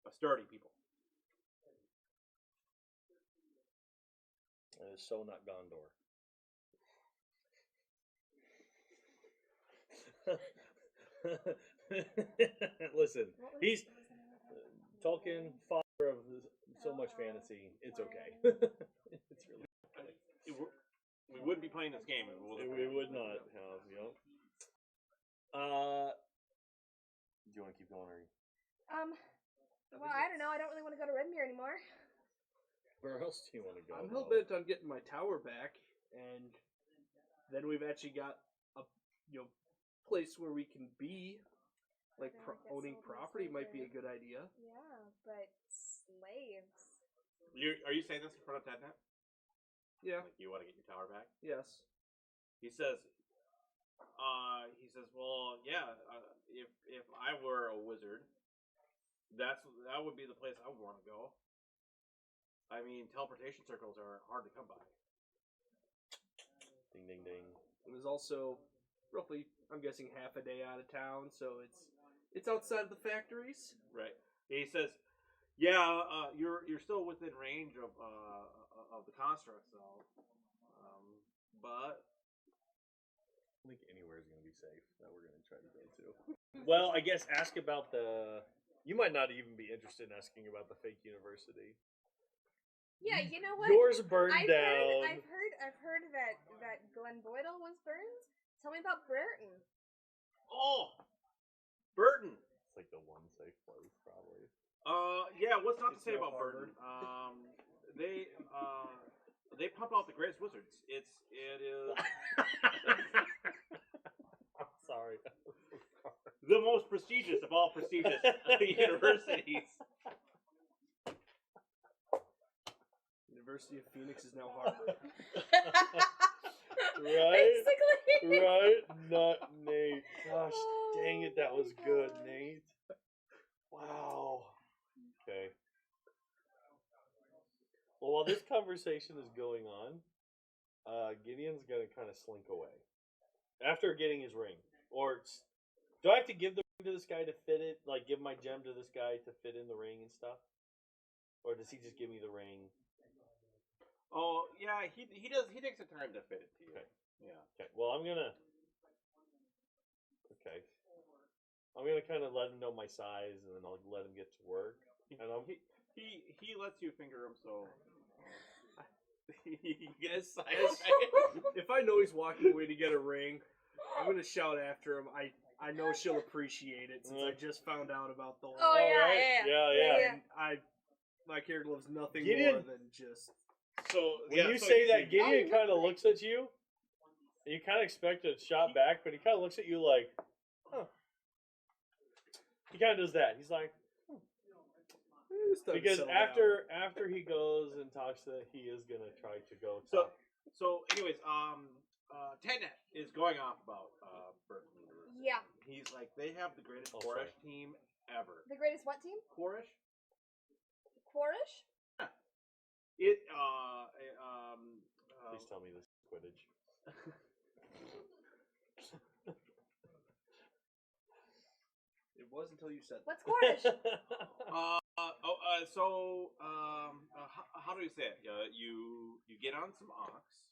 a sturdy people. It is so not Gondor. Listen, he's Tolkien, father of so much fantasy. It's okay. It's really. We wouldn't be playing this game if it wasn't. We would not have, you know. Do you want to keep going, or Well, I don't know. I don't really want to go to Redmere anymore. where else do you want to go? I'm hell bent on getting my tower back, and then we've actually got a place where we can be. Like Yeah, I guess owning so, property that's might be a okay. good idea. Yeah, but slaves. Are you saying this in front of Tadnet? Yeah. Like you want to get your tower back? Yes. He says, well, yeah. If I were a wizard, that would be the place I would want to go. I mean, teleportation circles are hard to come by. Ding, ding, ding. It was also roughly, I'm guessing, half a day out of town, so it's outside of the factories. Right. He says, yeah, you're still within range of the constructs, though. But I think anywhere is going to be safe that we're going to try to go to. Well, I guess ask about the. You might not even be interested in asking about the fake university. Yeah, you know what? Yours burned I've down. I've heard that Glen Boydell was burned. Tell me about Burton. oh, Burton. It's like the one safe place, probably. Yeah. What's not to It's say no about Burton? They pump out the greatest wizards. It is I'm sorry. the most prestigious of all prestigious universities. University of Phoenix is now Harvard. Right? Basically. Right? Not Nate. Gosh, dang it, that was good, Nate. Wow. Okay. Well, while this conversation is going on, Gideon's gonna kind of slink away after getting his ring. Or do I have to give the ring to this guy to fit it? Like, give my gem to this guy to fit in the ring and stuff? Or does he just give me the ring? Oh yeah, he does. He takes the time to fit it to you. Okay. Yeah. Okay. Well, I'm gonna. Okay. I'm gonna kind of let him know my size, and then I'll let him get to work. And I'll, He lets you finger him, so you get his size. If I know he's walking away to get a ring, I'm gonna shout after him. I know she'll appreciate it since I just found out about the whole. Oh, yeah, right? Yeah. And my character loves nothing Gideon- more than just. So When you say that, Gideon kind of looks at you, and you kind of expect a shot back, but he kind of looks at you like, huh. He kind of does that. He's like, because after he goes and talks to, he is gonna try to go. So anyways, Tednet is going off about Burton University. Yeah. He's like, they have the greatest Oh, Quorish sorry. team ever. The greatest what team? Quorish? Quorish? It Please tell me this is Quidditch. It was until you said. What's Quorish? How do you say it? You get on some ox,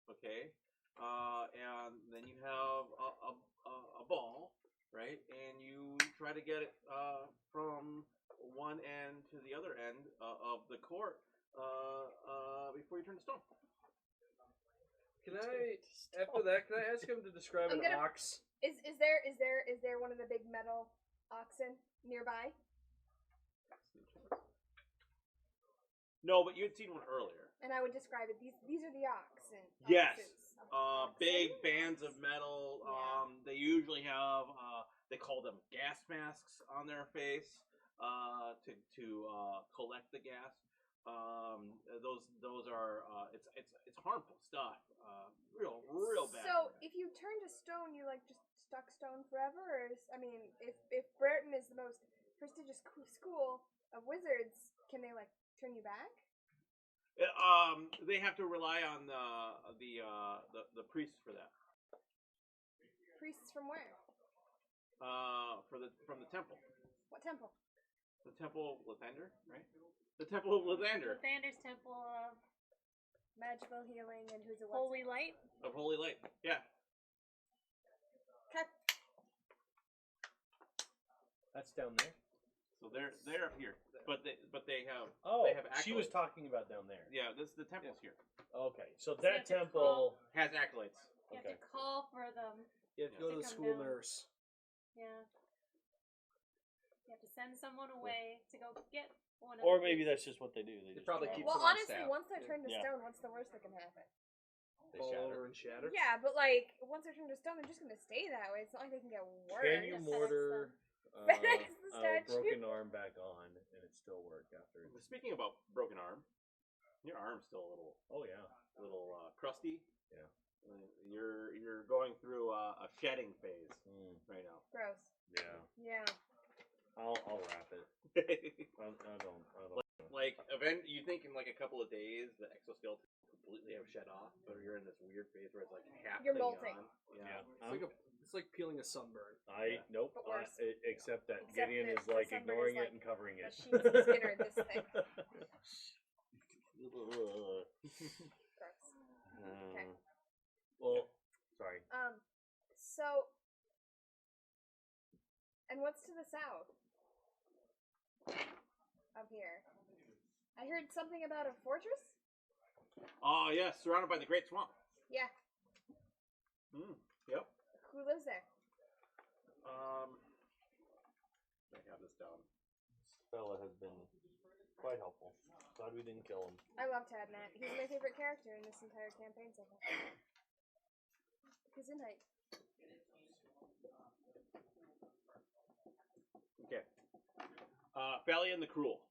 okay, and then you have a ball, right, and you try to get it from one end to the other end of the court before you turn to stone. Can I ask him to describe I'm an gonna- ox? Is there one of the big metal oxen nearby? No, but you had seen one earlier. And I would describe it. These are the oxen. Yes. Oxes. Big bands of metal. Yeah. They usually have they call them gas masks on their face to collect the gas. Those are it's harmful stuff. Real bad. So if you turn to stone, you like just stuck stone forever, or if Brereton is the most prestigious school of wizards, can they like turn you back? They have to rely on the priests for that. Priests from where? From the temple. What temple? The temple of Lathander, right? The temple of Lathander. Lathander's Temple of Magical healing and who's it? Holy Light. Of Holy Light. Yeah. Okay. That's down there. So they're up here, but they have Oh, they have she was acolytes. talking about down there. Yeah, the temple's here. Okay, so you have that to temple. Has acolytes. You Okay. have to call for them. You have to go to the Come school down. nurse. Yeah. You have to send someone away to go get one of Or the maybe priests. that's just what they do. They just probably travel. keep Well, them on honestly, staff. once they're turned to Yeah. stone, what's the worst that can happen? They Fall shatter. over and shatter. Yeah, but like once they're turned to stone, they're just gonna stay that way. It's not like they can get worse. Can you mortar FedEx the a statue. broken arm back on and it still work after? Speaking about broken arm, your arm's still a little crusty. Yeah. You're going through a shedding phase right now. Gross. Yeah. Yeah. I'll wrap it. I don't. Like, you think in like a couple of days the exoskeleton will completely have shed off, but you're in this weird phase where it's like half You're clinging molting. on. Yeah. It's like peeling a sunburn. Nope. But worse. Except that Except Gideon that is like the sunburn ignoring is it and covering The it. sheets of skin are this thick. Gross. Okay. Well, sorry. So, and what's to the south of here? I heard something about a fortress. Oh yes, surrounded by the Great Swamp. Yeah. Yep. Who lives there? I have this down. This fella has been quite helpful. Glad we didn't kill him. I love Tadnet. He's my favorite character in this entire campaign so far. Gesundheit. Okay. Valian the Cruel.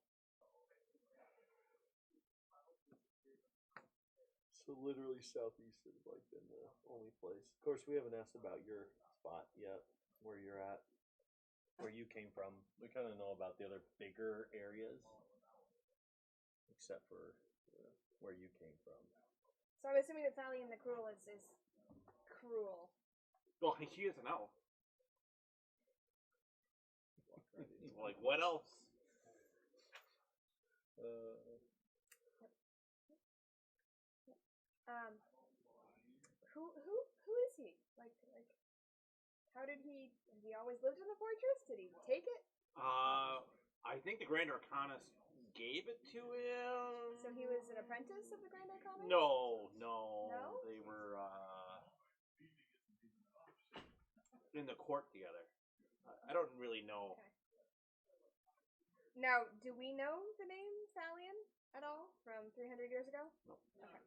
So literally southeast has like been the only place. Of course, we haven't asked about your spot yet, where you're at, where you came from. We kind of know about the other bigger areas, except for where you came from. So I'm assuming that Thalian the Cruel is cruel. Well, he is an elf. Like, what else? Who is he? Like, How did he always lived in the fortress? Did he take it? I think the Grand Arcanist gave it to him. So he was an apprentice of the Grand Arcanist? No. No? They were in the court together. I don't really know. Okay. Now, do we know the name Thalion at all from 300 years ago? No. Okay.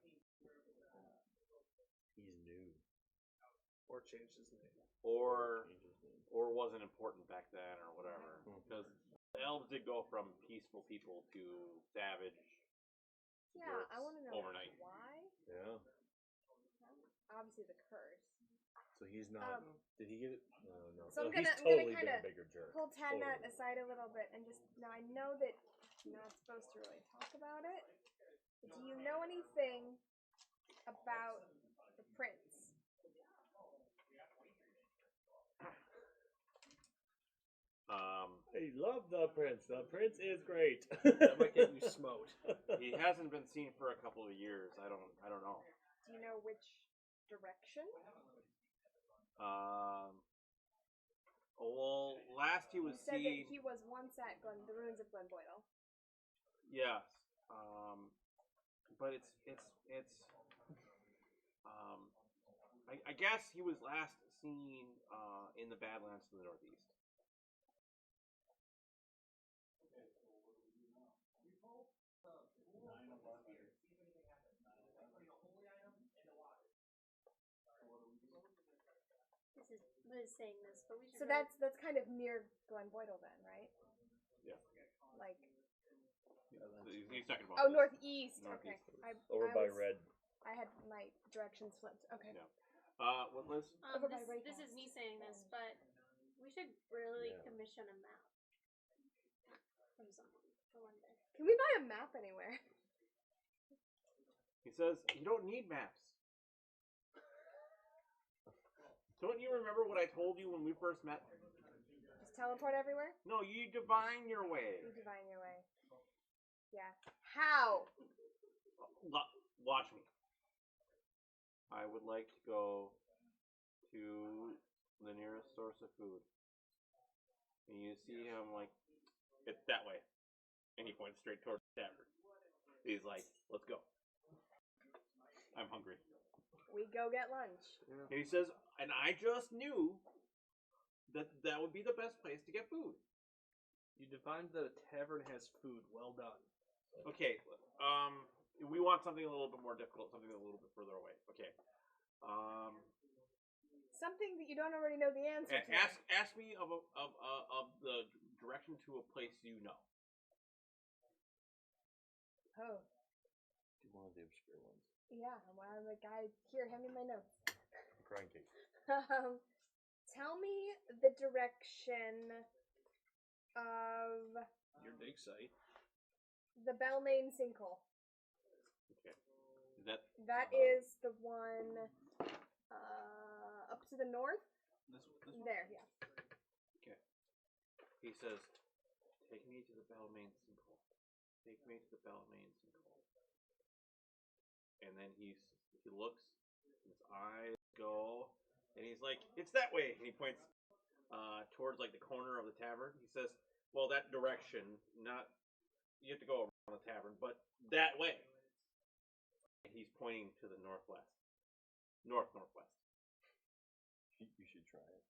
He's new. Or changed his name. Or wasn't important back then, or whatever. Because the elves did go from peaceful people to savage. Yeah, I dwarfs want to know overnight. why. Yeah. Obviously, the curse. So he's not. Did he get it? No. So I'm he's gonna totally kind been of a bigger jerk. pull Tannat Totally. aside a little bit and just now I know that you're not supposed to really talk about it. But do you know anything about the prince? I love the prince. The prince is great. That might get you smoked. He hasn't been seen for a couple of years. I don't know. Do you know which direction? Well, last he You was said seen. that he was once at the ruins of Glenboydle. Yes. But it's I guess he was last seen in the Badlands to the northeast. This is Liz saying this, but we should. So really- that's kind of near Glenboydle then, right? Yeah. Like He's talking about. oh, northeast. Okay. Northeast. Over I by was- Red. I had my directions flipped. Okay. Yeah. What, Liz? Over by this is Raycast. me saying this, but we should really Yeah. commission a map from someone for one day. Can we buy a map anywhere? He says you don't need maps. Don't you remember what I told you when we first met? Just teleport everywhere? No, you divine your way. You divine your way. Yeah. How? Watch me. I would like to go to the nearest source of food. And you see him like, it's that way. And he points straight towards the tavern. He's like, let's go. I'm hungry. We go get lunch. And he says, and I just knew that that would be the best place to get food. You defined that a tavern has food. Well done. Okay, we want something a little bit more difficult, something a little bit further away. Okay. Something that you don't already know the answer to. Ask me of the direction to a place you know. Oh, Do one of the obscure ones. yeah. Well, I'm the guy here. Hand me my notes. Cranky. Tell me the direction of Your dig site. the Belmain sinkhole. Okay. Is that That is the one up to the north. this one? There, yeah. Okay. He says, "Take me to the Belmain sinkhole. Take me to the Belmain sinkhole." And then he looks, his eyes go, and he's like, "It's that way." And he points towards like the corner of the tavern. He says, "Well, that direction, not you have to go around the tavern, but that way." And he's pointing to the northwest, northwest. You should try it.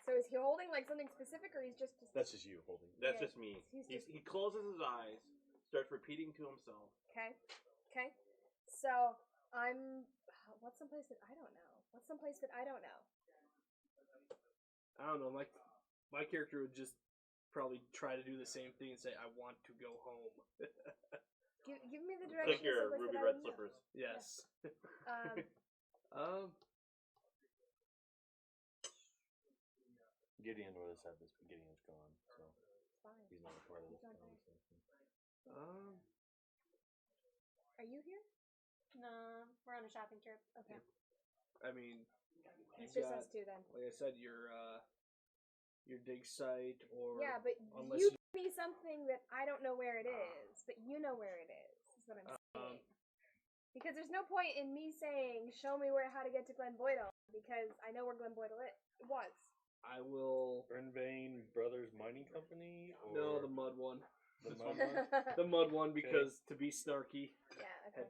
So is he holding like something specific, or he's just? That's just you holding. That's Yeah, just me. he's just- He closes his eyes, starts repeating to himself. Okay. Okay. So I'm. What's someplace that I don't know? What's someplace that I don't know? I don't know. My character would just probably try to do the same thing and say, "I want to go home." Give me the direction. Like your of someplace ruby that I red wouldn't know. slippers. Yes. Gideon would have said this, but Gideon's gone, so It's fine. he's not a part of this He's not here. conversation. Are you here? No, we're on a shopping trip. Okay. I mean, It's you've just got, us two then. like I said, your dig site, or Yeah, but unless you give me something that I don't know where it is, but you know where it is what I'm saying. Because there's no point in me saying, "Show me how to get to Glenboydle," because I know where Glen Boyd was. I will. Brenvane Brothers Mining Company? Or No, the mud one. the This mud one. one? The mud one because to be snarky. Yeah, okay.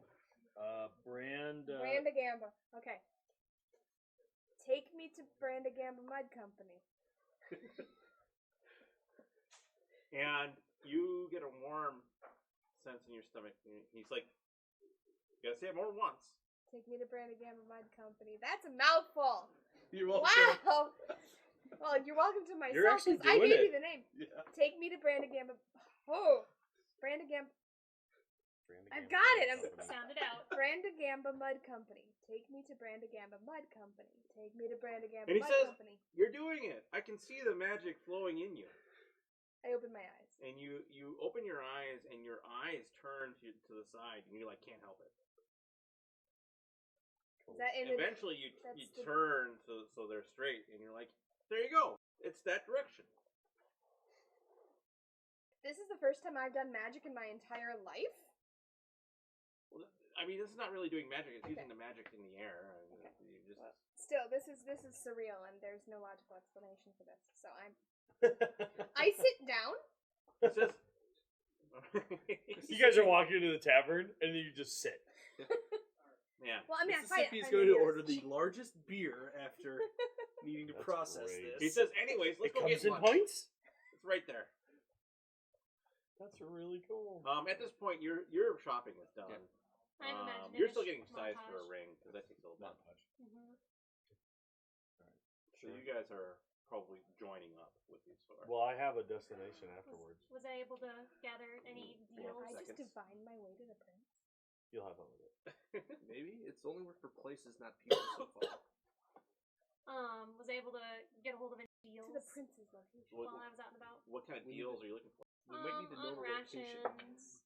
Brand. Brandagamba. Okay. Take me to Brandagamba Mud Company. And you get a warm sense in your stomach. He's like, you gotta say it more than once. Take me to Brandagamba Mud Company. That's a mouthful. You're welcome. Wow. Well, you're welcome to myself. You're actually 'cause I doing gave it. you the name. Yeah. Take me to Brandagamba. Oh, Brandagamba. I've got it. Sound it out. Brandagamba Mud Company. Take me to Brandagamba Mud Company. Take me to Brandagamba And he Mud says- Company. You're doing it. I can see the magic flowing in you. I open my eyes. And you open your eyes, and your eyes turn to the side, and you like can't help it. Is that in Eventually, you that's the- turn so they're straight, and you're like, there you go. It's that direction. This is the first time I've done magic in my entire life. Well, I mean, this is not really doing magic. It's Okay. using the magic in the air. And you just Still, this is surreal, and there's no logical explanation for this. So I sit down. It says. You guys are walking into the tavern and then you just sit. Yeah. Well, I mean, Mississippi's I going to find order the largest beer after needing to That's process great. He this. says, anyways, let's It go comes get in lunch. pints? It's right there. That's really cool. At this point, your shopping is done. I'm imagining You're a still getting montage. sized for a ring because that takes a little bit. Mhm. So you guys are probably joining up with these four. Well, I have a destination afterwards. Was I able to gather any deals? I just Seconds. divine my way to the prince. You'll have fun with it. Maybe it's only worked for places, not people so far. Was I able to get a hold of any deals To the prince's location. What, while I was out and about? what kind of We need deals to- are you looking for? We might need to know On the location. rations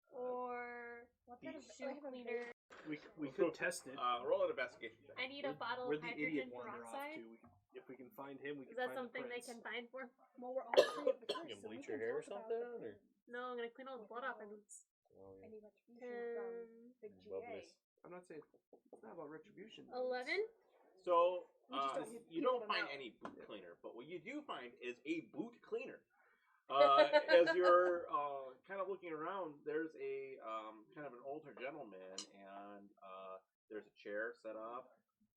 or What kind of shoe I have a cleaner. We could test it. Roll an investigation check. I need a bottle Where of the idiot hydrogen wander off peroxide. to? If we can find him, we Is can that find something the they prince. can find for? Well, we're all three of the curse, You can so we bleach can your hair or talk about something? the Or? No, I'm gonna clean all the blood off my boots. Oh, yeah. any retribution from the GA. Bubbles. I'm not saying it's not about retribution. 11. So We just don't hit you people don't in the find mouth. any boot cleaner, but what you do find is a boot cleaner. As you're kind of looking around, there's a kind of an older gentleman, and there's a chair set up,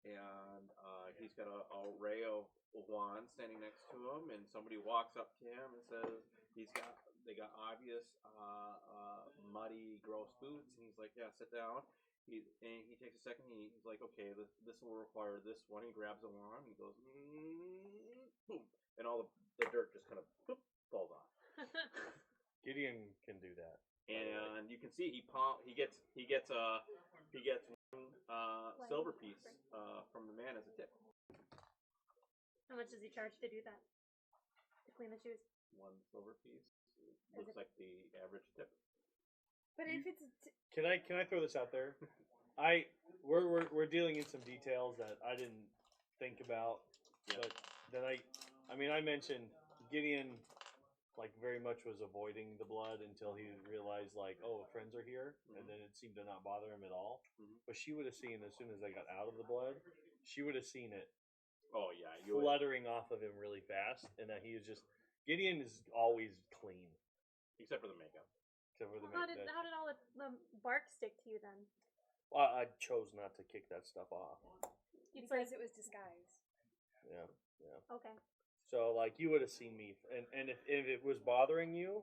and he's got a ray of wand standing next to him, and somebody walks up to him and says they got obvious muddy, gross boots, and he's like, yeah, sit down. He takes a second. He's like, okay, this will require this one. He grabs a wand. He goes, boom, and all the dirt just kind of falls off. Gideon can do that. And you can see he gets one silver piece from the man as a tip. How much does he charge to do that? To clean the shoes? One silver piece looks like the average tip. But if it's Can I throw this out there? We're dealing in some details that I didn't think about, Yep. but then I mentioned Gideon like very much was avoiding the blood until he realized like, oh, friends are here, and then it seemed to not bother him at all. Mhm. But she would have seen as soon as I got out of the blood, she would have seen it Oh yeah, you would. fluttering off of him really fast, and that he is just Gideon is always clean Except for the makeup. except for the How did all the bark stick to you then? Well, I chose not to kick that stuff off. It's like, because it was disguised. Yeah. okay. So like you would have seen me, and if it was bothering you,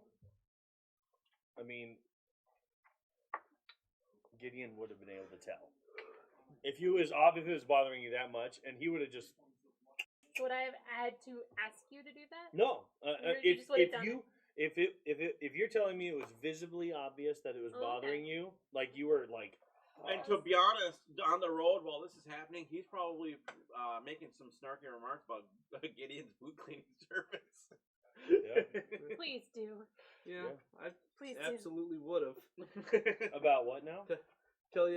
I mean, Gideon would have been able to tell. If it was bothering you that much, and he would have just Would I have had to ask you to do that? no. You just would have done If you're telling me it was visibly obvious that it was Okay. bothering you, like you were like, And to be honest, on the road while this is happening, he's probably making some snarky remarks about Gideon's boot cleaning service. yeah, Please do. Yeah, I Please do. absolutely would have. about what now? Tell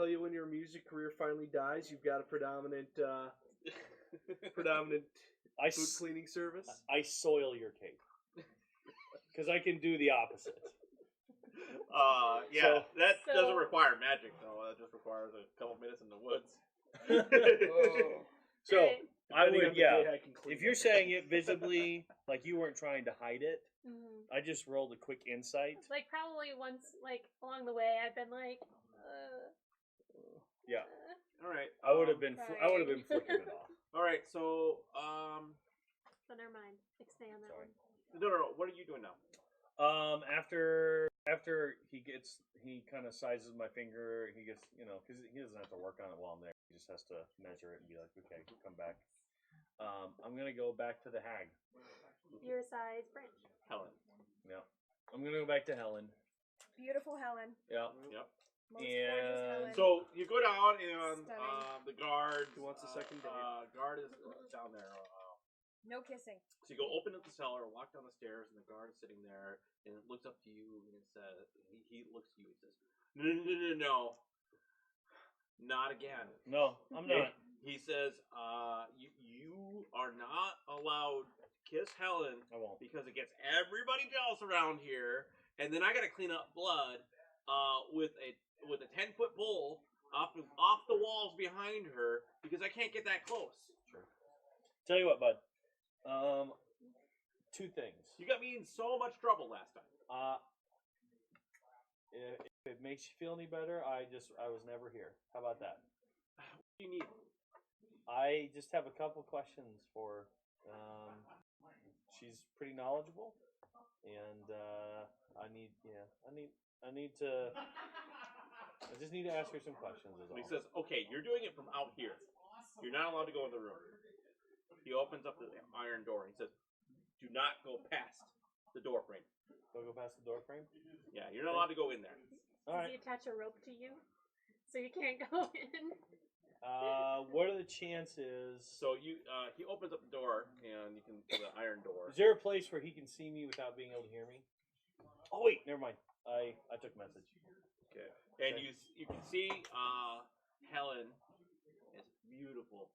you when your music career finally dies, you've got a predominant I boot cleaning service. I soil your cape because I can do the opposite. Yeah, that So- doesn't require magic though. That just requires a couple minutes in the woods. Oh. So Right. Depending I on would, the yeah. day I can clean If you're it. saying it visibly, like you weren't trying to hide it, Mhm. I just rolled a quick insight. Like probably once, like along the way, I've been like, Yeah, All right. I would have been. I would have been Crying. flicking it off. All right. So, So never mind. Expand on that Sorry. one. no. What are you doing now? After he kind of sizes my finger. He gets, because he doesn't have to work on it while I'm there. He just has to measure it and be like, okay, come back. I'm gonna go back to the hag. Your size branch. Helen. Yeah, I'm gonna go back to Helen. Beautiful Helen. Yeah. Yep. Most gorgeous Helen. So you go down and Stunning. the guard. Who wants a second date? Guard is down there. No kissing. So you go open up the cellar, walk down the stairs, and the guard is sitting there, and it looks up to you, and it says, he looks to you and says, no, not again. No, I'm not. He says, you are not allowed to kiss Helen I won't. because it gets everybody else around here, and then I gotta clean up blood with a 10-foot pole off the walls behind her because I can't get that close. Sure. Tell you what, bud. Two things. You got me in so much trouble last time. If it makes you feel any better, I was never here. How about that? What do you need? I just have a couple questions for. She's pretty knowledgeable, and I just need to ask her some questions. Is all. He says, okay, you're doing it from out here. You're not allowed to go in the room. He opens up the iron door and he says, do not go past the door frame. Don't go past the door frame? Yeah, you're not allowed to go in there. All Does right. he attach a rope to you so you can't go in? What are the chances? So he opens up the door and you can the iron door. Is there a place where he can see me without being able to hear me? Oh wait, never mind. I took message. Okay. And Okay. you can see Helen is beautiful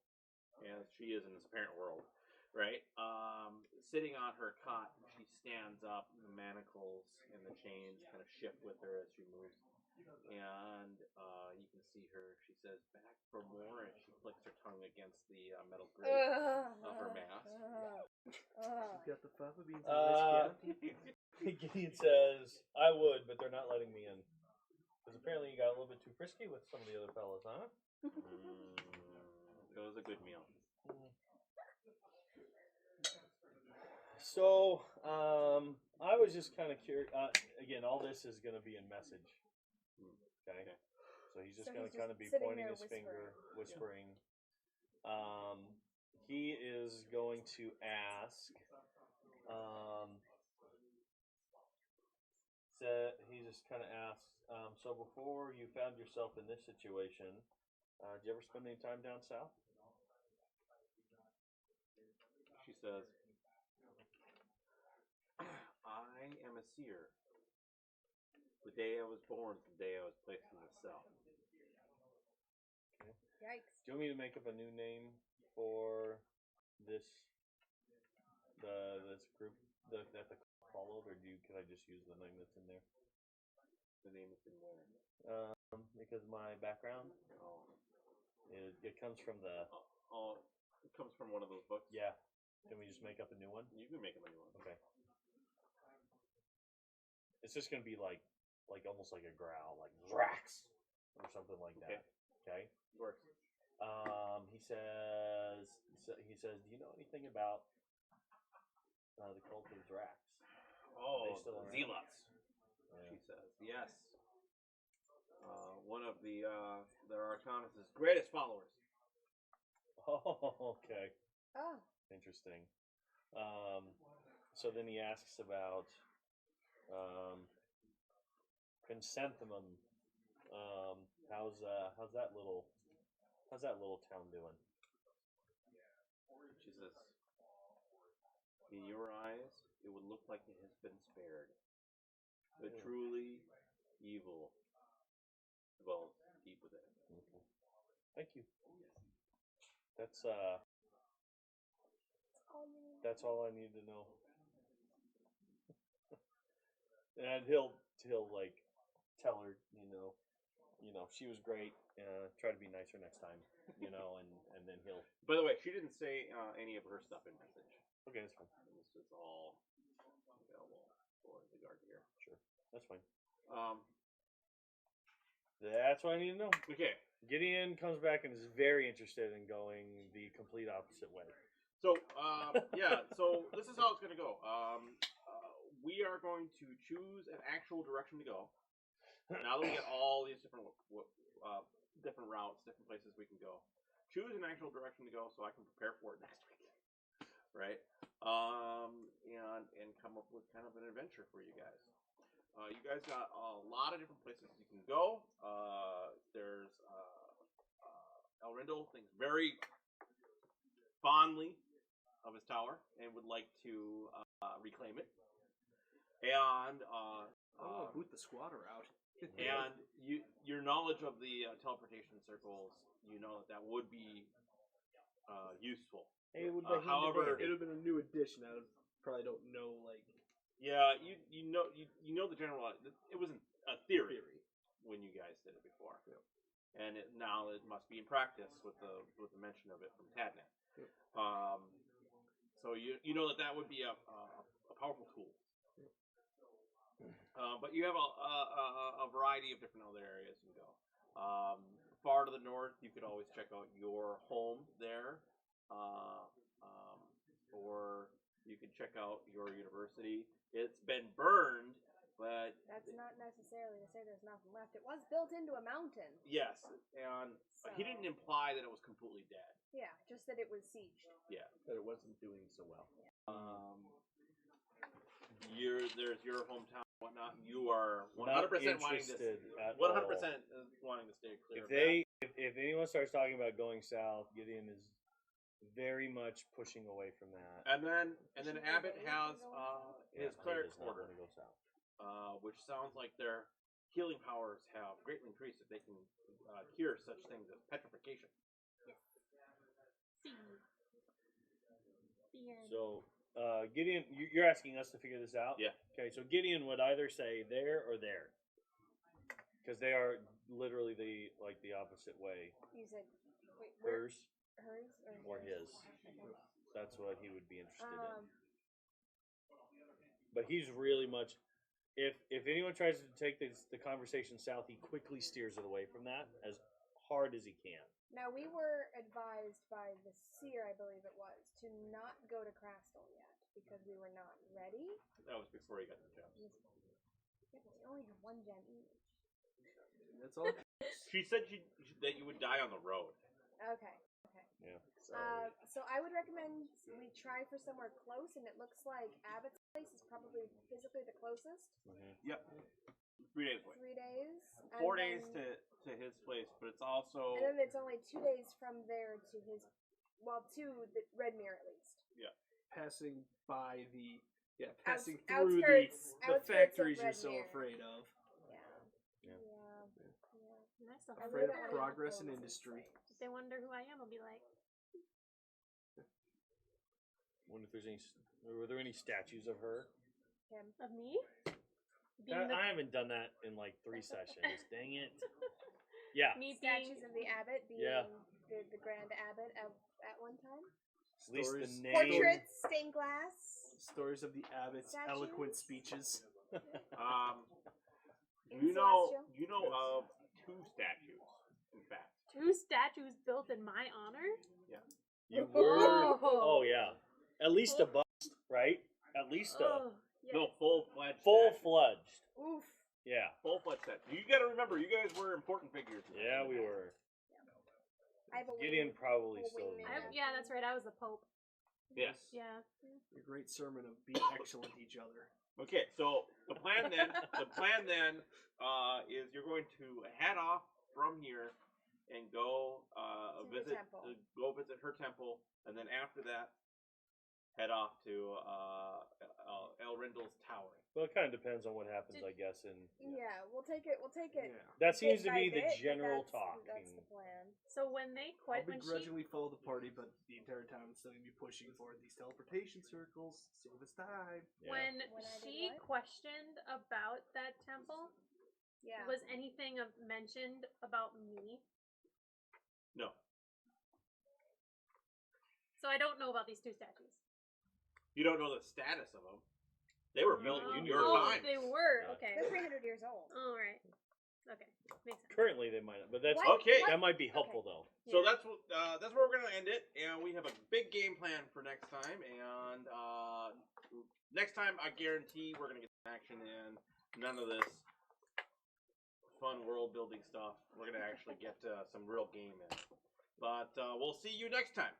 as she is in this apparent world, right? Sitting on her cot, she stands up. The manacles and the chains kind of shift with her as she moves, and you can see her. She says, "Back for more," and she flicks her tongue against the metal grate of her mask. You got the fava beans and whiskey. Gideon says, I would, but they're not letting me in. Because apparently you got a little bit too frisky with some of the other fellas, huh? It was a good meal. So, I was just kind of curious. Again, all this is going to be in message. Okay? So he's just So going he's to kind of just be sitting pointing there his finger, whispering. whispering. He is going to ask. He just kind of asks. So before you found yourself in this situation, did you ever spend any time down south? She says, I am a seer. The day I was born is the day I was placed in the cell. Yikes. Do you want me to make up a new name for this group that the followed, or can I just use the name that's in there? The name is in where? Because my background it comes from the It comes from one of those books. yeah. Can we just make up a new one? You can make a new one. Okay. It's just gonna be like almost like a growl, like Drax or something like that. Okay. Works. He says, do you know anything about the cult of Drax? Oh, They still around? zealots. Yeah. She says, yes. One of the Arcanus' greatest followers. Oh, okay. Oh. Interesting. So then he asks about Chrysanthemum. How's that little town doing? She says, in your eyes, it would look like it has been spared. But truly, evil dwells deep within it. Okay. Thank you. That's all I need to know. And he'll like tell her, she was great. Try to be nicer next time, and then he'll. By the way, she didn't say any of her stuff in message. Okay, that's fine. This is all available for the guard here. Sure, that's fine. Um, That's what I need to know. okay. Gideon comes back and is very interested in going the complete opposite way. So, so this is how it's going to go. We are going to choose an actual direction to go. Now that we get all these different different routes, different places we can go, choose an actual direction to go so I can prepare for it next week, right? And come up with kind of an adventure for you guys. You guys got a lot of different places you can go. There's Elrindel thinks very fondly of his tower and would like to reclaim it. And boot the squatter out. and your knowledge of the teleportation circles, you know that would be useful. Hey, however, it would have been a new addition. I probably don't know, like. yeah, you know the general. It wasn't a theory when you guys did it before, and now it must be in practice with the mention of it from Tadnet. So you know that would be a powerful tool. But you have a variety of different other areas you can go. Far to the north, you could always check out your home there, or you can check out your university. It's been burned, but That's not necessarily to say there's nothing left. It was built into a mountain. yes, and he didn't imply that it was completely dead. Yeah, just that it was sieged. Yeah. That it wasn't doing so well. There's your hometown, and whatnot. You are 100% Not wanting interested to. at 100% all. wanting to stay clear. If anyone starts talking about going south, Gideon is very much pushing away from that. And then Abbott has his Yeah, he cleric's does not order, want to go south. which sounds like their healing powers have greatly increased if they can cure such things as petrification. See. The end. So, Gideon, you're asking us to figure this out? Yeah. Okay, so Gideon would either say there or there, because they are literally the opposite way. You said, wait, where? Hers Hers or his. Okay. That's what he would be interested in. Um, But he's really much. If anyone tries to take the conversation south, he quickly steers it away from that as hard as he can. now we were advised by the seer, I believe it was, to not go to Crastle yet because we were not ready. That was before you got the gems. Yeah, but you only have one gem each. That's all. She said that you would die on the road. Okay. Yeah. So I would recommend we try for somewhere close, and it looks like Abbott's place is probably physically the closest. Yep. 3 days away. 3 days. 4 days to his place, but it's also And then it's only 2 days from there to his, to the Redmere at least. Passing by the Outs- through outskirts the of factories you're so Redmere. afraid of. Yeah. Yeah. Yeah. Nice stuff. I Afraid really of don't wanna progress go in to industry. this If they wonder who I am, I'll be like, Wonder if there's any. Were there any statues of her? place. of me? Being the, I haven't done that in like 3 sessions. Dang it. Yeah. me being Statues of the abbot being Yeah. the grand abbot at one time. At least the Stories- name. Portraits, stained glass. Stories of the abbot's Statues? eloquent speeches. In you know Celestial. of 2 statues, in fact. 2 statues built in my honor? You were. Oh yeah. At least a bust, right? At least a Oh, yeah. No, full-fledged. full-fledged. Oof. Yeah. Full-fledged statue. You got to remember, you guys were important figures. Yeah, we were. I have a Gideon wing- probably a still. wingman. Yeah, that's right. I was the Pope. Yes. Yeah. Your great sermon of be excellent to each other. Okay, so the plan then is you're going to head off from here and go To the temple. visit her temple, and then after that, head off to Elrindil's tower. Well, it kind of depends on what happens, I guess. And Yeah, we'll take it. that seems bit to be by the bit, but general that's- talk. That's the plan. So when they I'll when she begrudgingly follow the party, but the entire time I'm still going to be pushing for these teleportation circles. Save us time. Yeah. when When I did she what? questioned about that temple, Yeah. Was anything mentioned about me? No. So I don't know about these two statues. You don't know the status of them. They were built Oh, in your time. they were. Yeah. Okay. They're 300 years old. All right. Okay. Makes sense. Currently, they might not, but that's What? Okay. that might be helpful though. So Yeah. that's where we're gonna end it, and we have a big game plan for next time. And next time, I guarantee we're gonna get some action in. None of this fun world building stuff. We're gonna actually get some real game in. But we'll see you next time.